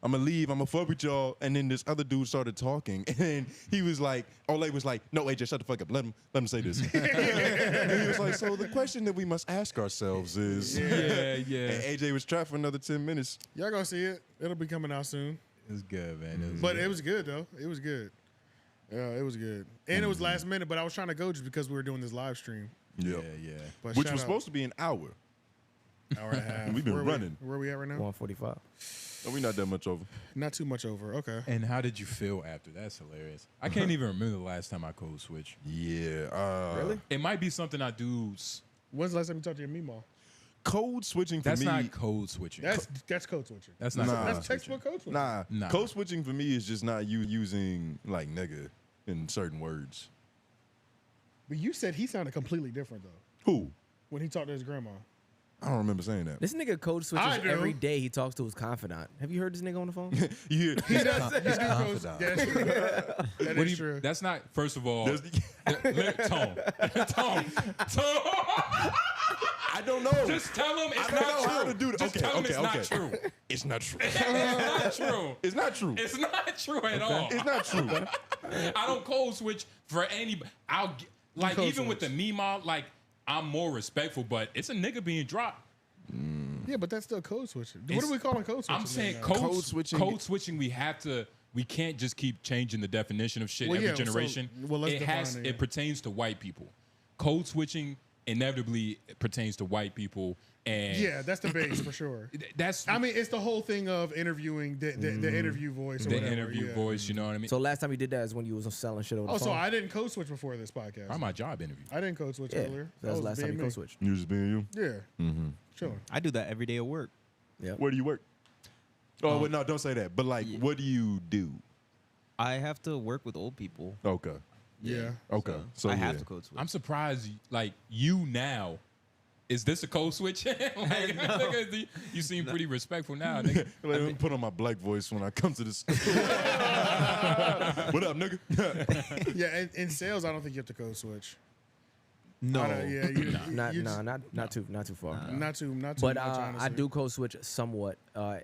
leave, I'ma fuck with y'all. And then this other dude started talking. And he was like, Olay was like, no, AJ, shut the fuck up. Let him say this. And he was like, so the question that we must ask ourselves is, Yeah. And AJ was trapped for another 10 minutes. Y'all gonna see it. It'll be coming out soon. It was good, man. It was good, though. It was good. Yeah, it was good. And it was last minute, but I was trying to go just because we were doing this live stream. Yeah. But Which was supposed to be an hour. Hour and a half. We've been running. Where we at right now? 145. Oh, we're not that much over. Not too much over. Okay. And how did you feel after? That's hilarious. I can't even remember the last time I code switch. Yeah. Really? It might be something I do. When's the last time you talked to your Meemaw? Code switching for me. That's not code switching. That's code switching. That's not. That's textbook code switching. Nah. Code switching for me is just not you using like nigga in certain words. But you said he sounded completely different though. Who? When he talked to his grandma. I don't remember saying that. This nigga code switches I do. every day. He talks to his confidant. Have you heard this nigga on the phone? You hear? He does. That's true. That is true. That's not. First of all, Tone. I don't know. Just tell him it's I don't not know true. how to do that. Just tell him it's not true. It's not true. It's not true. It's not true. It's not true at all. It's not true. I don't code switch for anybody. Like code even with the Meemaw, like I'm more respectful, but it's a nigga being dropped. Yeah, but that's still code switching. What are we calling code switching? I'm saying right now? code switching. Code switching. We can't just keep changing the definition of shit every generation. Let's it pertains to white people. Code switching inevitably pertains to white people. And yeah, that's the base for sure. I mean, it's the whole thing of interviewing the interview voice. Or the whatever, interview voice. You know what I mean? So last time you did that is when you was selling shit over the phone. So I didn't code switch before this podcast. I'm my job interview. I didn't code switch earlier. That was the last time you being me. code switched. You was just being you. Yeah. Chilling. I do that every day at work. Yeah. Where do you work? Oh, well, no, don't say that. But like, what do you do? I have to work with old people. Okay. Yeah. Okay. So I have to code switch. I'm surprised. Like you now. Is this a code switch? Like, you seem pretty respectful now. Nigga. Let me put on my black voice when I come to this. What up, nigga? Yeah, in sales, I don't think you have to code switch. No. Not too far. Not too But much. Honestly. I do code switch somewhat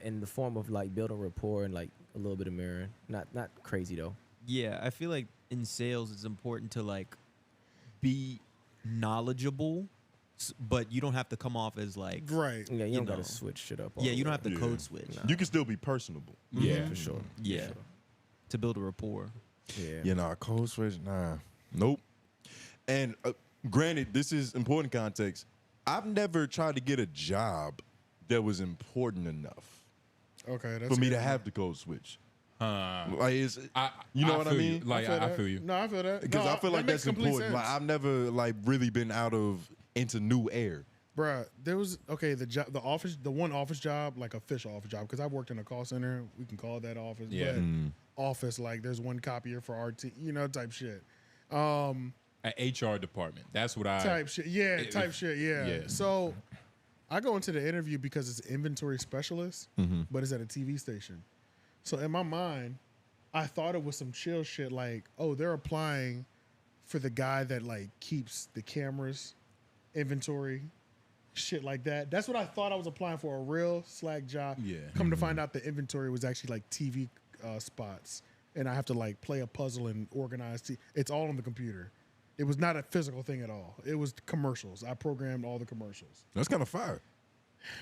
in the form of like building rapport and like a little bit of mirroring. Not crazy though. Yeah, I feel like in sales it's important to like be knowledgeable, but you don't have to come off as like right. Yeah, you don't know. gotta switch shit up. Yeah, you don't have to code switch. You can still be personable. Yeah, for sure. Yeah, to build a rapport. Yeah. You know, code switch, nah. Nope. And granted, this is important context. I've never tried to get a job that was important enough Okay, that's for me good. to have the code switch. I Like, you know what I feel mean? you. Like I feel you. No, I feel that. Because No, I feel that like makes that's complete important. Like, sense. I've never like really been into new air. Bruh, there was the one office job, like official office job, because I've worked in a call center. We can call that office. Yeah. But office, like there's one copier for RT, type shit. An HR department. That's what I Type shit. Yeah, type shit. Yeah. Yeah. So I go into the interview because it's inventory specialist, but it's at a TV station. So in my mind, I thought it was some chill shit like, oh, they're applying for the guy that like keeps the cameras, inventory, shit like that. That's what I thought I was applying for, a real Slack job. Yeah. Come to find out the inventory was actually like TV spots. And I have to like play a puzzle and organize. It's all on the computer. It was not a physical thing at all. It was commercials. I programmed all the commercials. That's kind of fire.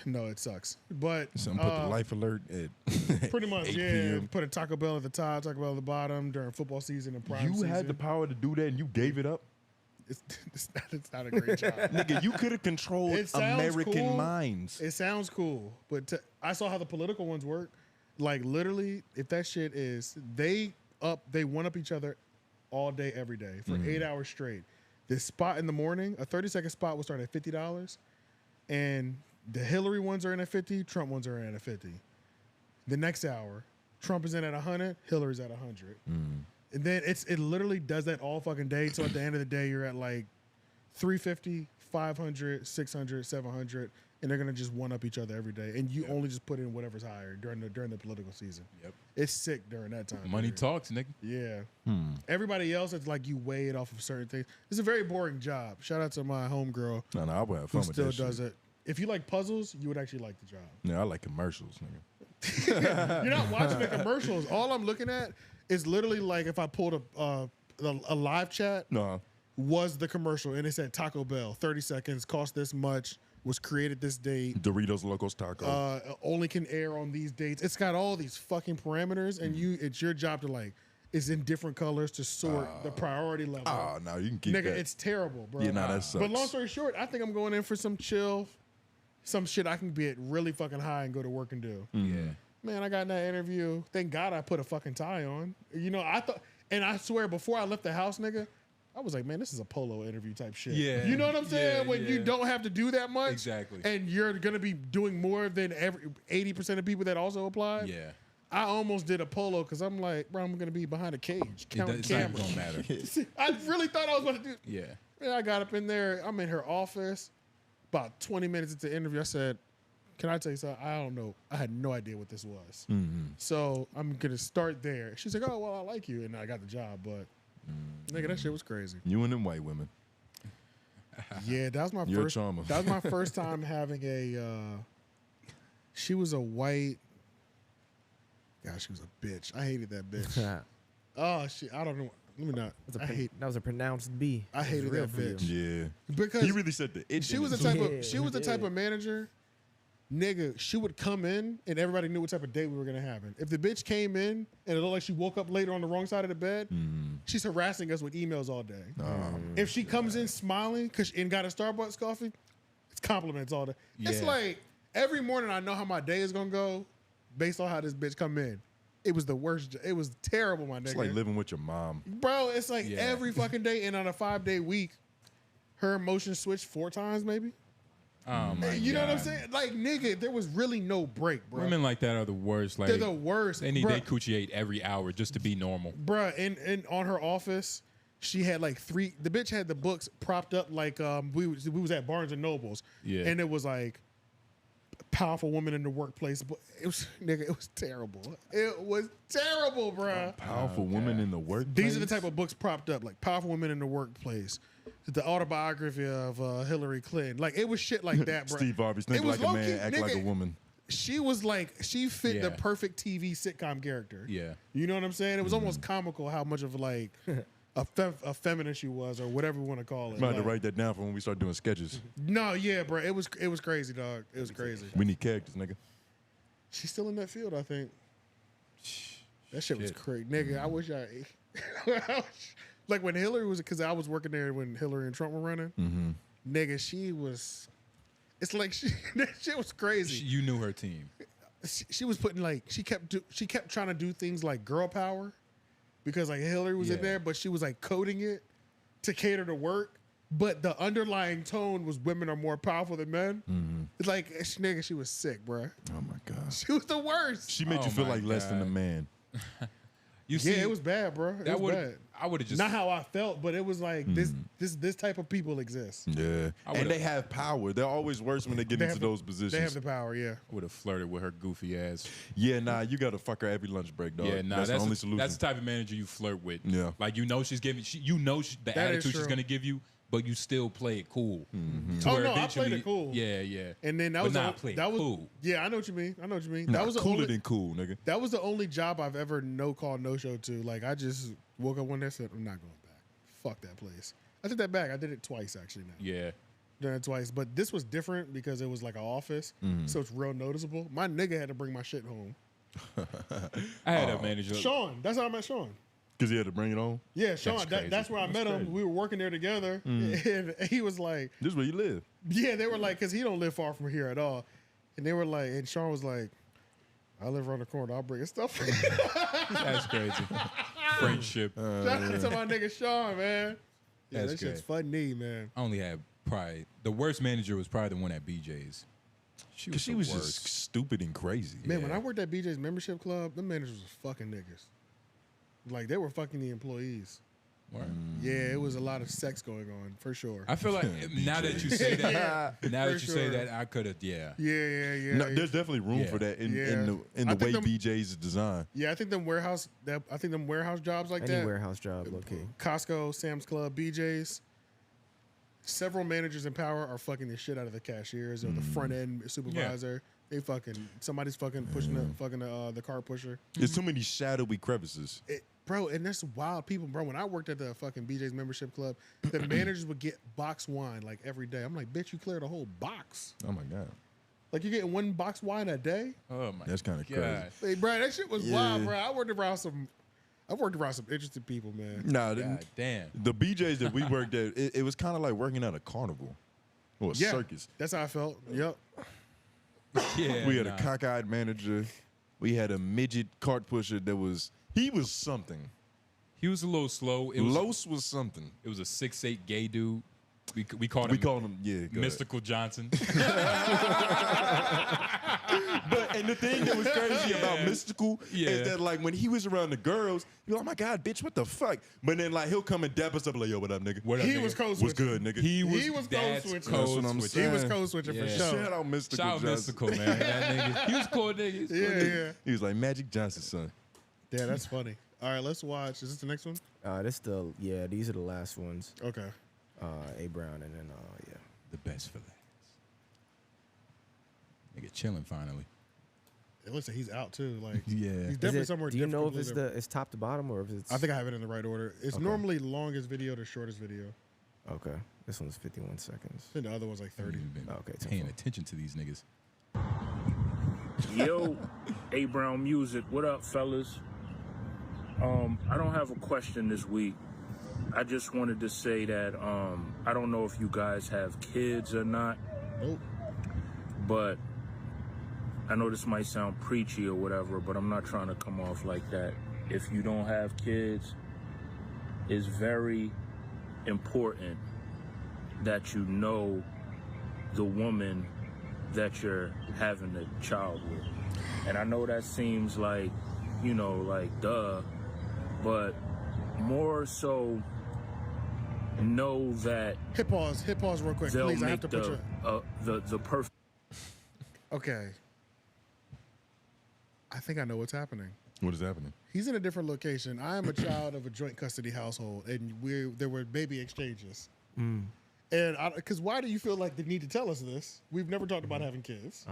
No, it sucks. But Some put the life alert at pretty much, 8 yeah. p.m. Put a Taco Bell at the top, Taco Bell at the bottom during football season and prime You season. had the power to do that and you gave it up? It's not a great job. Nigga, you could have controlled It sounds American cool. minds. It sounds cool, but I saw how the political ones work. Like literally, if that shit is they one up each other all day, every day for 8 hours straight. This spot in the morning, a 30-second spot will start at $50, and the Hillary ones are in at 50, Trump ones are in at 50. The next hour, Trump is in at 100, Hillary's at 100. And then it literally does that all fucking day. So at the end of the day, you're at like 350, 500, 600, 700, and they're gonna just one up each other every day. And you only just put in whatever's higher during the political season. Yep. It's sick during that time. Money period. talks, nigga. Yeah. Everybody else, it's like you weigh it off of certain things. It's a very boring job. Shout out to my homegirl. No, I would have who fun with still that does shit. it. If you like puzzles, you would actually like the job. Yeah, I like commercials, nigga. You're not watching the commercials. All I'm looking at is literally like if I pulled a live chat. No. Was the commercial, and it said Taco Bell, 30 seconds, cost this much, was created this date. Doritos Locos Taco. Only can air on these dates. It's got all these fucking parameters, and it's your job to like, it's in different colors to sort the priority level. Oh, no, you can keep Nigga, that. it's terrible, bro. Yeah, nah, that sucks. But long story short, I think I'm going in for some chill, some shit I can be at really fucking high and go to work and do. Yeah. Man, I got in that interview. Thank God I put a fucking tie on. You know, I thought, and I swear before I left the house, nigga, I was like, man, this is a polo interview type shit. Yeah. You know what I'm saying? Yeah, when you yeah. don't have to do that much. Exactly. And you're going to be doing more than 80% of people that also applied. Yeah. I almost did a polo because I'm like, bro, I'm going to be behind a cage. Counting It's not cameras. gonna matter. I really thought I was going to do. Yeah. Man, I got up in there. I'm in her office. About 20 minutes into the interview, I said, can I tell you something? I don't know. I had no idea what this was. So I'm going to start there. She's like, oh, well, I like you. And I got the job, but nigga, that shit was crazy. You and them white women. Yeah, that was my You're a first. charmer. That was my first time having a. She was a white. Gosh, she was a bitch. I hated that bitch. Oh shit! I don't know. Let me not. That was a pronounced B. I hated that bitch. Yeah. Because he really said that. She was the type of. She was the type of manager. Nigga, she would come in and everybody knew what type of date we were gonna have. If the bitch came in and it looked like she woke up later on the wrong side of the bed, she's harassing us with emails all day. If she comes in smiling and got a Starbucks coffee, it's compliments all day. It's Yeah. like every morning I know how my day is gonna go based on how this bitch come in. It was the worst. It was terrible, my nigga. It's like living with your mom. Bro, it's like Yeah. every fucking day, and on a 5-day week, her emotions switched 4 times, maybe. Oh my You know what I'm God. saying? Like, nigga, there was really no break, bro. Women like that are the worst. Like They're the worst. They need Bruh. they coochie ate every hour just to be normal. Bruh, and on her office, she had like 3. The bitch had the books propped up like we was at Barnes and Nobles. Yeah. And it was like powerful woman in the workplace. But it was it was terrible. It was terrible, bruh. Powerful woman in the workplace. These are the type of books propped up, like powerful women in the workplace. The autobiography of Hillary Clinton. Like, it was shit like that, bro. Steve Harvey's think It was like a man, low-key, act nigga, like a woman. She was like, she fit the Yeah. perfect TV sitcom character. Yeah. You know what I'm saying? It was almost comical how much of like a feminine she was, or whatever we want to call it. I'm about to Like, writ that down for when we start doing sketches. no, yeah, bro. It was crazy, dog. It was crazy. We need characters, nigga. She's still in that field, I think. That shit was crazy. Nigga, I wish I... like when Hillary was... Because I was working there when Hillary and Trump were running. Nigga, she was... It's like that shit was crazy. You knew her team. She was putting like... She kept trying to do things like girl power. Because like Hillary was in Yeah. there, but she was like coding it to cater to work. But the underlying tone was women are more powerful than men. It's like, nigga, she was sick, bro. Oh my God. She was the worst. She made Oh you feel my like less than a God. man. You Yeah, it was bad, bro. It that was would bad. I would have just Not how I felt, but it was like this type of people exist. Yeah. I And would've- they have power. They're always worse when they get They into have the- those positions. They have the power, yeah. would have flirted with her goofy ass. Yeah, nah, you gotta fuck her every lunch break, dog. Yeah, nah, that's the only solution. That's the type of manager you flirt with. Yeah. Like she's giving, the That is attitude she's true. gonna give you, but you still play it cool. To Oh, where no, I played eventually- it cool. Yeah, yeah. And then that But was not the- play it that was cool. Yeah, I know what you mean. Nah, That was the cooler only, than cool, nigga. That was the only job I've ever no call, no show to. Like, I just woke up one day and said, I'm not going back. Fuck that place. I took that back. I did it twice, actually, now. Yeah. Done it twice. But this was different because it was like an office, so it's real noticeable. My nigga had to bring my shit home. I had a manager. Sean. That's how I met Sean. Because he had to bring it on. Yeah, Sean. crazy. That's where I met him. crazy. We were working there together. And he was like, This is where you live. yeah, they were like, because he don't live far from here at all. And they were like, and Sean was like, I live around the corner. I'll bring his stuff. That's crazy. Friendship. Shout out to my nigga Sean, man. Yeah, That's that shit's great. funny, man. I only had probably the worst manager was probably the one at BJ's. She Because was she the was worst. just stupid and crazy. Man, when I worked at BJ's membership club, the managers was fucking niggas. Like, they were fucking the employees. Yeah, it was a lot of sex going on for sure. I feel like now that you say that, say that, I could have, Yeah. No, there's definitely room for that in the way BJ's is designed. Yeah, I think them warehouse jobs like Any that. warehouse job, okay. Costco, Sam's Club, BJ's. Several managers in power are fucking the shit out of the cashiers or the front end supervisor. They somebody's pushing the car pusher. There's too many shadowy crevices. Bro, and there's wild people, bro. When I worked at the fucking BJ's membership club, the managers would get box wine like every day. I'm like, bitch, you cleared a whole box. Oh my God. Like you getting one box wine a day? Oh my That's kind of crazy. Hey, bro, that shit was wild, bro. I worked around some interesting people, man. Nah, damn. The BJ's that we worked at, it was kind of like working at a carnival or a circus. That's how I felt. Yep. We had a cockeyed manager. We had a midget cart pusher he was something. He was a little slow. Los was something. It was a 6'8" gay dude. We called him Mystical Johnson. And the thing that was crazy about Mystical is that like when he was around the girls, you're like, oh my God, bitch, what the fuck? But then like he'll come and dap us up like, yo, what up, nigga? He was code switching. What's good, nigga? He was code switching. That's what I'm saying. He was code switching for sure. Shout out Mystical Shout out Johnson. Mystical, man. That nigga. He was cool nigga. Yeah. He was like Magic Johnson's son. Yeah, that's funny. All right, let's watch. Is this the next one? These are the last ones. Okay. A Brown and then The best for last. Nigga chilling finally. It looks like he's out too. Like yeah, he's definitely somewhere. Do you know if different. it's top to bottom or if it's? I think I have it in the right order. It's normally longest video to shortest video. Okay, this one's 51 seconds. I think the other one's like 30. Okay, paying attention to these niggas. Yo, A Brown Music. What up, fellas? I don't have a question this week. I just wanted to say that I don't know if you guys have kids or not. Nope. But I know this might sound preachy or whatever, but I'm not trying to come off like that. If you don't have kids, it's very important that you know the woman that you're having a child with. And I know that seems like, like duh, but more so know that hit pause real quick, please. I have to put the perfect. Okay. I think I know what's happening. What is happening? He's in a different location. I am a child of a joint custody household, and there were baby exchanges. And because why do you feel like the need to tell us this? We've never talked about having kids,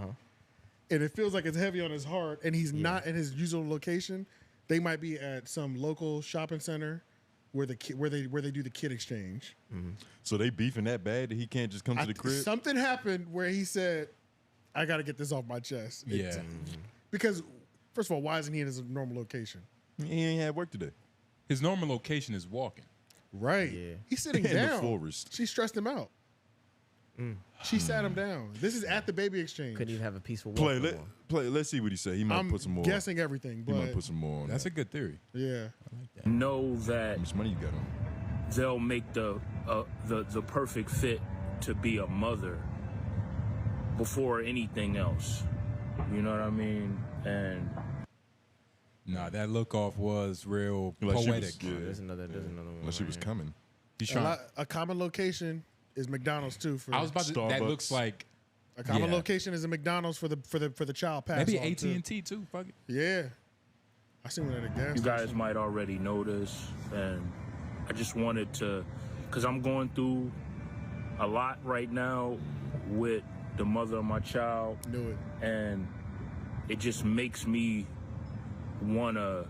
and it feels like it's heavy on his heart. And he's not in his usual location. They might be at some local shopping center where they do the kid exchange. So they beefing that bad that he can't just come to the crib. Something happened where he said, "I got to get this off my chest." Because first of all, why isn't he in his normal location? He ain't had work today. His normal location is walking. Right. Yeah. He's sitting in down. the forest. She stressed him out. She sat him down. This is at the baby exchange. Couldn't even have a peaceful walk. Play. Let's see what he say. He might put some more. Guessing everything, but he might put some more on. That's a good theory. Yeah. I like that. Know that how much money you got on? They'll make the perfect fit to be a mother before anything else. You know what I mean? And nah, that look off was real like poetic. There's another one. Like she was coming. A common location is McDonald's too. For I was about to. Starbucks. That looks like a common location is a McDonald's for the child pass. Maybe AT&T too. Fuck it. Yeah, I seen one at a gas station. You guys might already know this, and I just wanted to, because I'm going through a lot right now with the mother of my child. Knew it. And it just makes me want to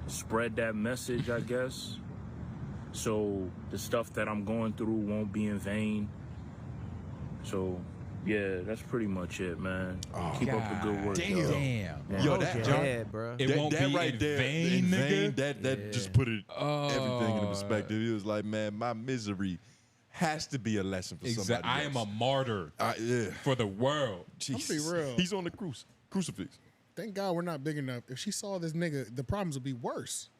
spread that message, I guess. So the stuff that I'm going through won't be in vain. So, yeah, that's pretty much it, man. Keep up the good work. Damn. Yeah. Yo, that bro. It won't that be right in there, vain, nigga. That just put it everything into perspective. It was like, man, my misery has to be a lesson for somebody I am a martyr for the world. I'm be real. He's on the crucifix. Thank God we're not big enough. If she saw this nigga, the problems would be worse.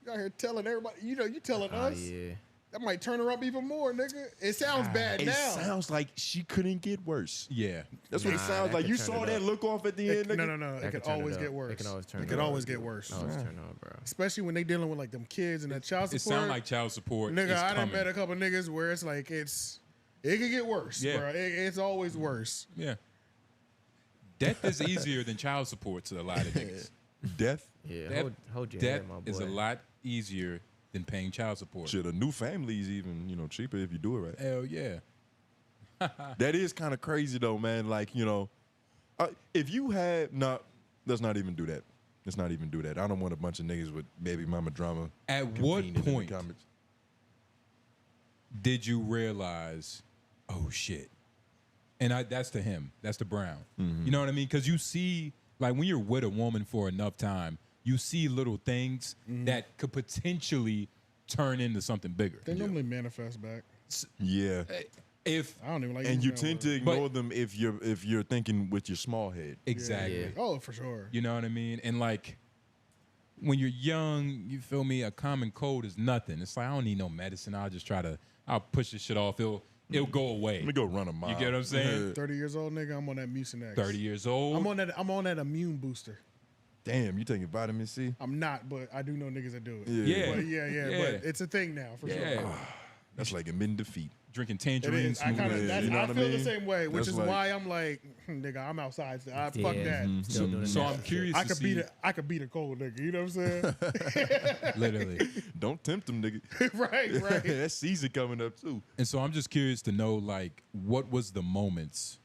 You out here telling everybody, you telling us. Yeah. that might turn her up even more, nigga. It sounds bad It now. sounds like she couldn't get worse. Yeah. That's what it sounds like. You saw that look off at the end, nigga? No. It could always get worse. It can always turn. It could always get worse. Always turn on, bro. Especially when they dealing with like them kids and that child support. It sounds like child support. Nigga, is I done coming. met a couple niggas where it's like it can get worse, Yeah. bro. It's always worse. Yeah. Death is easier than child support to a lot of niggas. Death? Yeah, hold your death head, my boy. is a lot easier than paying child support. Shit, a new family is even, cheaper if you do it right. Hell yeah. That is kind of crazy though, man. Like, if you had let's not even do that. Let's not even do that. I don't want a bunch of niggas with baby mama drama. At what convened in the point comments. did you realize, oh shit? And that's to him. That's to Brown. You know what I mean? Because you see, like when you're with a woman for enough time, you see little things that could potentially turn into something bigger. They normally manifest back. Yeah. If I don't even like and you using that tend to word. ignore them if you're thinking with your small head. Exactly. Yeah. Oh, for sure. You know what I mean? And like when you're young, you feel me? A common cold is nothing. It's like I don't need no medicine. I'll push this shit off. It'll go away. Let me go run a mile. You get what I'm saying? 30 years old, nigga. I'm on that Mucinex. 30 years old. I'm on that immune booster. Damn, you taking vitamin C? I'm not, but I do know niggas that do it. Yeah. But yeah. But it's a thing now for sure. That's like admitting defeat. Drinking It tangerines. is. I feel the mean? same way, which That's is like- why I'm like, nigga, I'm outside. Fuck that. Still doing So that. I'm curious I to could see. beat a cold nigga. You know what I'm saying? Literally. Don't tempt them, nigga. right. That season coming up too. And so I'm just curious to know, like, what was the moments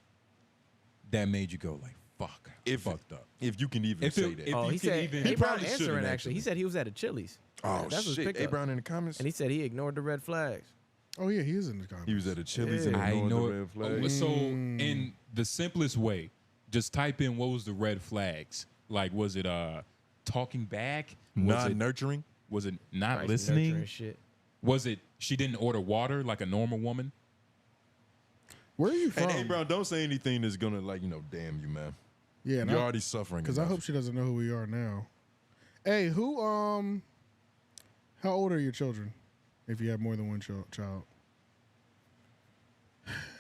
that made you go, like, fuck, fucked up? If you can even say that. If He you said, can even, A. Brown probably answering shouldn't, actually. He said he was at a Chili's. Oh That's his shit! pickup. A Brown in the comments. And he said he ignored the red flags. Oh yeah, he is in the comments. He was at a Chili's Yeah. and I ignored know the it. red flag. So in the simplest way, just type in what was the red flags. Like, was it talking back? Was Not it nurturing. Was it not Right, listening? nurturing shit. Was it she didn't order water like a normal woman? Where are you from? And A Brown, don't say anything that's gonna damn you, man. Yeah, You're already suffering. Because I enough. hope she doesn't know who we are now. Hey, how old are your children? If you have more than one child.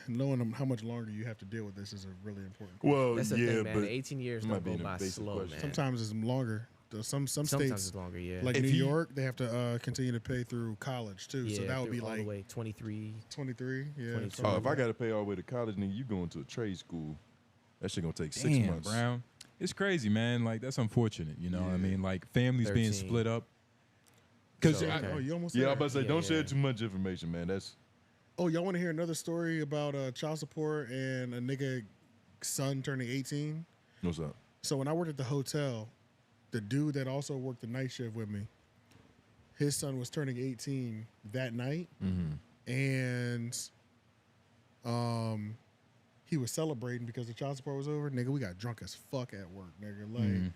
Knowing how much longer you have to deal with this is a really important question. Well, That's the yeah, thing, man. but 18 years it don't might be go an by invasive slow, question. man. Sometimes it's longer. Some Sometimes states, it's longer, yeah. like If New he- York, they have to continue to pay through college too. Yeah, So that would through be all the like way 23. 23. Yeah. 22. Oh, if I got to pay all the way to college, nigga, you going to a trade school? That shit gonna take 6 Damn, months. Brown. It's crazy, man. Like, that's unfortunate. You know what I mean? Like, families being 13. split up. Because So, okay. Oh, you almost Yeah, there. I'm about to say, Yeah, don't yeah. share too much information, man. That's Oh, y'all want to hear another story about child support and a nigga son turning 18? what's up. So when I worked at the hotel, the dude that also worked the night shift with me, his son was turning 18 that night, and he was celebrating because the child support was over. Nigga, we got drunk as fuck at work, nigga. Like,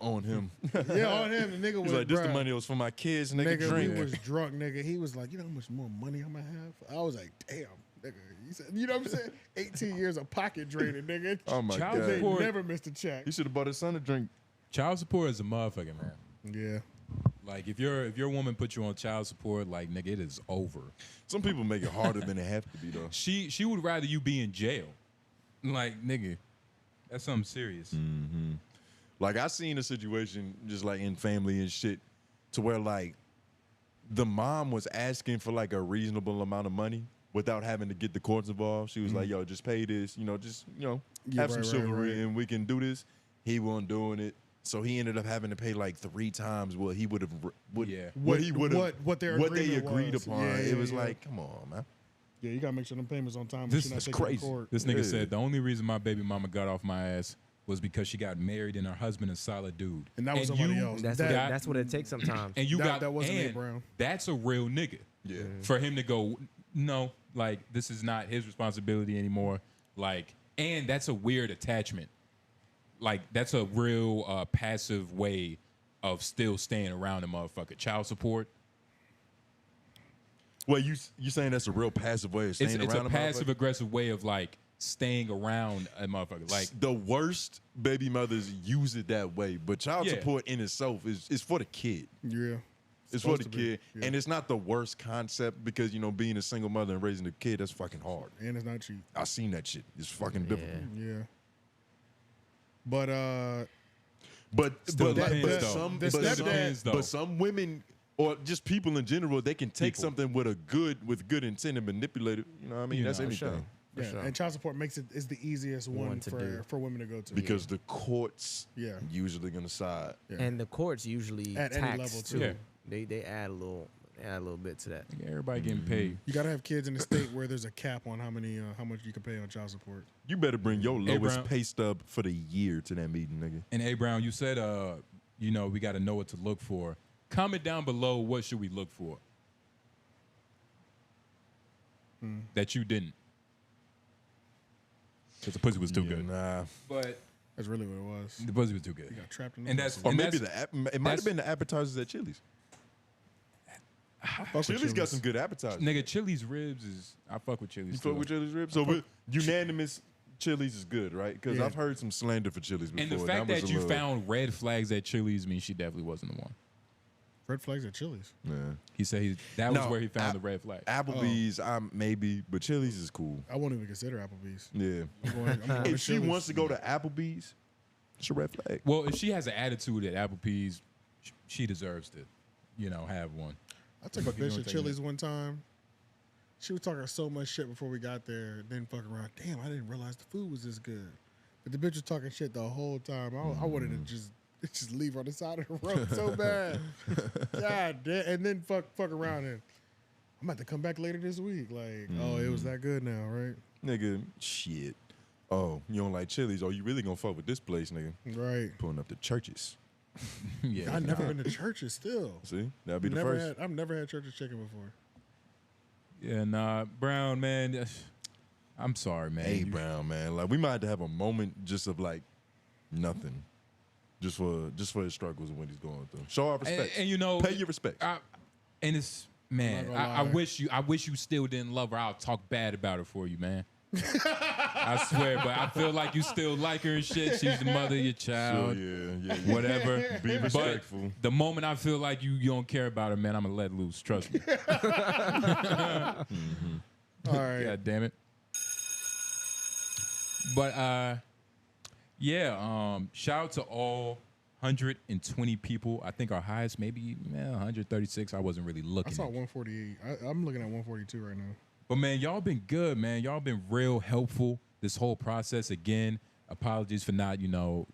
On him. yeah, on him. The nigga was He's like, this the bruh, money was for my kids, nigga. Nigga, drink. we was drunk, nigga. He was like, you know how much more money I'm gonna have? I was like, damn, nigga. He said, you know what I'm saying? 18 years of pocket draining, nigga. Oh my Child god. They support. never missed a check. He should have bought his son a drink. child support is a motherfucker, man. Yeah. Like, if your woman put you on child support, like, nigga, it is over. Some people make it harder than it have to be, though. She would rather you be in jail. Like, nigga, that's something serious. Like, I seen a situation just like in family and shit to where like the mom was asking for like a reasonable amount of money without having to get the courts involved. She was like, yo, just pay this, Yeah, have some right, chivalry right. and we can do this. He wasn't doing it. So he ended up having to pay like 3 times what he would have, Yeah. what he would have, what their what they agreement agreed was. upon. Yeah, It was yeah. like, come on, man. Yeah, you gotta make sure them payments on time. This This is is crazy. Court. This nigga Yeah. said the only reason my baby mama got off my ass was because she got married and her husband is a solid dude. And that was somebody else. That's, That- what, that's what it takes sometimes. And you got that wasn't A. and Brown. that's a real nigga. Yeah. For him to go, no, like, this is not his responsibility anymore. Like, and that's a weird attachment. Like, that's a real passive way of still staying around a motherfucker. Child support. Well, you saying that's a real passive way of staying It's around a motherfucker? passive aggressive way of like staying around a motherfucker. Like, the worst baby mothers use it that way, but child Yeah. support in itself is for the kid. Yeah. It's for the Supposed to be, kid, yeah. and it's not the worst concept because being a single mother and raising a kid, that's fucking hard. And it's not cheap. I seen that shit. It's fucking difficult. Yeah. But Still but depends, though. some the but stepdad- some, but some women or just people in general, they can take something with good intent and manipulate it. You know what I mean? You That's know, anything. Yeah, and child support is the easiest one for women to go to. Because the courts Yeah. usually gonna side. And the courts usually At any tax level, too. too. Yeah. They add a little bit to that. Everybody getting paid. You gotta have kids in the state where there's a cap on how much you can pay on child support. You better bring your Hey, lowest Brown. pay stub for the year to that meeting, nigga. And A Brown, you said we got to know what to look for. Comment down below what should we look for that you didn't. Because the pussy was too good. Nah. But that's really what it was. The pussy was too good. You got trapped in the And that's pussy. Or and maybe that's- it might have been the appetizers at Chili's. Chili's got some good appetizers. Nigga, Chili's ribs is I fuck with Chili's. You fuck with Chili's ribs? So unanimous Chili's is good, right? Because Yeah. I've heard some slander for Chili's before. And the fact that you found red flags at Chili's means she definitely wasn't the one. Red flags at Chili's. Yeah. He said that was where he found the red flag. Applebee's, maybe, but Chili's is cool. I won't even consider Applebee's. Yeah. I'm going to If she Chili's. wants to go to Applebee's, it's a red flag. Well, if she has an attitude at Applebee's, she deserves to, have one. I took a Fuck you bitch doing at taking Chili's one time. She was talking so much shit before we got there. Then fucking around. Damn, I didn't realize the food was this good. But the bitch was talking shit the whole time. I wanted to just leave her on the side of the road so bad. God damn. And then fuck around and I'm about to come back later this week. Like, oh, it was that good now, right? Nigga, shit. Oh, you don't like Chili's? Oh, you really gonna fuck with this place, nigga? Right. Pulling up the churches. Yeah. I've never been to churches still. See? That'll be the first. I've never had church's chicken before. Yeah, nah, Brown, man. I'm sorry, man. Hey, Brown, man. Like, we might have to have a moment just of, like, nothing. Just for his struggles and what he's going through. Show our respect. And pay your respect. And it's, man, I wish you still didn't love her. I'll talk bad about her for you, man. I swear, but I feel like you still like her and shit. She's the mother of your child. Sure, yeah. Whatever. Be respectful. But the moment I feel like you don't care about her, man, I'm gonna let loose. Trust me. All right. God damn it. But shout out to all 120 people. I think our highest maybe 136. I wasn't really looking. I saw at it. 148. I'm looking at 142 right now. But man, y'all been good, man. Y'all been real helpful this whole process. Again, apologies for not,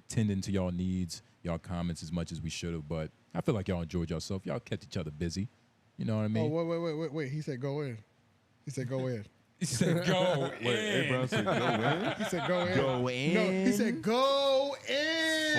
tending to y'all needs, y'all comments as much as we should have. But I feel like y'all enjoyed yourself. Y'all kept each other busy. You know what I mean? Oh, wait. He said go in. He said go in. He said go in. Wait, hey, Brown said go in? He said go in. Go in. No, he said go in.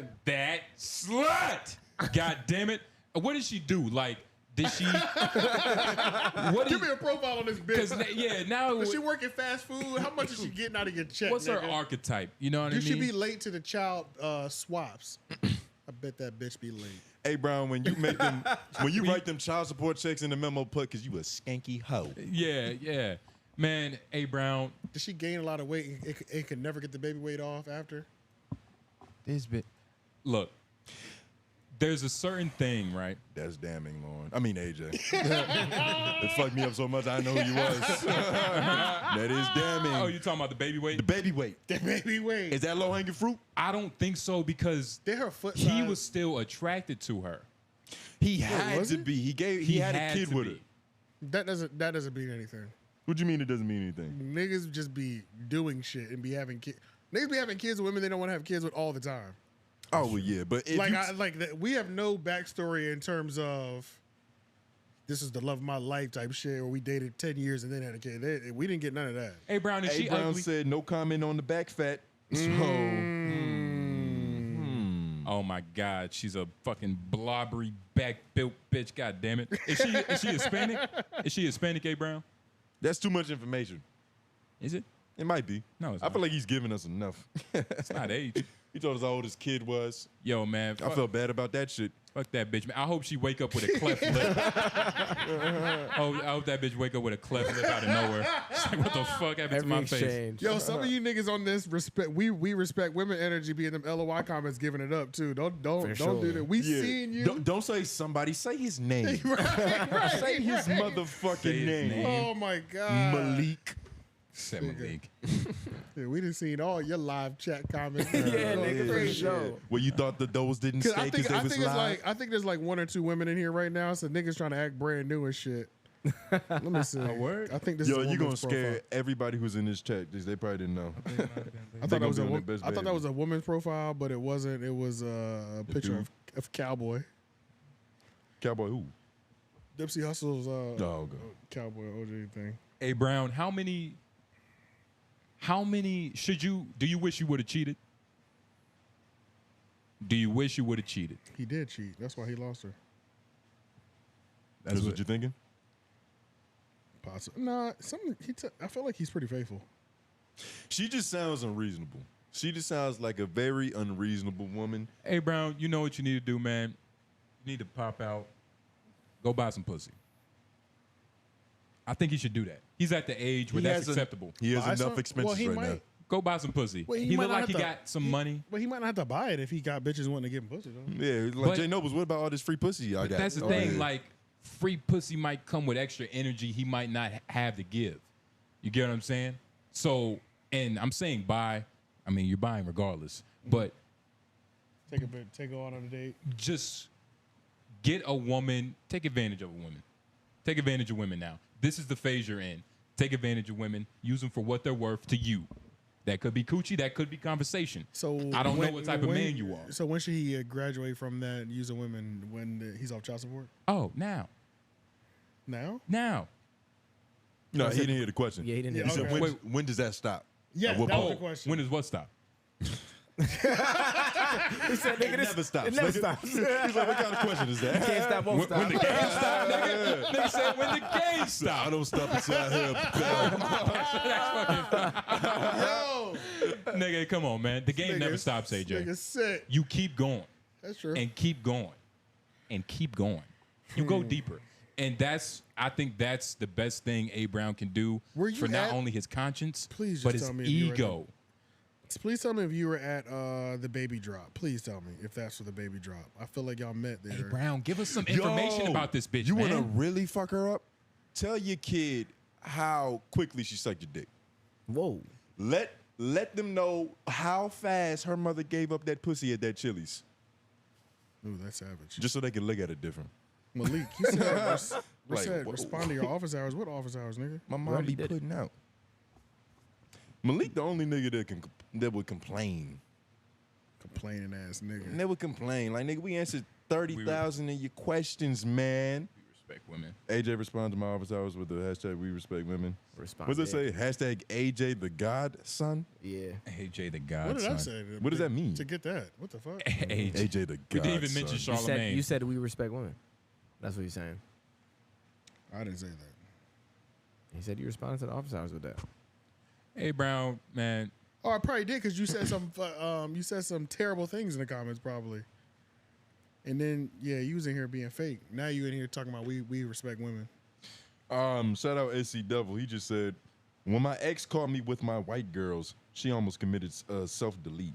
Fuck that slut. God damn it. What did she do? Like, did she? Give me a profile on this bitch. Because now Is she working fast food? How much is she getting out of your check? what's her nigga? archetype? You know what I Do mean? she be late to the child swaps? I bet that bitch be late. Hey, Brown, when you make them, when you write them child support checks in the memo, put because you a skanky hoe. Yeah. Man, A Brown. Did she gain a lot of weight and could never get the baby weight off after? This bit. Look, there's a certain thing, right? That's damning, Lauren. I mean, AJ. It fucked me up so much I didn't know who you was. That is damning. Oh, you talking about the baby weight? The baby weight. The baby weight. Is that low hanging fruit? I don't think so because Did her foot he size- was still attracted to her. He had was to he? be. He had a kid to with be. her. That doesn't mean anything. What do you mean it doesn't mean anything? Niggas just be doing shit and be having kids. Niggas be having kids with women they don't want to have kids with all the time. Oh, well, yeah. But if We have no backstory in terms of this is the love of my life type shit, or we dated 10 years and then had a kid. We didn't get none of that. Hey Brown, is A she Brown ugly? said no comment on the back fat. So, Oh my God, she's a fucking blobbery back built bitch. God damn it. Is she Hispanic? Is she Hispanic, A Brown? that's too much information. Is it? It might be. No, it's I not. feel like he's giving us enough. It's not age. He told us how old his kid was. Yo, man. I felt bad about that shit. Fuck that bitch, man. I hope she wake up with a cleft lip. I hope that bitch wake up with a cleft lip out of nowhere. She's like, what the fuck happened to my face? Yo, some of you niggas on this respect. We respect women energy. Be in them LOI comments giving it up too. Don't do that. We seen you. Don't say somebody. Say his name. right, Say his motherfucking name. Oh my god, Malik. Said Malik. Yeah, we done seen all your live chat comments. nigga, for sure. Well, you thought the those didn't stay because they was live? I think there's like 1 or 2 women in here right now. So niggas trying to act brand new and shit. Let me see. A word? I think this Yo, is a you gonna woman's scare profile. everybody who's in this chat because they probably didn't know. I thought that was a woman's profile, but it wasn't. It was a picture of Cowboy. Cowboy who? Dipsey Hussle's God. Cowboy OJ thing. Hey, Brown, how many do you wish you would have cheated? Do you wish you would have cheated? He did cheat. That's why he lost her. That's what you're thinking? Possibly. Nah, I feel like he's pretty faithful. She just sounds unreasonable. She just sounds like a very unreasonable woman. Hey, Brown, you know what you need to do, man? You need to pop out, go buy some pussy. I think he should do that. He's at the age where that's acceptable. He has enough expenses right now. Go buy some pussy. Well, he might look not like he have to- got some money. But he might not have to buy it if he got bitches wanting to give him pussy, though. Yeah, like But- Jay Nobles, what about all this free pussy I got? That's the thing. Like, free pussy might come with extra energy he might not have to give. You get what I'm saying? So, and I'm saying buy. I mean, you're buying regardless. But Take her out on a date. just get a woman. Take advantage of a woman. Take advantage of women now. This is the phase you're in. Take advantage of women. Use them for what they're worth to you. That could be coochie. That could be conversation. So I don't know what type of man you are. So when should he graduate from that using women when he's off child support? Oh, now. Now? Now. No, he didn't hear the question. Yeah, he didn't He hear said, the when does that stop? Yeah, At what that was point? the question. When does what stop? He said, nigga, It never stops. It never Nigga. stops. He's like, what kind of question is that? Can't stop, won't stop. When the game stop, nigga. Nigga said when the game stop. I don't stop until I hear Yo, Nigga, come on, man. The game never nigga- stops, AJ. Nigga sick. You keep going. That's true. And keep going. And keep going. You go deeper. And I think that's the best thing A. Brown can do Were you for not at- only his conscience, Please but just his tell me if you were ego. Please tell me if you were at the baby drop. Please tell me if that's for the baby drop. I feel like y'all met there. Hey, Brown, give us some information about this bitch, You man. want to really fuck her up? Tell your kid how quickly she sucked your dick. Whoa. Let them know how fast her mother gave up that pussy at that Chili's. Ooh, that's savage. Just so they can look at it different. Malik, you said, Like, whoa. respond to your office hours. What office hours, nigga? My mom be putting out. Malik, the only nigga that would complain. Complaining ass nigga. Never complain. Like, nigga, we answered 30,000 of your questions, man. Respect women. AJ responds to my office hours with the hashtag we respect women. Response. What does it say? Hashtag AJ the godson? Yeah. AJ the God. What did I say? What does that mean? To get that? What the fuck? AJ the godson. We didn't even mention Charlamagne. You said we respect women. That's what he's saying. I didn't say that. He said you responded to the office hours with that. Hey, Brown, man. Oh, I probably did because you said some terrible things in the comments probably. And then you was in here being fake. Now you in here talking about we respect women. Shout out SC Devil. He just said, when my ex caught me with my white girls, she almost committed self-delete.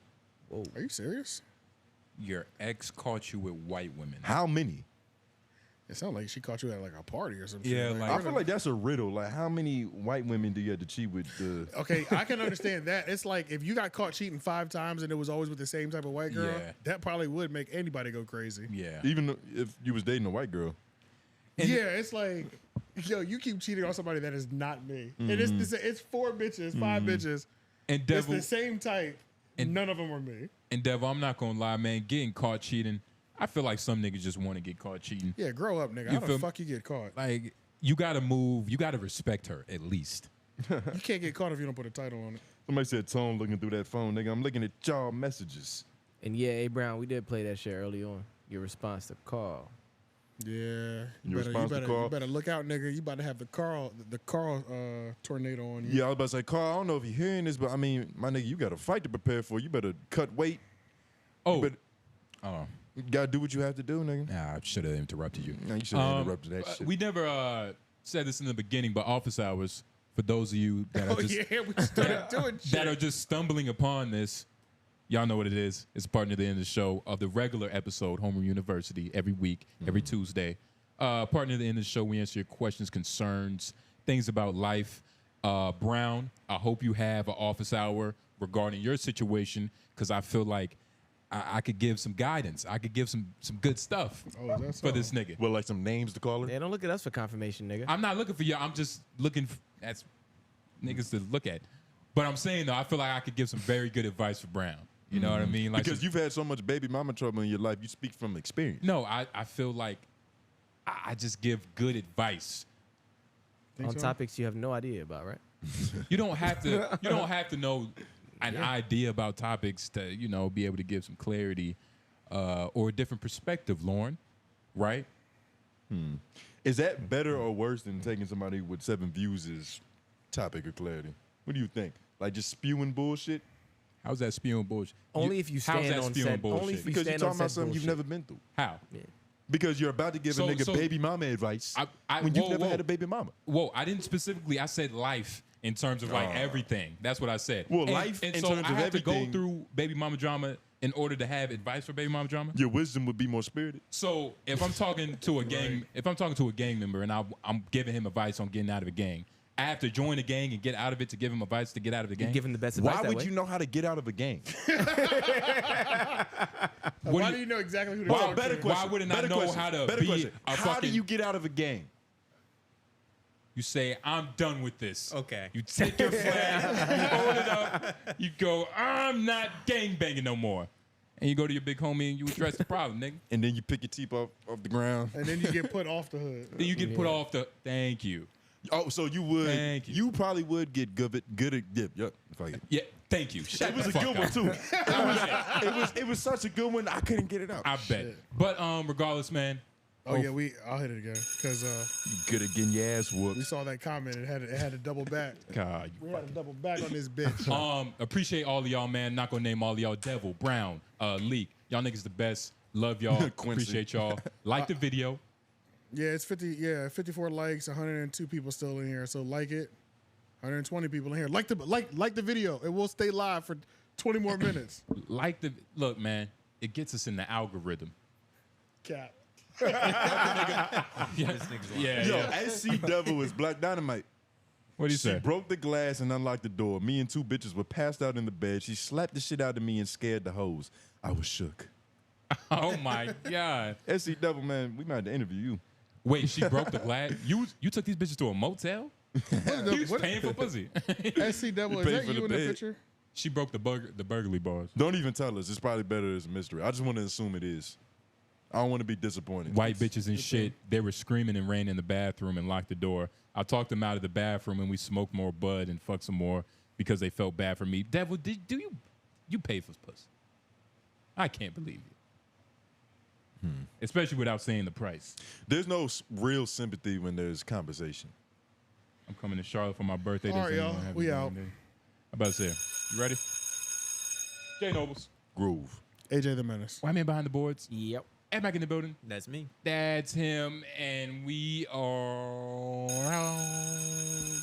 Whoa. Are you serious? Your ex caught you with white women. How many? It sounds like she caught you at like a party or something. Yeah, I feel like that's a riddle. Like, how many white women do you have to cheat with? Okay, I can understand that. It's like if you got caught cheating 5 times and it was always with the same type of white girl, Yeah. that probably would make anybody go crazy. Yeah. Even if you was dating a white girl. It's like, yo, you keep cheating on somebody that is not me. And it's 4 bitches, 5 bitches. And It's Devil, the same type. And none of them are me. and Devil, I'm not gonna lie, man. Getting caught cheating, I feel like some niggas just want to get caught cheating. Yeah, grow up, nigga. You How the feel- fuck you get caught? Like, you gotta move. You gotta respect her at least. You can't get caught if you don't put a title on it. Somebody said, Tone looking through that phone, nigga. I'm looking at y'all messages. And yeah, A. Brown, we did play that shit early on. Your response to call. Yeah. You response to Carl? You better look out, nigga. You about to have the Carl tornado on you. Yeah, I was about to say, Carl, I don't know if you're hearing this, but I mean, my nigga, you got a fight to prepare for. You better cut weight. Oh. You gotta do what you have to do, nigga. Nah, I should have interrupted you. No, you should have interrupted that shit. We never said this in the beginning, but office hours, for those of you that are just, we started doing shit. that are just stumbling upon this, y'all know what it is. It's a partner at the end of the show of the regular episode, Homeroom University, every week, every Tuesday. Partner at the end of the show, we answer your questions, concerns, things about life. Brown, I hope you have an office hour regarding your situation, because I feel like I could give some guidance. I could give some good stuff for this nigga. Well, like some names to call her? Yeah, don't look at us for confirmation, nigga. I'm not looking for you. I'm just looking at niggas to look at. But I'm saying, though, I feel like I could give some very good advice for Brown. You know what I mean? Like, Because you've had so much baby mama trouble in your life, you speak from experience. No, I feel like I just give good advice. On topics you have no idea about, right? You don't have to. You don't have to know an idea about topics to, be able to give some clarity or a different perspective, Lauren. Right? Is that better or worse than taking somebody with 7 views as topic or clarity? What do you think? Like just spewing bullshit? How's that spewing bullshit? Only if you how's stand that on spewing said. bullshit? Only if you Because you're stand on talking about said something you've bullshit. never been through. How? Because you're about to give a nigga baby mama advice when you've never had a baby mama. Whoa, I didn't specifically. I said life in terms of like everything. That's what I said. Well, life in so terms I of have to go everything- through baby mama drama in order to have advice for baby mama drama. Your wisdom would be more spirited. So if I'm talking to a gang, if I'm talking to a gang member and I'm giving him advice on getting out of a gang, I have to join a gang and get out of it to give him advice to get out of the gang. Give him the best advice. Why that would way. you know how to get out of a gang? Why do you know exactly who to Well, talk better to? question. Why wouldn't I better know question. how to better be question. a How do fucking- you get out of a gang? You say, I'm done with this. Okay. You take your flag, you hold it up, you go, I'm not gang banging no more. And you go to your big homie and you address the problem, nigga. And then you pick your teeth off the ground. And then you get put off the hood. Then you get put off the, thank you. Oh, so you would? Thank you. You probably would get good at dip. Yep. Fuck it. Yeah, thank you. Shut It was the a fuck good up. one too. It was such a good one. I couldn't get it out. I bet. But regardless, man. Oh yeah, I'll hit it again because You good at getting your ass whooped. we saw that comment. It had to double back. God, We had to double back on this bitch. appreciate all of y'all, man. Not gonna name all of y'all. Devil, Brown, Leak. Y'all niggas the best. Love y'all. Quincy. Appreciate y'all. Like the video. Yeah, it's 54 likes, 102 people still in here. So like it. 120 people in here. Like the video. It will stay live for 20 more minutes. Look, man. It gets us in the algorithm. Cap. Yeah. SC Devil is Black Dynamite. What do you She say? broke the glass and unlocked the door. Me and 2 bitches were passed out in the bed. She slapped the shit out of me and scared the hoes. I was shook. Oh my God. SC Devil, man, we might have to interview you. Wait, she broke the glass? You took these bitches to a motel? You was paying for pussy. SC Devil, You is paid that for you the in the bed. picture? She broke the burglary bars. Don't even tell us. It's probably better as a mystery. I just want to assume it is. I don't want to be disappointed. White bitches and shit. They were screaming and ran in the bathroom and locked the door. I talked them out of the bathroom and we smoked more bud and fucked some more because they felt bad for me. Devil, do you pay for pussy? I can't believe you. Especially without saying the price. There's no real sympathy when there's conversation. I'm coming to Charlotte for my birthday. All Does right, anyone y'all. have We anything out. there? I'm about to say, you ready? Jay Nobles. Groove. AJ the Menace. White man behind the boards. Yep. And back in the building. That's me. That's him. And we are out.